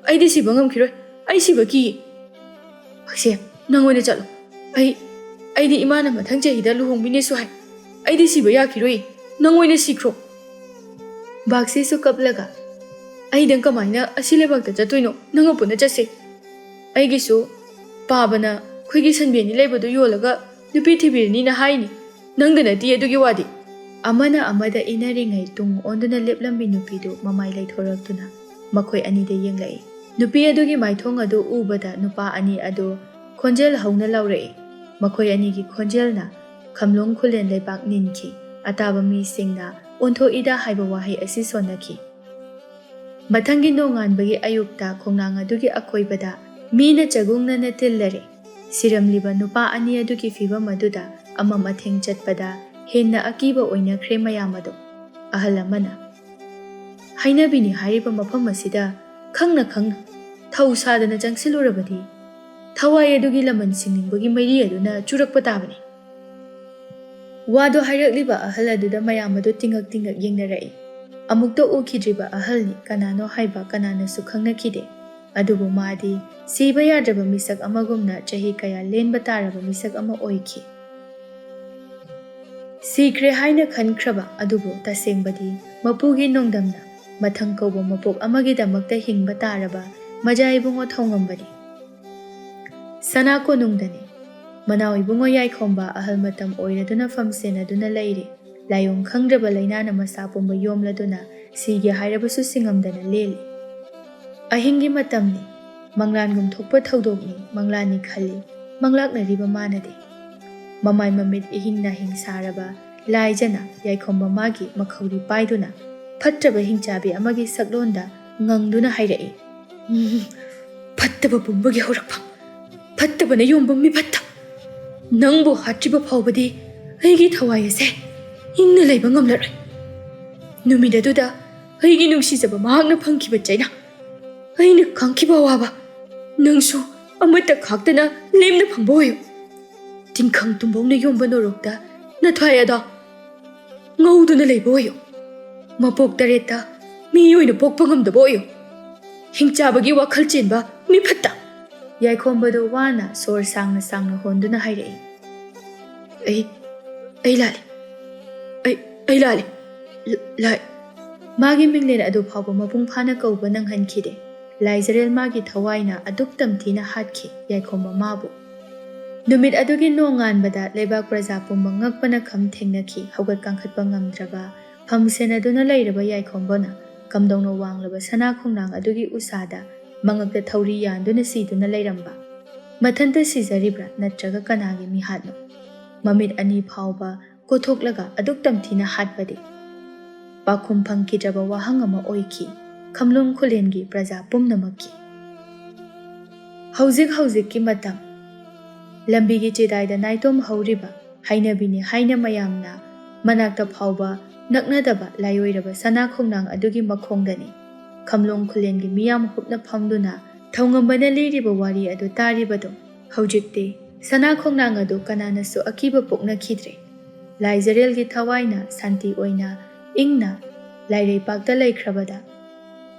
Aidi siba ngamkhiroi. Ai siba ki. Phakse nangoina chatlo. Aidi imana mathang chahida luhongbine su hai. Aidi siba yakhiroi. Nangoina sikhro. Bakse su kaplaga. Aidang kamaina asi laibakta chattoino nangapuna chatse. ꯑꯩꯒꯤꯁꯨ ꯄꯥꯕꯅ ꯑꯩꯈꯣꯏꯒꯤ ꯁꯟꯕꯦꯟꯅꯤ ꯂꯩꯕꯗꯨ ꯌꯣꯜꯂꯒ ꯅꯨꯄꯤ ꯊꯤꯕꯤꯔꯅꯤꯅ ꯍꯥꯏꯅꯤ ꯅꯪꯗ ꯅꯠꯇꯦ ꯑꯗꯨꯒꯤ ꯋꯥꯗꯤ ꯑꯃꯅ ꯑꯃꯗ ꯏꯅꯔꯤꯉꯩ ꯇꯨꯡ ꯑꯣꯟꯗꯨꯅ ꯂꯦꯞꯂꯝꯕꯤ ꯅꯨꯄꯤꯗꯨ ꯃꯃꯥꯏ ꯂꯩꯊꯣꯔꯛꯇꯨꯅ ꯃꯈꯣꯏ ꯑꯅꯤꯗ ꯌꯦꯡꯂꯛꯏ ꯅꯨꯄꯤ ꯑꯗꯨꯒꯤ ꯃꯥꯏꯊꯣꯡ ꯑꯗꯨ ꯎꯕꯗ ꯅꯨꯄꯥ ꯑꯅꯤ ꯑꯗꯨ ꯈꯣꯟꯖꯦꯜ ꯍꯧꯅ ꯂꯥꯎꯔꯛꯏ ꯃꯈꯣꯏ ꯑꯅꯤꯒꯤ ꯈꯣꯟꯖꯦꯜꯅ ꯈꯝꯂꯣꯡ ꯈꯨꯂꯦꯟ ꯂꯩꯕꯥꯛ ꯅꯤꯟꯈꯤ ꯑꯇꯥꯕ ꯃꯤꯁꯤꯡꯅ ꯑꯣꯟꯊꯣꯛꯏꯗ ꯍꯥꯏꯕ ꯋꯥꯍꯩ ꯑꯁꯤ ꯁꯣꯟꯅꯈꯤ ꯃꯊꯪꯒꯤ ꯅꯣꯡꯉꯥꯟꯕꯒꯤ ꯑꯌꯨꯛꯇ ꯈꯣꯡꯅꯥꯡ ꯑꯗꯨꯒꯤ ꯑꯀꯣꯏꯕꯗ ꯃꯤꯅ ꯆꯒꯨꯡꯅꯅ ꯇꯤꯜꯂꯔꯦ ꯁꯤꯔꯝꯂꯤꯕ ꯅꯨꯄꯥ ꯑꯅꯤ ꯑꯗꯨꯒꯤ ꯐꯤꯕꯝ ꯑꯗꯨꯗ ꯑꯃꯝ ꯑꯊꯦꯡ ꯆꯠꯄꯗ ꯍꯦꯟꯅ ꯑꯀꯤꯕ ꯑꯣꯏꯅꯈ꯭ꯔꯦ ꯃꯌꯥꯝ ꯑꯗꯨ ꯑꯍꯜ ꯑꯃꯅ ꯍꯩꯅꯕꯤꯅꯤ ꯍꯥꯏꯔꯤꯕ ꯃꯐꯝ ꯑꯁꯤꯗ ꯈꯪꯅ ꯈꯪꯅ ꯊꯧ ꯁꯥꯗꯅ ꯆꯪꯁꯤꯜꯂꯨꯔꯕꯗꯤ ꯊꯋꯥꯏ ꯑꯗꯨꯒꯤ ꯂꯃꯟ ꯁꯤꯡꯅꯤꯡꯕꯒꯤ ꯃꯩꯔꯤ ꯑꯗꯨꯅ ꯆꯨꯔꯛꯄ ꯇꯥꯕꯅꯤ ꯋꯥꯗꯣ ꯍꯥꯏꯔꯛꯂꯤꯕ ꯑꯍꯜ ꯑꯗꯨꯗ ꯃꯌꯥꯝ ꯑꯗꯨ ꯇꯤꯡꯉꯛ ꯇꯤꯡꯉꯛ ꯌꯦꯡꯅꯔꯛꯏ ꯑꯃꯨꯛꯇ ꯎꯈꯤꯗ꯭ꯔꯤꯕ ꯑꯍꯜꯅꯤ ꯀꯅꯥꯅꯣ ꯍꯥꯏꯕ ꯀꯅꯥꯅꯁꯨ ꯈꯪꯅꯈꯤꯗꯦ ꯑꯗꯨꯕꯨ ꯃꯥꯗꯤ ꯁꯤꯕ ꯌꯥꯗ꯭ꯔꯕ ꯃꯤꯁꯛ ꯑꯃꯒꯨꯝꯅ ꯆꯍꯤ ꯀꯌా ꯂꯦꯟꯕ ꯇꯥꯔꯕ ꯃꯤꯁꯛ ꯑꯃ ꯑꯣꯏꯈꯤ ꯁꯤꯈ꯭ꯔꯦ ꯍꯥꯏꯅ ꯈꯟꯈ꯭ꯔꯕ ꯑꯗꯨꯕꯨ ꯇꯁꯦꯡꯕꯗꯤ ꯃꯄꯨꯒꯤ ꯅꯣꯡꯗꯝꯅ ꯃꯊꯪ ꯀꯧꯕ ꯃꯄꯣꯛ ꯑꯃꯒꯤꯗꯃꯛꯇ ꯍꯤꯡꯕ ꯇꯥꯔꯕ ꯃꯖꯥ ꯏꯕꯨꯡꯉꯣ ꯊꯧꯉꯝꯕꯅꯤ ꯁꯅꯥ ꯀꯣꯅꯨꯡꯗꯅꯤ ꯃꯅꯥꯎ ꯏꯕꯨꯡꯉꯣ ꯌꯥꯏꯈꯣꯝꯕ ꯑꯍꯜ ꯃꯇꯝ ꯑꯣꯏꯔꯗꯨꯅ ꯐꯝ ꯁꯦꯟꯅꯗꯨꯅ ꯂꯩꯔꯤ ꯂꯥꯏꯑꯣꯡ ꯈꯪꯗ꯭ꯔꯕ ꯂꯩꯅꯥꯅ ꯃꯁꯥ ꯄꯨꯝꯕ ꯌꯣꯝꯂꯗꯨꯅ ꯁꯤꯒꯦ ꯍꯥꯏꯔꯕꯁꯨ ꯁꯤꯡꯉꯝꯗꯅ ꯂꯦꯜꯂꯤ ꯑꯍꯤꯡꯒꯤ ꯃꯇꯝꯅꯤ ꯃꯪꯂꯥꯟꯒꯨꯝ ꯊꯣꯛꯄ ꯊꯧꯗꯣꯛꯅꯤ ꯃꯪꯂꯥꯟꯅꯤ ꯈꯜꯂꯤ ꯃꯪꯂꯥꯛꯅꯔꯤꯕ ꯃꯥꯅꯗꯤ ꯃꯃꯥꯏ ꯃꯃꯤꯠꯏꯍꯤꯡ ꯅꯥꯍꯤꯡ ꯁꯥꯔꯕ ꯂꯥꯏꯖꯅ ꯌꯥꯏꯈꯣꯝꯕ ꯃꯥꯒꯤ ꯃꯈꯧꯔꯤ ꯄꯥꯏꯗꯨꯅ ꯐꯠꯇ꯭ꯔꯕ ꯍꯤꯡꯆꯥꯕꯤ ꯑꯃꯒꯤ ꯁꯛꯂꯣꯟꯗ ꯉꯪꯗꯨꯅ ꯍꯥꯏꯔꯛꯏ ꯐꯠꯇꯕ ꯄꯨꯝꯕꯒꯤ ꯍꯧꯔꯛꯐꯝ ꯐꯠꯇꯕꯅ ꯌꯣꯝꯕ ꯃꯤꯐꯠꯇ ꯅꯪꯕꯨ ꯍꯥꯠꯇ꯭ꯔꯤꯕ ꯐꯥꯎꯕꯗꯤ ꯑꯩꯒꯤ ꯊꯋꯥꯏ ꯑꯁꯦ ꯏꯪꯅ ꯂꯩꯕ ꯉꯝꯂꯔꯣꯏ ꯅꯨꯃꯤꯠ ꯑꯗꯨꯗ ꯑꯩꯒꯤ ꯅꯨꯡꯁꯤꯖꯕ ꯃꯍꯥꯛꯅ ꯐꯪꯈꯤꯕ ꯆꯩꯅ ꯑꯩꯅ ꯈꯪꯈꯤꯕ ꯑꯋꯥꯕ ꯅꯪꯁꯨ ꯑꯃꯠꯇ ꯈꯥꯛꯇꯅ ꯂꯦꯝꯅ ꯐꯪꯕ ꯑꯣꯏꯌꯨ ꯇꯤꯡꯈꯪ ꯇꯨꯝꯕꯧꯅ ꯌꯣꯝꯕ ꯅꯣꯔꯣꯛꯇ ꯅꯊ꯭ꯋꯥꯏ ꯑꯗꯣ ꯉꯧꯗꯨꯅ ꯂꯩꯕ ꯑꯣꯏꯌꯨ ꯃꯄꯣꯛ ꯇꯔꯦꯠꯇ ꯃꯤ ꯑꯣꯏꯅ ꯄꯣꯛꯄ ꯉꯝꯗꯕ ꯑꯣꯏꯌꯨ ꯍꯤꯡꯆꯥꯕꯒꯤ ꯋꯥꯈꯜ ꯆꯦꯟꯕ ꯃꯤꯐꯠꯇ ꯌꯥꯏꯈꯣꯝꯕꯗꯣ ꯋꯥꯅ ꯁꯣꯔ ꯁꯥꯡꯅ ꯁꯥꯡꯅ ꯍꯣꯟꯗꯨꯅ ꯍꯥꯏꯔꯛꯏ ꯑꯩ ꯂꯥꯜꯂꯤ ꯑꯩ ꯂꯥꯜꯂꯤ ꯂꯥꯏ ꯃꯥꯒꯤ ꯃꯤꯡꯂꯦꯟ ꯑꯗꯨ ꯐꯥꯎꯕ ꯃꯄꯨꯡ ꯐꯥꯅ ꯀꯧꯕ ꯅꯪꯍꯟꯈꯤꯗꯦ ꯂꯥꯏꯖꯔꯦꯜ ꯃꯥꯒꯤ ꯊꯋꯥꯏꯅ ꯑꯗꯨꯛ ꯇꯝꯊꯤꯅ ꯍꯥꯠꯈꯤ ꯌꯥꯏꯈꯣꯝꯕ ꯃꯥꯕꯨ ꯅꯨꯃꯤꯠ ꯑꯗꯨꯒꯤ ꯅꯣꯡꯉꯥꯟꯕꯗ ꯂꯩꯕꯥꯛ ꯄ꯭ꯔꯖꯥ ꯄꯨꯝꯕ ꯉꯛꯄꯅ ꯈꯝ ꯊꯦꯡꯅꯈꯤ ꯍꯧꯒꯠ ꯀꯥꯡꯈꯠꯄ ꯉꯝꯗ꯭ꯔꯕ ꯐꯝ ꯁꯦꯟꯅꯗꯨꯅ ꯂꯩꯔꯕ ꯌꯥꯏꯈꯣꯝꯕꯅ ꯀꯝꯗꯧꯅ ꯋꯥꯡꯂꯕ ꯁꯅꯥ ꯈꯣꯡꯅꯥꯡ ꯑꯗꯨꯒꯤ ꯎꯁꯥꯗ ꯃꯉꯛꯇ ꯊꯧꯔꯤ ꯌꯥꯟꯗꯨꯅ ꯁꯤꯗꯨꯅ ꯂꯩꯔꯝꯕ ꯃꯊꯟꯇ ꯁꯤꯖꯔꯤꯕ꯭ꯔꯥ ꯅꯠꯇ꯭ꯔꯒ ꯀꯅꯥꯒꯤ ꯃꯤꯍꯥꯠꯅꯣ ꯃꯃꯤꯠ ꯑꯅꯤ ꯐꯥꯎꯕ ꯀꯣꯊꯣꯛꯂꯒ ꯑꯗꯨꯛ ꯇꯝꯊꯤꯅ ꯍꯥꯠꯄꯗꯤ ꯄꯥꯎꯈꯨꯝ ꯐꯪꯈꯤꯗ꯭ꯔꯕ ꯋꯥꯍꯪ ꯑꯃ ꯑꯣꯏꯈꯤ ꯈꯝꯂꯣꯡ ꯈꯨꯂꯦꯟꯒꯤ ꯄ꯭ꯔꯖꯥ ꯄꯨꯝꯅꯃꯛꯀꯤ ꯍꯧꯖꯤꯛꯀꯤ ꯃꯇꯝ ꯂꯝꯕꯤꯒꯤ ꯆꯦꯗꯥꯏꯗ ꯅꯥꯏꯇꯣꯝ ꯍꯧꯔꯤꯕ ꯍꯩꯅꯕꯤꯅꯤ ꯍꯥꯏꯅ ꯃꯌꯥꯝꯅ ꯃꯅꯥꯛꯇ ꯐꯥꯎꯕ ꯅꯛꯅꯗꯕ ꯂꯥꯏꯑꯣꯏꯔꯕ ꯁꯅꯥ ꯈꯣꯡꯅꯥꯡ ꯑꯗꯨꯒꯤ ꯃꯈꯣꯡꯗꯅꯤ ꯈꯝꯂꯣꯡ ꯈꯨꯂꯦꯟꯒꯤ ꯃꯤꯌꯥꯝ ꯍꯨꯞꯅ ꯐꯝꯗꯨꯅ ꯊꯧꯉꯝꯕꯅ ꯂꯤꯔꯤꯕ ꯋꯥꯔꯤ ꯑꯗꯨ ꯇꯥꯔꯤꯕꯗꯣ ꯍꯧꯖꯤꯛꯇꯤ ꯁꯅꯥ ꯈꯣꯡꯅꯥꯡ ꯑꯗꯨ ꯀꯅꯥꯅꯁꯨ ꯑꯀꯤꯕ ꯄꯣꯛꯅꯈꯤꯗ꯭ꯔꯦ ꯂꯥꯏꯖꯔꯦꯜꯒꯤ ꯊꯋꯥꯏꯅ ꯁꯥꯟꯇꯤ ꯑꯣꯏꯅ ꯏꯪꯅ ꯂꯥꯏꯔꯩꯄꯥꯛꯇ ꯂꯩꯈ꯭ꯔꯕꯗ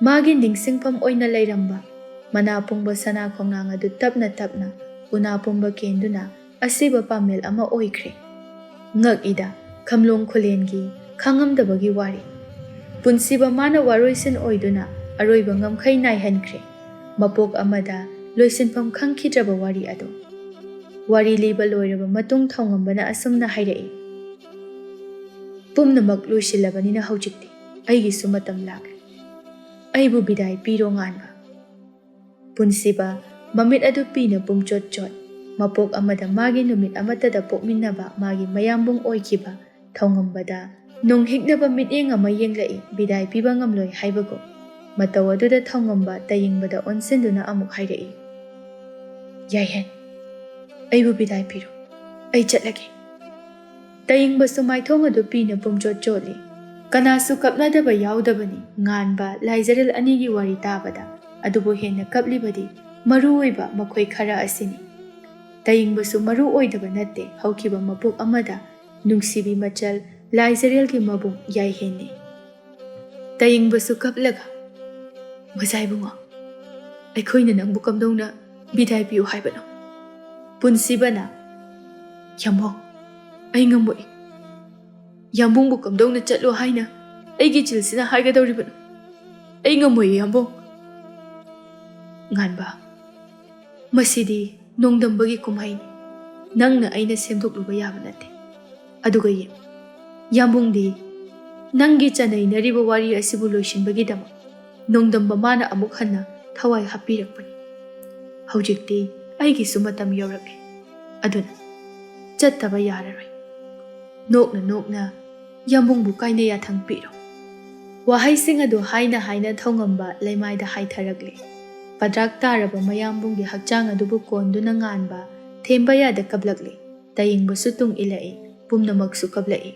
ꯃꯥꯒꯤ ꯅꯤꯡꯁꯤꯡꯐꯝ ꯑꯣꯏꯅ ꯂꯩꯔꯝꯕ ꯃꯅꯥ ꯄꯨꯡꯕ ꯁꯅꯥ ꯈꯣꯡꯅꯥꯡ ꯑꯗꯨ ꯇꯞꯅ ꯇꯞꯅ ꯎꯅꯥ ꯄꯨꯝꯕ ꯀꯦꯟꯗꯨꯅ ꯑꯁꯤꯕ ꯄꯥꯃꯦꯜ ꯑꯃ ꯑꯣꯏꯈ꯭ꯔꯦ ꯉꯛꯏꯗ ꯈꯝꯂꯣꯡ ꯈꯨꯂꯦꯟꯒꯤ ꯈꯪꯉꯝꯗꯕꯒꯤ ꯋꯥꯔꯤ ꯄꯨꯟꯁꯤꯕ ꯃꯥꯅ ꯋꯥꯔꯣꯏꯁꯤꯟ ꯑꯣꯏꯗꯨꯅ ꯑꯔꯣꯏꯕ ꯉꯝꯈꯩ ꯅꯥꯏꯍꯟꯈ꯭ꯔꯦ ꯃꯄꯣꯛ ꯑꯃꯗ ꯂꯣꯏꯁꯤꯟꯐꯝ ꯈꯪꯈꯤꯗ꯭ꯔꯕ ꯋꯥꯔꯤ ꯑꯗꯨ ꯋꯥꯔꯤ ꯂꯤꯕ ꯂꯣꯏꯔꯕ ꯃꯇꯨꯡ ꯊꯧꯉꯝꯕꯅ ꯑꯁꯨꯝꯅ ꯍꯥꯏꯔꯛꯏ ꯄꯨꯝꯅꯃꯛ ꯂꯣꯏꯁꯤꯜꯂꯕꯅꯤꯅ ꯍꯧꯖꯤꯛꯇꯤ ꯑꯩꯒꯤꯁꯨ ꯃꯇꯝ ꯂꯥꯛꯂꯦ ꯑꯩꯕꯨ ꯕꯤꯗꯥꯏ ꯄꯤꯔꯣ ꯉꯥꯟꯕ ꯄꯨꯟꯁꯤꯕ ꯃꯃꯤꯠ ꯑꯗꯨ ꯄꯤꯅ ꯄꯨꯡꯆꯣꯠ ꯆꯣꯠ ꯃꯄꯣꯛ ꯑꯃꯗ ꯃꯥꯒꯤ ꯅꯨꯃꯤꯠ ꯑꯃꯠꯇꯗ ꯄꯣꯛꯃꯤꯟꯅꯕ ꯃꯥꯒꯤ ꯃꯌꯥꯝꯕꯨꯡ ꯑꯣꯏꯈꯤꯕ ꯊꯧꯉꯝꯕꯗ ꯅꯣꯡꯍꯤꯛꯅꯕ ꯃꯤꯠꯌꯦꯡ ꯑꯃ ꯌꯦꯡꯂꯛꯏ ꯕꯤꯗꯥꯏ ꯄꯤꯕ ꯉꯝꯂꯣꯏ ꯍꯥꯏꯕꯒꯨꯝ ꯃꯇꯧ ꯑꯗꯨꯗ ꯊꯧꯉꯝꯕ ꯇꯌꯤꯡꯕꯗ ꯑꯣꯟꯁꯤꯟꯗꯨꯅ ꯑꯃꯨꯛ ꯍꯥꯏꯔꯛꯏ ꯌꯥꯏꯍꯦꯟ ꯑꯩꯕꯨ ꯕꯤꯗꯥꯏ ꯄꯤꯔꯣ ꯑꯩ ꯆꯠꯂꯒꯦ ꯇꯌꯤꯡꯕꯁꯨ ꯃꯥꯏꯊꯣꯡ ꯑꯗꯨ ꯄꯤꯅ ꯄꯨꯡꯆꯣꯠ ꯆꯣꯠꯂꯤ ꯀꯅꯥꯁꯨ ꯀꯞꯅꯗꯕ ꯌꯥꯎꯗꯕꯅꯤ ꯉꯥꯟꯕ ꯂꯥꯏꯖꯔꯦꯜ ꯑꯅꯤꯒꯤ ꯋꯥꯔꯤ ꯇꯥꯕꯗ ꯑꯗꯨꯕꯨ ꯍꯦꯟꯅ ꯀꯞꯂꯤꯕꯗꯤ ꯃꯔꯨ ꯑꯣꯏꯕ ꯃꯈꯣꯏ ꯈꯔ ꯑꯁꯤꯅꯤ ꯇꯌꯤꯡꯕꯁꯨ ꯃꯔꯨ ꯑꯣꯏꯗꯕ ꯅꯠꯇꯦ ꯍꯧꯈꯤꯕ ꯃꯄꯣꯛ ꯑꯃꯗ ꯅꯨꯡꯁꯤꯕꯤ ꯃꯆꯜ ꯂꯥꯏꯖꯔꯦꯜꯒꯤ ꯃꯕꯨꯡ ꯌꯥꯏꯍꯦꯟꯅꯤ ꯇꯌꯤꯡꯕꯁꯨ ꯀꯞꯂꯒ ꯃꯖꯥꯏꯕꯨꯡꯉꯣ ꯑꯩꯈꯣꯏꯅ ꯅꯪꯕꯨ ꯀꯝꯗꯧꯅ ꯕꯤꯗꯥꯏ ꯄꯤꯌꯨ ꯍꯥꯏꯕꯅꯣ ꯄꯨꯟꯁꯤꯕꯅ ꯌꯥꯝꯕꯣꯡ ꯑꯩ ꯉꯝꯃꯣꯏ ꯌꯥꯝꯕꯨꯡꯕꯨ ꯀꯝꯗꯧꯅ ꯆꯠꯂꯣ ꯍꯥꯏꯅ ꯑꯩꯒꯤ ꯆꯤꯜꯁꯤꯅ ꯍꯥꯏꯒꯗꯧꯔꯤꯕꯅꯣ ꯑꯩ ꯉꯝꯃꯣꯏ ꯌꯥꯝꯕꯣꯡ ꯉꯥꯟꯕ ꯃꯁꯤꯗꯤ ꯅꯣꯡꯗꯝꯕꯒꯤ ꯀꯨꯝꯍꯩꯅꯤ ꯅꯪꯅ ꯑꯩꯅ ꯁꯦꯝꯗꯣꯛꯂꯨꯕ ꯌꯥꯕ ꯅꯠꯇꯦ ꯑꯗꯨꯒ ꯌꯦꯡ ꯌꯥꯝꯕꯨꯡꯗꯤ ꯅꯪꯒꯤ ꯆꯅꯩꯅꯔꯤꯕ ꯋꯥꯔꯤ ꯑꯁꯤꯕꯨ ꯂꯣꯏꯁꯤꯟꯕꯒꯤꯗꯃꯛ ꯅꯣꯡꯗꯝꯕ ꯃꯥꯅ ꯑꯃꯨꯛ ꯍꯟꯅ ꯊꯋꯥꯏ ꯍꯥꯞꯄꯤꯔꯛꯄꯅꯤ ꯍꯧꯖꯤꯛꯇꯤ ꯑꯩꯒꯤꯁꯨ ꯃꯇꯝ ꯌꯧꯔꯛꯂꯦ ꯑꯗꯨꯅ ꯆꯠꯇꯕ ꯌꯥꯔꯔꯣꯏ ꯅꯣꯛꯅ ꯅꯣꯛꯅ ꯌꯥꯝꯕꯨꯡꯕꯨ ꯀꯥꯏꯅ ꯌꯥꯊꯪ ꯄꯤꯔꯣ ꯋꯥꯍꯩꯁꯤꯡ ꯑꯗꯨ ꯍꯥꯏꯅ ꯍꯥꯏꯅ ꯊꯧꯉꯝꯕ ꯂꯩꯃꯥꯏꯗ ꯍꯥꯏꯊꯔꯛꯂꯤ ꯄꯗ꯭ꯔꯥꯛ ꯇꯥꯔꯕ ꯃꯌꯥꯝꯕꯨꯡꯒꯤ ꯍꯛꯆꯥꯡ ꯑꯗꯨꯕꯨ ꯀꯣꯟꯗꯨꯅ ꯉꯥꯟꯕ ꯊꯦꯝꯕ ꯌꯥꯗ ꯀꯞꯂꯛꯂꯤ ꯇꯌꯦꯡꯕꯁꯨ ꯇꯨꯡ ꯏꯜꯂꯛꯏ ꯄꯨꯝꯅꯃꯛꯁꯨ ꯀꯞꯂꯛꯏ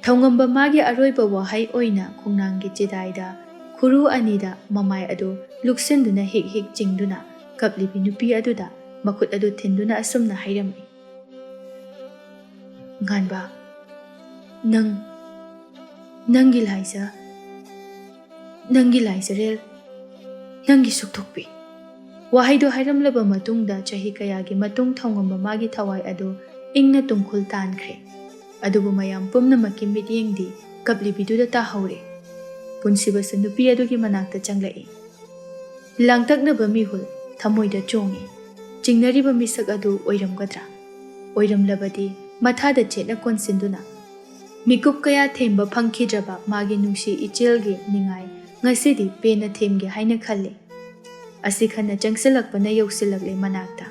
ꯊꯧꯉꯝꯕ ꯃꯥꯒꯤ ꯑꯔꯣꯏꯕ ꯋꯥꯍꯩ ꯑꯣꯏꯅ ꯈꯣꯡꯅꯥꯡꯒꯤ ꯆꯤꯗꯥꯏꯗ ꯈꯨꯔꯨ ꯑꯅꯤꯗ ꯃꯃꯥꯏ ꯑꯗꯨ ꯂꯨꯛꯁꯤꯟꯗꯨꯅ ꯍꯤꯛ ꯍꯤꯛ ꯆꯤꯡꯗꯨꯅ ꯀꯞꯂꯤꯕꯤ ꯅꯨꯄꯤ ꯑꯗꯨꯗ ꯃꯈꯨꯠ ꯑꯗꯨ ꯊꯤꯟꯗꯨꯅ ꯑꯁꯨꯝꯅ ꯍꯥꯏꯔꯝꯃꯤ ꯉꯥꯟꯕ ꯅꯪꯒꯤ ꯂꯥꯏꯖꯔꯦꯜ ꯅꯪꯒꯤ ꯁꯨꯛꯊꯣꯛꯄꯤ ꯋꯥꯍꯩꯗꯨ ꯍꯥꯏꯔꯝꯂꯕ ꯃꯇꯨꯡꯗ ꯆꯍꯤ ꯀꯌꯥꯒꯤ ꯃꯇꯨꯡ ꯊꯧꯉꯝꯕ ꯃꯥꯒꯤ ꯊꯋꯥꯏ ꯑꯗꯨ ꯏꯪꯅ ꯇꯨꯝꯈꯨꯜ ꯇꯥꯟꯈ꯭ꯔꯦ ꯑꯗꯨꯕꯨ ꯃꯌꯥꯝ ꯄꯨꯝꯅꯃꯛꯀꯤ ꯃꯤꯠꯌꯦꯡꯗꯤ ꯀꯞꯂꯤꯕꯤꯗꯨꯗ ꯇꯥꯍꯧꯔꯦ ꯄꯨꯟꯁꯤꯕꯁꯨ ꯅꯨꯄꯤ ꯑꯗꯨꯒꯤ ꯃꯅꯥꯛꯇ ꯆꯪꯂꯛꯏ ꯂꯥꯡꯇꯛꯅꯕ ꯃꯤꯍꯨꯜ ꯊꯃꯣꯏꯗ ꯆꯣꯡꯉꯤ ꯆꯤꯡꯅꯔꯤꯕ ꯃꯤꯁꯛ ꯑꯗꯨ ꯑꯣꯏꯔꯝꯒꯗ꯭ꯔꯥ ꯑꯣꯏꯔꯝꯂꯕꯗꯤ ꯃꯊꯥꯗ ꯆꯦꯠꯅ ꯀꯣꯟꯁꯤꯟꯗꯨꯅ ꯃꯤꯀꯨꯞ ꯀꯌꯥ ꯊꯦꯝꯕ ꯐꯪꯈꯤꯗ꯭ꯔꯕ ꯃꯥꯒꯤ ꯅꯨꯡꯁꯤ ꯏꯆꯦꯜꯒꯤ ꯅꯤꯡꯉꯥꯏ ꯉꯁꯤꯗꯤ ꯄꯦꯟꯅ ꯊꯦꯝꯒꯦ ꯍꯥꯏꯅ ꯈꯜꯂꯤ ꯑꯁꯤ ꯈꯟꯅ ꯆꯪꯁꯤꯜꯂꯛꯄꯅ ꯌꯧꯁꯤꯜꯂꯛꯂꯦ ꯃꯅꯥꯛꯇ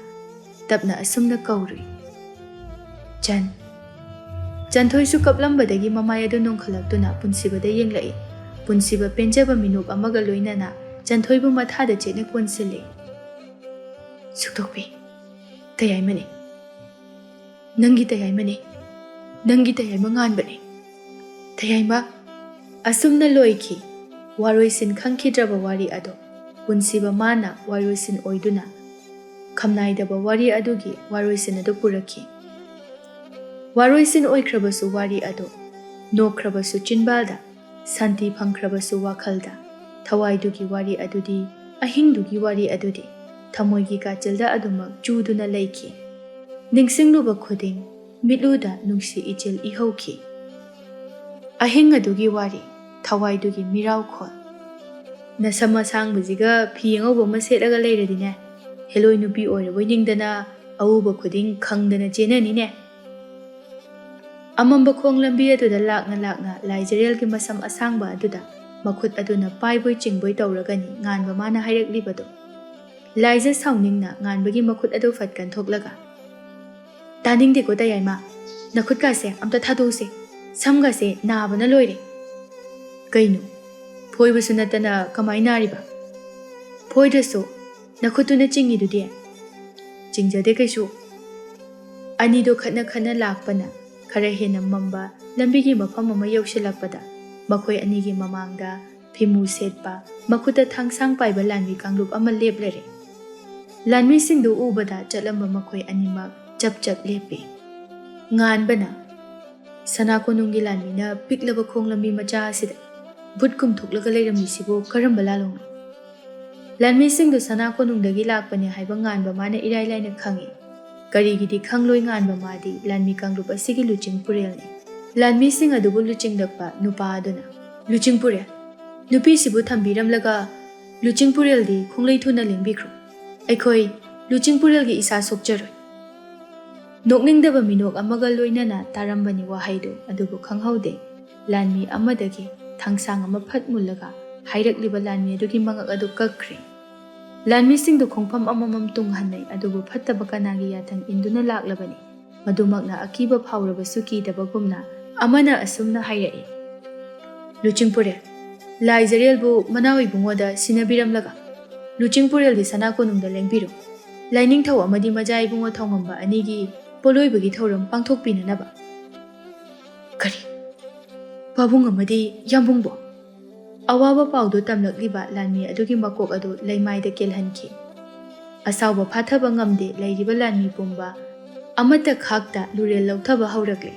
ꯇꯞꯅ ꯑꯁꯨꯝꯅ ꯀꯧꯔꯨꯏ ꯆꯟꯊꯣꯏꯁꯨ ꯀꯞꯂꯝꯕꯗꯒꯤ ꯃꯃꯥꯏ ꯑꯗꯨ ꯅꯣꯡꯈꯠꯂꯛꯇꯨꯅ ꯄꯨꯟꯁꯤꯕꯗ ꯌꯦꯡꯂꯛꯏ ꯄꯨꯟꯁꯤꯕ ꯄꯦꯟꯖꯕ ꯃꯤꯅꯣꯛ ꯑꯃꯒ ꯂꯣꯏꯅꯅ ꯆꯟꯊꯣꯏꯕꯨ ꯃꯊꯥꯗ ꯆꯦꯠꯅ ꯀꯣꯟꯁꯤꯜꯂꯤ ꯁꯨꯛꯊꯣꯛꯄꯤ ꯇꯌꯥꯏꯃꯅꯤ ꯅꯪꯒꯤ ꯇꯌꯥꯏꯃ ꯉꯥꯟꯕꯅꯤ ꯇꯌꯥꯏꯃ ꯑꯁꯨꯝꯅ ꯂꯣꯏꯈꯤ ꯋꯥꯔꯣꯏꯁꯤꯟ ꯈꯪꯈꯤꯗ꯭ꯔꯕ ꯋꯥꯔꯤ ꯑꯗꯣ ꯄꯨꯟꯁꯤꯕ ꯃꯥꯅ ꯋꯥꯔꯣꯏꯁꯤꯟ ꯑꯣꯏꯗꯨꯅ ꯈꯝꯅꯥꯏꯗꯕ ꯋꯥꯔꯤ ꯑꯗꯨꯒꯤ ꯋꯥꯔꯣꯏꯁꯤꯟ ꯑꯗꯨ ꯄꯨꯔꯛꯈꯤ ꯋꯥꯔꯣꯏꯁꯤꯟ ꯑꯣꯏꯈ꯭ꯔꯕꯁꯨ ꯋꯥꯔꯤ ꯑꯗꯣ ꯅꯣꯛꯈ꯭ꯔꯕꯁꯨ ꯆꯤꯟꯕꯥꯜꯗ ꯁꯥꯟꯇꯤ ꯐꯪꯈ꯭ꯔꯕꯁꯨ ꯋꯥꯈꯜꯗ ꯊꯋꯥꯏꯗꯨꯒꯤ ꯋꯥꯔꯤ ꯑꯗꯨꯗꯤ ꯑꯍꯤꯡꯗꯨꯒꯤ ꯋꯥꯔꯤ ꯑꯗꯨꯗꯤ ꯊꯃꯣꯏꯒꯤ ꯀꯥꯆꯤꯜꯗ ꯑꯗꯨꯃꯛ ꯆꯨꯗꯨꯅ ꯂꯩꯈꯤ ꯅꯤꯡꯁꯤꯡꯂꯨꯕ ꯈꯨꯗꯤꯡ ꯃꯤꯠꯂꯨꯗ ꯅꯨꯡꯁꯤ ꯏꯆꯤꯜ ꯏꯍꯧꯈꯤ ꯑꯍꯤꯡ ꯑꯗꯨꯒꯤ ꯋꯥꯔꯤ ꯊꯋꯥꯏꯗꯨꯒꯤ ꯃꯤꯔꯥꯎꯈꯣꯜ ꯅꯁꯝ ꯑꯁꯥꯡꯕꯁꯤꯒ ꯐꯤ ꯑꯉꯧꯕ ꯑꯃ ꯁꯦꯠꯂꯒ ꯂꯩꯔꯗꯤꯅꯦ ꯍꯦꯂꯣꯏ ꯅꯨꯄꯤ ꯑꯣꯏꯔꯕꯣꯏ ꯅꯤꯡꯗꯅ ꯑꯎꯕ ꯈꯨꯗꯤꯡ ꯈꯪꯗꯅ ꯆꯦꯟꯅꯅꯤꯅꯦ ꯑꯃꯝꯕ ꯈꯣꯡ ꯂꯝꯕꯤ ꯑꯗꯨꯗ ꯂꯥꯛꯅ ꯂꯥꯛꯅ ꯂꯥꯏꯖꯔꯦꯜꯒꯤ ꯃꯁꯝ ꯑꯁꯥꯡꯕ ꯑꯗꯨꯗ ꯃꯈꯨꯠ ꯑꯗꯨꯅ ꯄꯥꯏꯕꯣꯏ ꯆꯤꯡꯕꯣꯏ ꯇꯧꯔꯒꯅꯤ ꯉꯥꯟꯕ ꯃꯥꯅ ꯍꯥꯏꯔꯛꯂꯤꯕꯗꯣ ꯂꯥꯏꯖ ꯁꯥꯎꯅꯤꯡꯅ ꯉꯥꯟꯕꯒꯤ ꯃꯈꯨꯠ ꯑꯗꯨ ꯐꯠꯀꯟ ꯊꯣꯛꯂꯒ ꯇꯥꯅꯤꯡꯗꯦꯀꯣ ꯇꯌꯥꯏꯃ ꯅꯈꯨꯠꯀꯥꯁꯦ ꯑꯝꯇ ꯊꯥꯗꯣꯛꯎꯁꯦ ꯁꯝꯒꯁꯦ ꯅꯥꯕꯅ ꯂꯣꯏꯔꯦ ꯀꯩꯅꯣ ꯐꯣꯏꯕꯁꯨ ꯅꯠꯇꯅ ꯀꯃꯥꯏꯅ ꯅꯥꯔꯤꯕ ꯐꯣꯏꯗ꯭ꯔꯁꯨ ꯅꯈꯨꯠꯇꯨꯅ ꯆꯤꯡꯉꯤꯗꯨꯗꯤ ꯆꯤꯡꯖꯗꯦ ꯀꯩꯁꯨ ꯑꯅꯤꯗꯣ ꯈꯠꯅ ꯂꯥꯛꯄꯅ ꯈꯔ ꯍꯦꯟꯅ ꯃꯝꯕ ꯂꯝꯕꯤꯒꯤ ꯃꯐꯝ ꯑꯃ ꯌꯧꯁꯤꯜꯂꯛꯄꯗ ꯃꯈꯣꯏ ꯑꯅꯤꯒꯤ ꯃꯃꯥꯡꯗ ꯐꯤꯃꯨ ꯁꯦꯠꯄ ꯃꯈꯨꯠꯇ ꯊꯥꯡꯁꯥꯡ ꯄꯥꯏꯕ ꯂꯥꯟꯃꯤ ꯀꯥꯡꯂꯨꯞ ꯑꯃ ꯂꯦꯞꯂꯔꯦ ꯂꯥꯟꯃꯤꯁꯤꯡꯗꯨ ꯎꯕꯗ ꯆꯠꯂꯝꯕ ꯃꯈꯣꯏ ꯑꯅꯤꯃꯛ ꯆꯞ ꯂꯦꯞꯄꯤ ꯉꯥꯟꯕꯅ ꯁꯅꯥ ꯀꯣꯅꯨꯡꯒꯤ ꯂꯥꯟꯃꯤꯅ ꯄꯤꯛꯂꯕ ꯈꯣꯡ ꯂꯝꯕꯤ ꯃꯆꯥ ꯑꯁꯤꯗ ꯚꯨꯠ ꯀꯨꯝꯊꯣꯛꯂꯒ ꯂꯩꯔꯝꯃꯤꯁꯤꯕꯨ ꯀꯔꯝꯕ ꯂꯥꯜꯂꯣꯡꯅꯣ ꯂꯥꯟꯃꯤꯁꯤꯡꯗꯨ ꯁꯅꯥ ꯀꯣꯅꯨꯡꯗꯒꯤ ꯂꯥꯛꯄꯅꯤ ꯍꯥꯏꯕ ꯉꯥꯟꯕ ꯃꯥꯅ ꯏꯔꯥꯏ ꯂꯥꯏꯅ ꯈꯪꯏ ꯀꯔꯤꯒꯤꯗꯤ ꯈꯪꯂꯣꯏ ꯉꯥꯟꯕ ꯃꯥꯗꯤ ꯂꯥꯟꯃꯤ ꯀꯥꯡꯂꯨꯞ ꯑꯁꯤꯒꯤ ꯂꯨꯆꯤꯡ ꯄꯨꯔꯦꯜꯅꯤ ꯂꯥꯟꯃꯤꯁꯤꯡ ꯑꯗꯨꯕꯨ ꯂꯨꯆꯤꯡꯂꯛꯄ ꯅꯨꯄꯥ ꯑꯗꯨꯅ ꯂꯨꯆꯤꯡ ꯄꯨꯔꯦꯜ ꯅꯨꯄꯤꯁꯤꯕꯨ ꯊꯝꯕꯤꯔꯝꯂꯒ ꯂꯨꯆꯤꯡ ꯄꯨꯔꯦꯜꯗꯤ ꯈꯣꯡꯂꯩ ꯊꯨꯅ ꯂꯦꯡꯕꯤꯈ꯭ꯔꯣ ꯑꯩꯈꯣꯏ ꯂꯨꯆꯤꯡ ꯄꯨꯔꯦꯜꯒꯤ ꯏꯁꯥ ꯁꯣꯛꯆꯔꯣꯏ ꯅꯣꯛꯅꯤꯡꯗꯕ ꯃꯤꯅꯣꯛ ꯑꯃꯒ ꯂꯣꯏꯅꯅ ꯇꯥꯔꯝꯕꯅꯤ ꯋꯥꯍꯩꯗꯨ ꯑꯗꯨꯕꯨ ꯈꯪꯍꯧꯗꯦ ꯂꯥꯟꯃꯤ ꯑꯃꯗꯒꯤ ꯊꯥꯡꯁꯥꯡ ꯑꯃ ꯐꯠ ꯃꯨꯜꯂꯒ ꯍꯥꯏꯔꯛꯂꯤꯕ ꯂꯥꯟꯃꯤ ꯑꯗꯨꯒꯤ ꯃꯉꯛ ꯑꯗꯨ ꯀꯛꯈ꯭ꯔꯦ ꯂꯥꯟꯃꯤꯁꯤꯡꯗꯨ ꯈꯣꯡꯐꯝ ꯑꯃꯃꯝ ꯇꯨꯡꯍꯟꯅꯩ ꯑꯗꯨꯕꯨ ꯐꯠꯇꯕ ꯀꯅꯥꯒꯤ ꯌꯥꯊꯪ ꯏꯟꯗꯨꯅ ꯂꯥꯛꯂꯕꯅꯤ ꯃꯗꯨꯃꯛꯅ ꯑꯀꯤꯕ ꯐꯥꯎꯔꯕꯁꯨ ꯀꯤꯗꯕꯒꯨꯝꯅ ꯑꯃꯅ ꯑꯁꯨꯝꯅ ꯍꯥꯏꯔꯛꯏ ꯂꯨꯆꯤꯡ ꯄꯨꯔꯦꯜ ꯂꯥꯏꯖꯔꯦꯜꯕꯨ ꯃꯅꯥꯎ ꯏꯕꯨꯡꯉꯣꯗ ꯁꯤꯟꯅꯕꯤꯔꯝꯂꯒ ꯂꯨꯆꯤꯡ ꯄꯨꯔꯦꯜꯗꯤ ꯁꯅꯥ ꯀꯣꯅꯨꯡꯗ ꯂꯦꯡꯕꯤꯔꯣ ꯂꯥꯏꯅꯤꯡꯊꯧ ꯑꯃꯗꯤ ꯃꯖꯥ ꯏꯕꯨꯡꯉꯣ ꯊꯧꯉꯝꯕ ꯑꯅꯤꯒꯤ ꯄꯣꯂꯣꯏꯕꯒꯤ ꯊꯧꯔꯝ ꯄꯥꯡꯊꯣꯛꯄꯤꯅꯅꯕ ꯀꯔꯤ ꯄꯥꯕꯨꯡ ꯑꯃꯗꯤ ꯌꯥꯝꯕꯨꯡꯕꯣ ꯑꯋꯥꯕ ꯄꯥꯎꯗꯨ ꯇꯝꯂꯛꯂꯤꯕ ꯂꯥꯟꯃꯤ ꯑꯗꯨꯒꯤ ꯃꯀꯣꯛ ꯑꯗꯨ ꯂꯩꯃꯥꯏꯗ ꯀꯦꯜꯍꯟꯈꯤ ꯑꯁꯥꯎꯕ ꯐꯥꯊꯕ ꯉꯝꯗꯦ ꯂꯩꯔꯤꯕ ꯂꯥꯟꯃꯤ ꯄꯨꯝꯕ ꯑꯃꯠꯇ ꯈꯥꯛꯇ ꯂꯨꯔꯦꯜ ꯂꯧꯊꯕ ꯍꯧꯔꯛꯂꯦ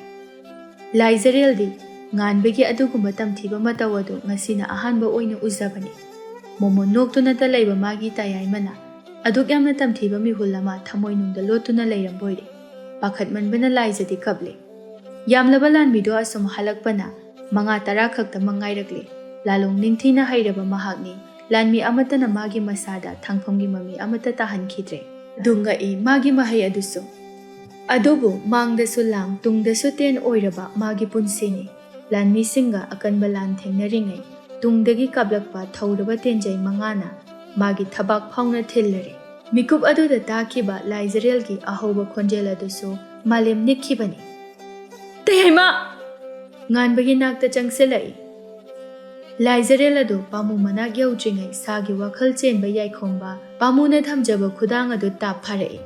ꯂꯥꯏꯖꯔꯦꯜꯗꯤ ꯉꯥꯟꯕꯒꯤ ꯑꯗꯨꯒꯨꯝꯕ ꯇꯝꯊꯤꯕ ꯃꯇꯧ ꯑꯗꯨ ꯉꯁꯤꯅ ꯑꯍꯥꯟꯕ ꯑꯣꯏꯅ ꯎꯖꯕꯅꯤ ꯃꯣꯃꯣꯟ ꯅꯣꯛꯇꯨꯅꯇ ꯂꯩꯕ ꯃꯥꯒꯤ ꯇꯌꯥꯏꯃꯅ ꯑꯗꯨꯛ ꯌꯥꯝꯅ ꯇꯝꯊꯤꯕ ꯃꯤꯍꯨꯜ ꯑꯃ ꯊꯃꯣꯏꯅꯨꯡꯗ ꯂꯣꯠꯇꯨꯅ ꯂꯩꯔꯝꯕꯣꯏꯔꯦ ꯄꯥꯈꯠꯃꯟꯕꯅ ꯂꯥꯏꯖꯗꯤ ꯀꯞꯂꯦ ꯌꯥꯝꯂꯕ ꯂꯥꯟꯃꯤꯗꯣ ꯑꯁꯨꯝ ꯍꯜꯂꯛꯄꯅ 5-10 ꯈꯛꯇ ꯃꯉꯥꯏꯔꯛꯂꯦ ꯂꯥꯂꯣꯡ ꯅꯤꯡꯊꯤꯅ ꯍꯩꯔꯕ ꯃꯍꯥꯛꯅꯤ ꯂꯥꯟꯃꯤ ꯑꯃꯠꯇꯅ ꯃꯥꯒꯤ ꯃꯁꯥꯗ ꯊꯥꯡꯐꯝꯒꯤ ꯃꯃꯤ ꯑꯃꯠꯇ ꯇꯥꯍꯟꯈꯤꯗ꯭ꯔꯦ꯫ ꯑꯗꯨ ꯉꯛꯏ ꯃꯥꯒꯤ ꯃꯍꯩ ꯑꯗꯨꯁꯨ꯫ ꯑꯗꯨꯕꯨ ꯃꯥꯡꯗꯁꯨ ꯂꯥꯡ ꯇꯨꯡꯗꯁꯨ ꯇꯦꯟ ꯑꯣꯏꯔꯕ ꯃꯥꯒꯤ ꯄꯨꯟꯁꯤꯅꯤ꯫ ꯂꯥꯟꯃꯤꯁꯤꯡꯒ ꯑꯀꯟꯕ ꯂꯥꯟ ꯊꯦꯡꯅꯔꯤꯉꯩ ꯇꯨꯡꯗꯒꯤ ꯀꯥꯞꯂꯛꯄ ꯊꯧꯔꯕ ꯇꯦꯟꯖꯩ ꯃꯉꯥꯅ ꯃꯥꯒꯤ ꯊꯕꯥꯛ ꯐꯥꯎꯅ ꯊꯤꯜꯂꯔꯦ꯫ ꯃꯤꯀꯨꯞ ꯑꯗꯨꯗ ꯇꯥꯈꯤꯕ ꯂꯥꯏꯖꯔꯦꯜꯒꯤ ꯑꯍꯧꯕ ꯈꯣꯟꯖꯦꯜ ꯑꯗꯨꯁꯨ ꯃꯥꯂꯦꯝ ꯅꯤꯛꯈꯤꯕꯅꯤ꯫ ꯇꯩꯍꯩꯃ! ꯉꯥꯟꯕꯒꯤ ꯅꯥꯛꯇ ꯆꯪꯁꯤꯜꯂꯛꯏ꯫ ꯂꯥꯏꯖꯔꯦꯜ ꯑꯗꯨ ꯄꯥꯃꯨ ꯃꯅꯥꯛ ꯌꯧꯗ꯭ꯔꯤꯉꯩ ꯁꯥꯒꯤ ꯋꯥꯈꯜ ꯆꯦꯟꯕ ꯌꯥꯏꯈꯣꯝꯕ ꯄꯥꯃꯨꯅ ꯊꯝꯖꯕ ꯈꯨꯗꯥꯡ ꯑꯗꯨ ꯇꯥꯞ ꯐꯥꯔꯛꯏ꯫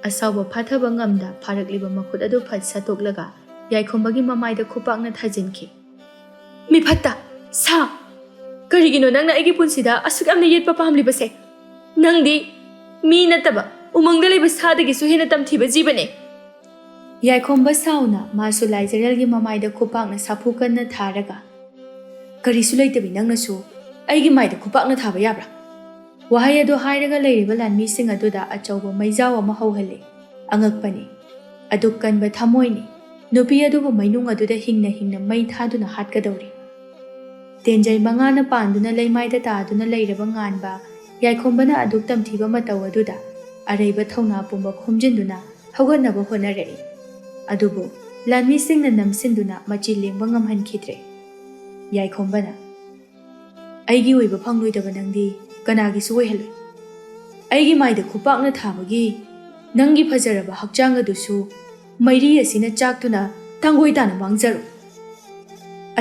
ꯑꯁꯥꯎꯕ ꯐꯥꯊꯕ ꯉꯝꯗ ꯐꯥꯔꯛꯂꯤꯕ ꯃꯈꯨꯠ ꯑꯗꯨ ꯐꯠ ꯁꯠꯇꯣꯛꯂꯒ ꯌꯥꯏꯈꯣꯝꯕꯒꯤ ꯃꯃꯥꯏꯗ ꯈꯨꯄꯥꯛꯅ ꯊꯥꯖꯤꯟꯈꯤ꯫ ꯃꯤꯐꯠꯇ! ꯁꯥ! ꯀꯔꯤꯒꯤꯅꯣ ꯅꯪꯅ ꯑꯩꯒꯤ ꯄꯨꯟꯁꯤꯗ ꯑꯁꯨꯛ ꯌꯥꯝꯅ ꯌꯦꯠꯄ ꯄꯥꯝꯂꯤꯕꯁꯦ? ꯅꯪꯗꯤ ꯃꯤ ꯅꯠꯇꯕ ꯎꯃꯪꯗ ꯂꯩꯕ ꯁꯥꯗꯒꯤꯁꯨ ꯍꯦꯟꯅ ꯇꯝꯊꯤꯕ ꯖꯤꯕꯅꯦ꯫ ꯌꯥꯏꯈꯣꯝꯕ ꯁꯥꯎꯅ ꯃꯥꯁꯨ ꯂꯥꯏꯖꯔꯦꯜꯒꯤ ꯃꯃꯥꯏꯗ ꯈꯨꯄꯥꯛꯅ ꯁꯥꯐꯨ ꯀꯟꯅ ꯊꯥꯔꯒ ꯀꯔꯤꯁꯨ ꯂꯩꯇꯕꯤ ꯅꯪꯅꯁꯨ ꯑꯩꯒꯤ ꯃꯥꯏꯗ ꯈꯨꯄꯥꯛꯅ ꯊꯥꯕ ꯌꯥꯕ꯭ꯔꯥ? ꯋꯥꯍꯩ ꯑꯗꯨ ꯍꯥꯏꯔꯒ ꯂꯩꯔꯤꯕ ꯂꯥꯟꯃꯤꯁꯤꯡ ꯑꯗꯨꯗ ꯑꯆꯧꯕ ꯃꯩꯖꯥꯎ ꯑꯃ ꯍꯧꯍꯜꯂꯤ꯫ ꯑꯉꯛꯄꯅꯤ, ꯑꯗꯨꯛ ꯀꯟꯕ ꯊꯃꯣꯏꯅꯤ꯫ ꯅꯨꯄꯤ ꯑꯗꯨꯕꯨ ꯃꯩꯅꯨꯡ ꯑꯗꯨꯗ ꯍꯤꯡꯅ ꯍꯤꯡꯅ ꯃꯩ ꯊꯥꯗꯨꯅ ꯍꯥꯠꯀꯗꯧꯔꯤ꯫ ꯇꯦꯟꯖꯩ ꯃꯉꯥꯅ ꯄꯥꯟꯗꯨꯅ ꯂꯩꯃꯥꯏꯗ ꯇꯥꯗꯨꯅ ꯂꯩꯔꯕ ꯉꯥꯟꯕ ꯌꯥꯏꯈꯣꯝꯕꯅ ꯑꯗꯨꯛ ꯇꯝꯊꯤꯕ ꯃꯇꯧ ꯑꯗꯨꯗ ꯑꯔꯩꯕ ꯊꯧꯅꯥ ꯄꯨꯝꯕ ꯈꯣꯝꯖꯤꯟꯗꯨꯅ ꯍꯧꯒꯠꯅꯕ ꯍꯣꯠꯅꯔꯛꯏ꯫ ꯑꯗꯨꯕꯨ ꯂꯥꯟꯃꯤꯁꯤꯡꯅ ꯅꯝꯁꯤꯟꯗꯨꯅ ꯃꯆꯤ ꯂꯦꯡꯕ ꯉꯝꯍꯟꯈꯤꯗ꯭ꯔꯦ꯫ ꯌꯥꯏꯈꯣꯝꯕꯅ ꯑꯩꯒꯤ ꯑꯣꯏꯕ ꯐꯪꯂꯣꯏꯗꯕ ꯅꯪꯗꯤ ꯀꯅꯥꯒꯤꯁꯨ ꯑꯣꯏꯍꯜꯂꯣꯏ꯫ ꯑꯩꯒꯤ ꯃꯥꯏꯗ ꯈꯨꯄꯥꯛꯅ ꯊꯥꯕꯒꯤ ꯅꯪꯒꯤ ꯐꯖꯔꯕ ꯍꯛꯆꯥꯡ ꯑꯗꯨꯁꯨ ꯃꯩꯔꯤ ꯑꯁꯤꯅ ꯆꯥꯛꯇꯨꯅ ꯇꯥꯡꯒꯣꯏ ꯇꯥꯅ ꯃꯥꯡꯖꯔꯣ꯫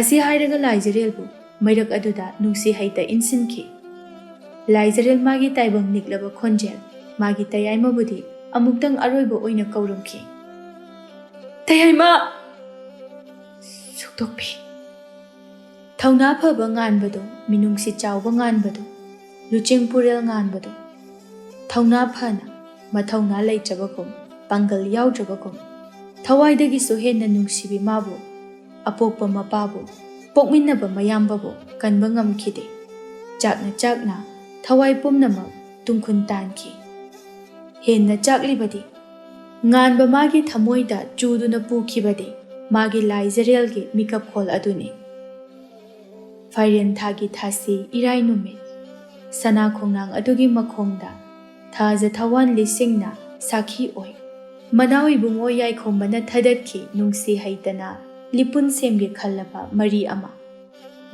ꯑꯁꯤ ꯍꯥꯏꯔꯒ ꯂꯥꯏꯖꯔꯦꯜꯕꯨ ꯃꯩꯔꯛ ꯑꯗꯨꯗ ꯅꯨꯡꯁꯤ ꯍꯩꯇ ꯏꯟꯁꯤꯟꯈꯤ꯫ ꯂꯥꯏꯖꯔꯦꯜ ꯃꯥꯒꯤ ꯇꯥꯏꯕꯪ ꯅꯤꯛꯂꯕ ꯈꯣꯟꯖꯦꯜ, ꯃꯥꯒꯤ ꯇꯌꯥꯏꯃꯕꯨꯗꯤ ꯑꯃꯨꯛꯇꯪ ꯑꯔꯣꯏꯕ ꯑꯣꯏꯅ ꯀꯧꯔꯝꯈꯤ꯫ ꯇꯩꯍꯩꯃ! ꯁꯨꯛꯇꯣꯛꯄꯤ! ꯊꯧꯅꯥ ꯐꯕ ꯉꯥꯟꯕꯗꯣ, ꯃꯤꯅꯨꯡꯁꯤ ꯆꯥꯎꯕ ꯉꯥꯟꯕꯗꯣ, ꯂꯨꯆꯤꯡ ꯄꯨꯔꯦꯜ ꯉꯥꯟꯕꯗꯣ, ꯊꯧꯅꯥ ꯐꯅ ꯃꯊꯧꯅꯥ ꯂꯩꯇ꯭ꯔꯕꯒꯨꯝ ꯄꯥꯡꯒꯜ ꯌꯥꯎꯗ꯭ꯔꯕꯒꯨꯝ ꯊꯋꯥꯏꯗꯒꯤꯁꯨ ꯍꯦꯟꯅ ꯅꯨꯡꯁꯤꯕꯤ ꯃꯥꯕꯨ, ꯑꯄꯣꯛꯄ ꯃꯄꯥꯕꯨ, ꯄꯣꯛꯃꯤꯟꯅꯕ ꯃꯌꯥꯝꯕꯕꯨ ꯀꯟꯕ ꯉꯝꯈꯤꯗꯦ꯫ ꯆꯥꯛꯅ ꯆꯥꯛꯅ ꯊꯋꯥꯏ ꯄꯨꯝꯅꯃꯛ ꯇꯨꯡꯈꯨꯟ ꯇꯥꯟꯈꯤ꯫ ꯍꯦꯟꯅ ꯆꯥꯛꯂꯤꯕꯗꯤ ꯉꯥꯟꯕ ꯃꯥꯒꯤ ꯊꯃꯣꯏꯗ ꯆꯨꯗꯨꯅ ꯄꯨꯈꯤꯕꯗꯤ ꯃꯥꯒꯤ ꯂꯥꯏꯖꯔꯦꯜꯒꯤ ꯃꯤꯀꯞꯈꯣꯜ ꯑꯗꯨꯅꯤ꯫ ꯐꯥꯏꯔꯦꯟ ꯊꯥꯒꯤ ꯊꯥꯁꯤ ꯏꯔꯥꯏ ꯅꯨꯃꯤꯠ, ꯁꯅꯥ ꯈꯣꯡꯅꯥꯡ ꯑꯗꯨꯒꯤ ꯃꯈꯣꯡꯗ ꯊꯥꯖ ꯊꯋꯥꯟ ꯂꯤꯁꯤꯡꯅ ꯁꯥꯈꯤ ꯑꯣꯏ꯫ ꯃꯅꯥꯎ ꯏꯕꯨꯡꯉꯣ ꯌꯥꯏꯈꯣꯝꯕꯅ ꯊꯗꯠꯈꯤ ꯅꯨꯡꯁꯤ ꯍꯩꯇꯅ ꯂꯤꯄꯨꯟ ꯁꯦꯝꯒꯦ ꯈꯜꯂꯕ ꯃꯔꯤ ꯑꯃ꯫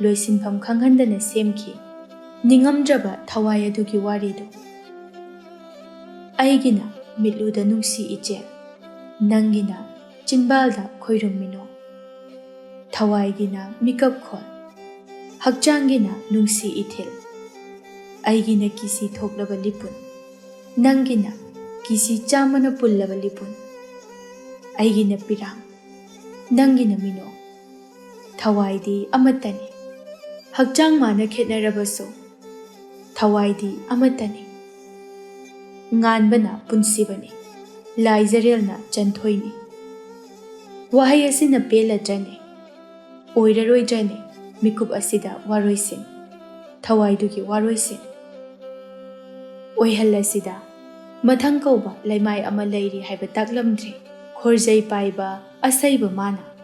ꯂꯣꯏꯁꯤꯟꯐꯝ ꯈꯪꯍꯟꯗꯅ ꯁꯦꯝꯈꯤ ꯅꯤꯡꯉꯝꯗ꯭ꯔꯕ ꯊꯋꯥꯏ ꯑꯗꯨꯒꯤ ꯋꯥꯔꯤꯗꯨ꯫ ꯑꯩꯒꯤꯅ ꯃꯤꯠꯂꯨꯗ ꯅꯨꯡꯁꯤ ꯏꯆꯦꯜ, ꯅꯪꯒꯤꯅ ꯆꯤꯟꯕꯥꯜꯗ ꯈꯣꯏꯔꯨꯝ ꯃꯤꯅꯣ꯫ ꯊꯋꯥꯏꯒꯤꯅ ꯃꯤꯀꯞꯈꯣꯜ, ꯍꯛꯆꯥꯡꯒꯤꯅ ꯅꯨꯡꯁꯤ ꯏꯊꯤꯜ꯫ ꯑꯩꯒꯤꯅ ꯀꯤꯁꯤ ꯊꯣꯛꯂꯕ ꯂꯤꯄꯨꯟ, ꯅꯪꯒꯤꯅ ꯀꯤꯁꯤ ꯆꯥꯝꯃꯅ ꯄꯨꯜꯂꯕ ꯂꯤꯄꯨꯟ꯫ ꯑꯩꯒꯤꯅ ꯄꯤꯔꯥꯡ, ꯅꯪꯒꯤꯅ ꯃꯤꯅꯣ꯫ ꯊꯋꯥꯏꯗꯤ ꯑꯃꯠꯇꯅꯤ, ꯍꯛꯆꯥꯡ ꯃꯥꯅ ꯈꯦꯠꯅꯔꯕꯁꯨ ꯊꯋꯥꯏꯗꯤ ꯑꯃꯠꯇꯅꯤ꯫ ꯉꯥꯟꯕꯅ ꯄꯨꯟꯁꯤꯕꯅꯤ, ꯂꯥꯏꯖꯔꯦꯜꯅ ꯆꯟꯊꯣꯏꯅꯤ꯫ ꯋꯥꯍꯩ ꯑꯁꯤꯅ ꯄꯦꯜꯂꯗ꯭ꯔꯅꯦ? ꯑꯣꯏꯔꯔꯣꯏꯗ꯭ꯔꯅꯦ ꯃꯤꯀꯨꯞ ꯑꯁꯤꯗ ꯋꯥꯔꯣꯏꯁꯤꯟ, ꯊꯋꯥꯏꯗꯨꯒꯤ ꯋꯥꯔꯣꯏꯁꯤꯟ? ꯑꯣꯏꯍꯜꯂꯁꯤꯗ ꯃꯊꯪ ꯀꯧꯕ ꯂꯩꯃꯥꯏ ꯑꯃ ꯂꯩꯔꯤ ꯍꯥꯏꯕ ꯇꯥꯛꯂꯝꯗ꯭ꯔꯤ ꯈꯣꯔꯖꯩ ꯄꯥꯏꯕ ꯑꯁꯩꯕ ꯃꯥꯅ꯫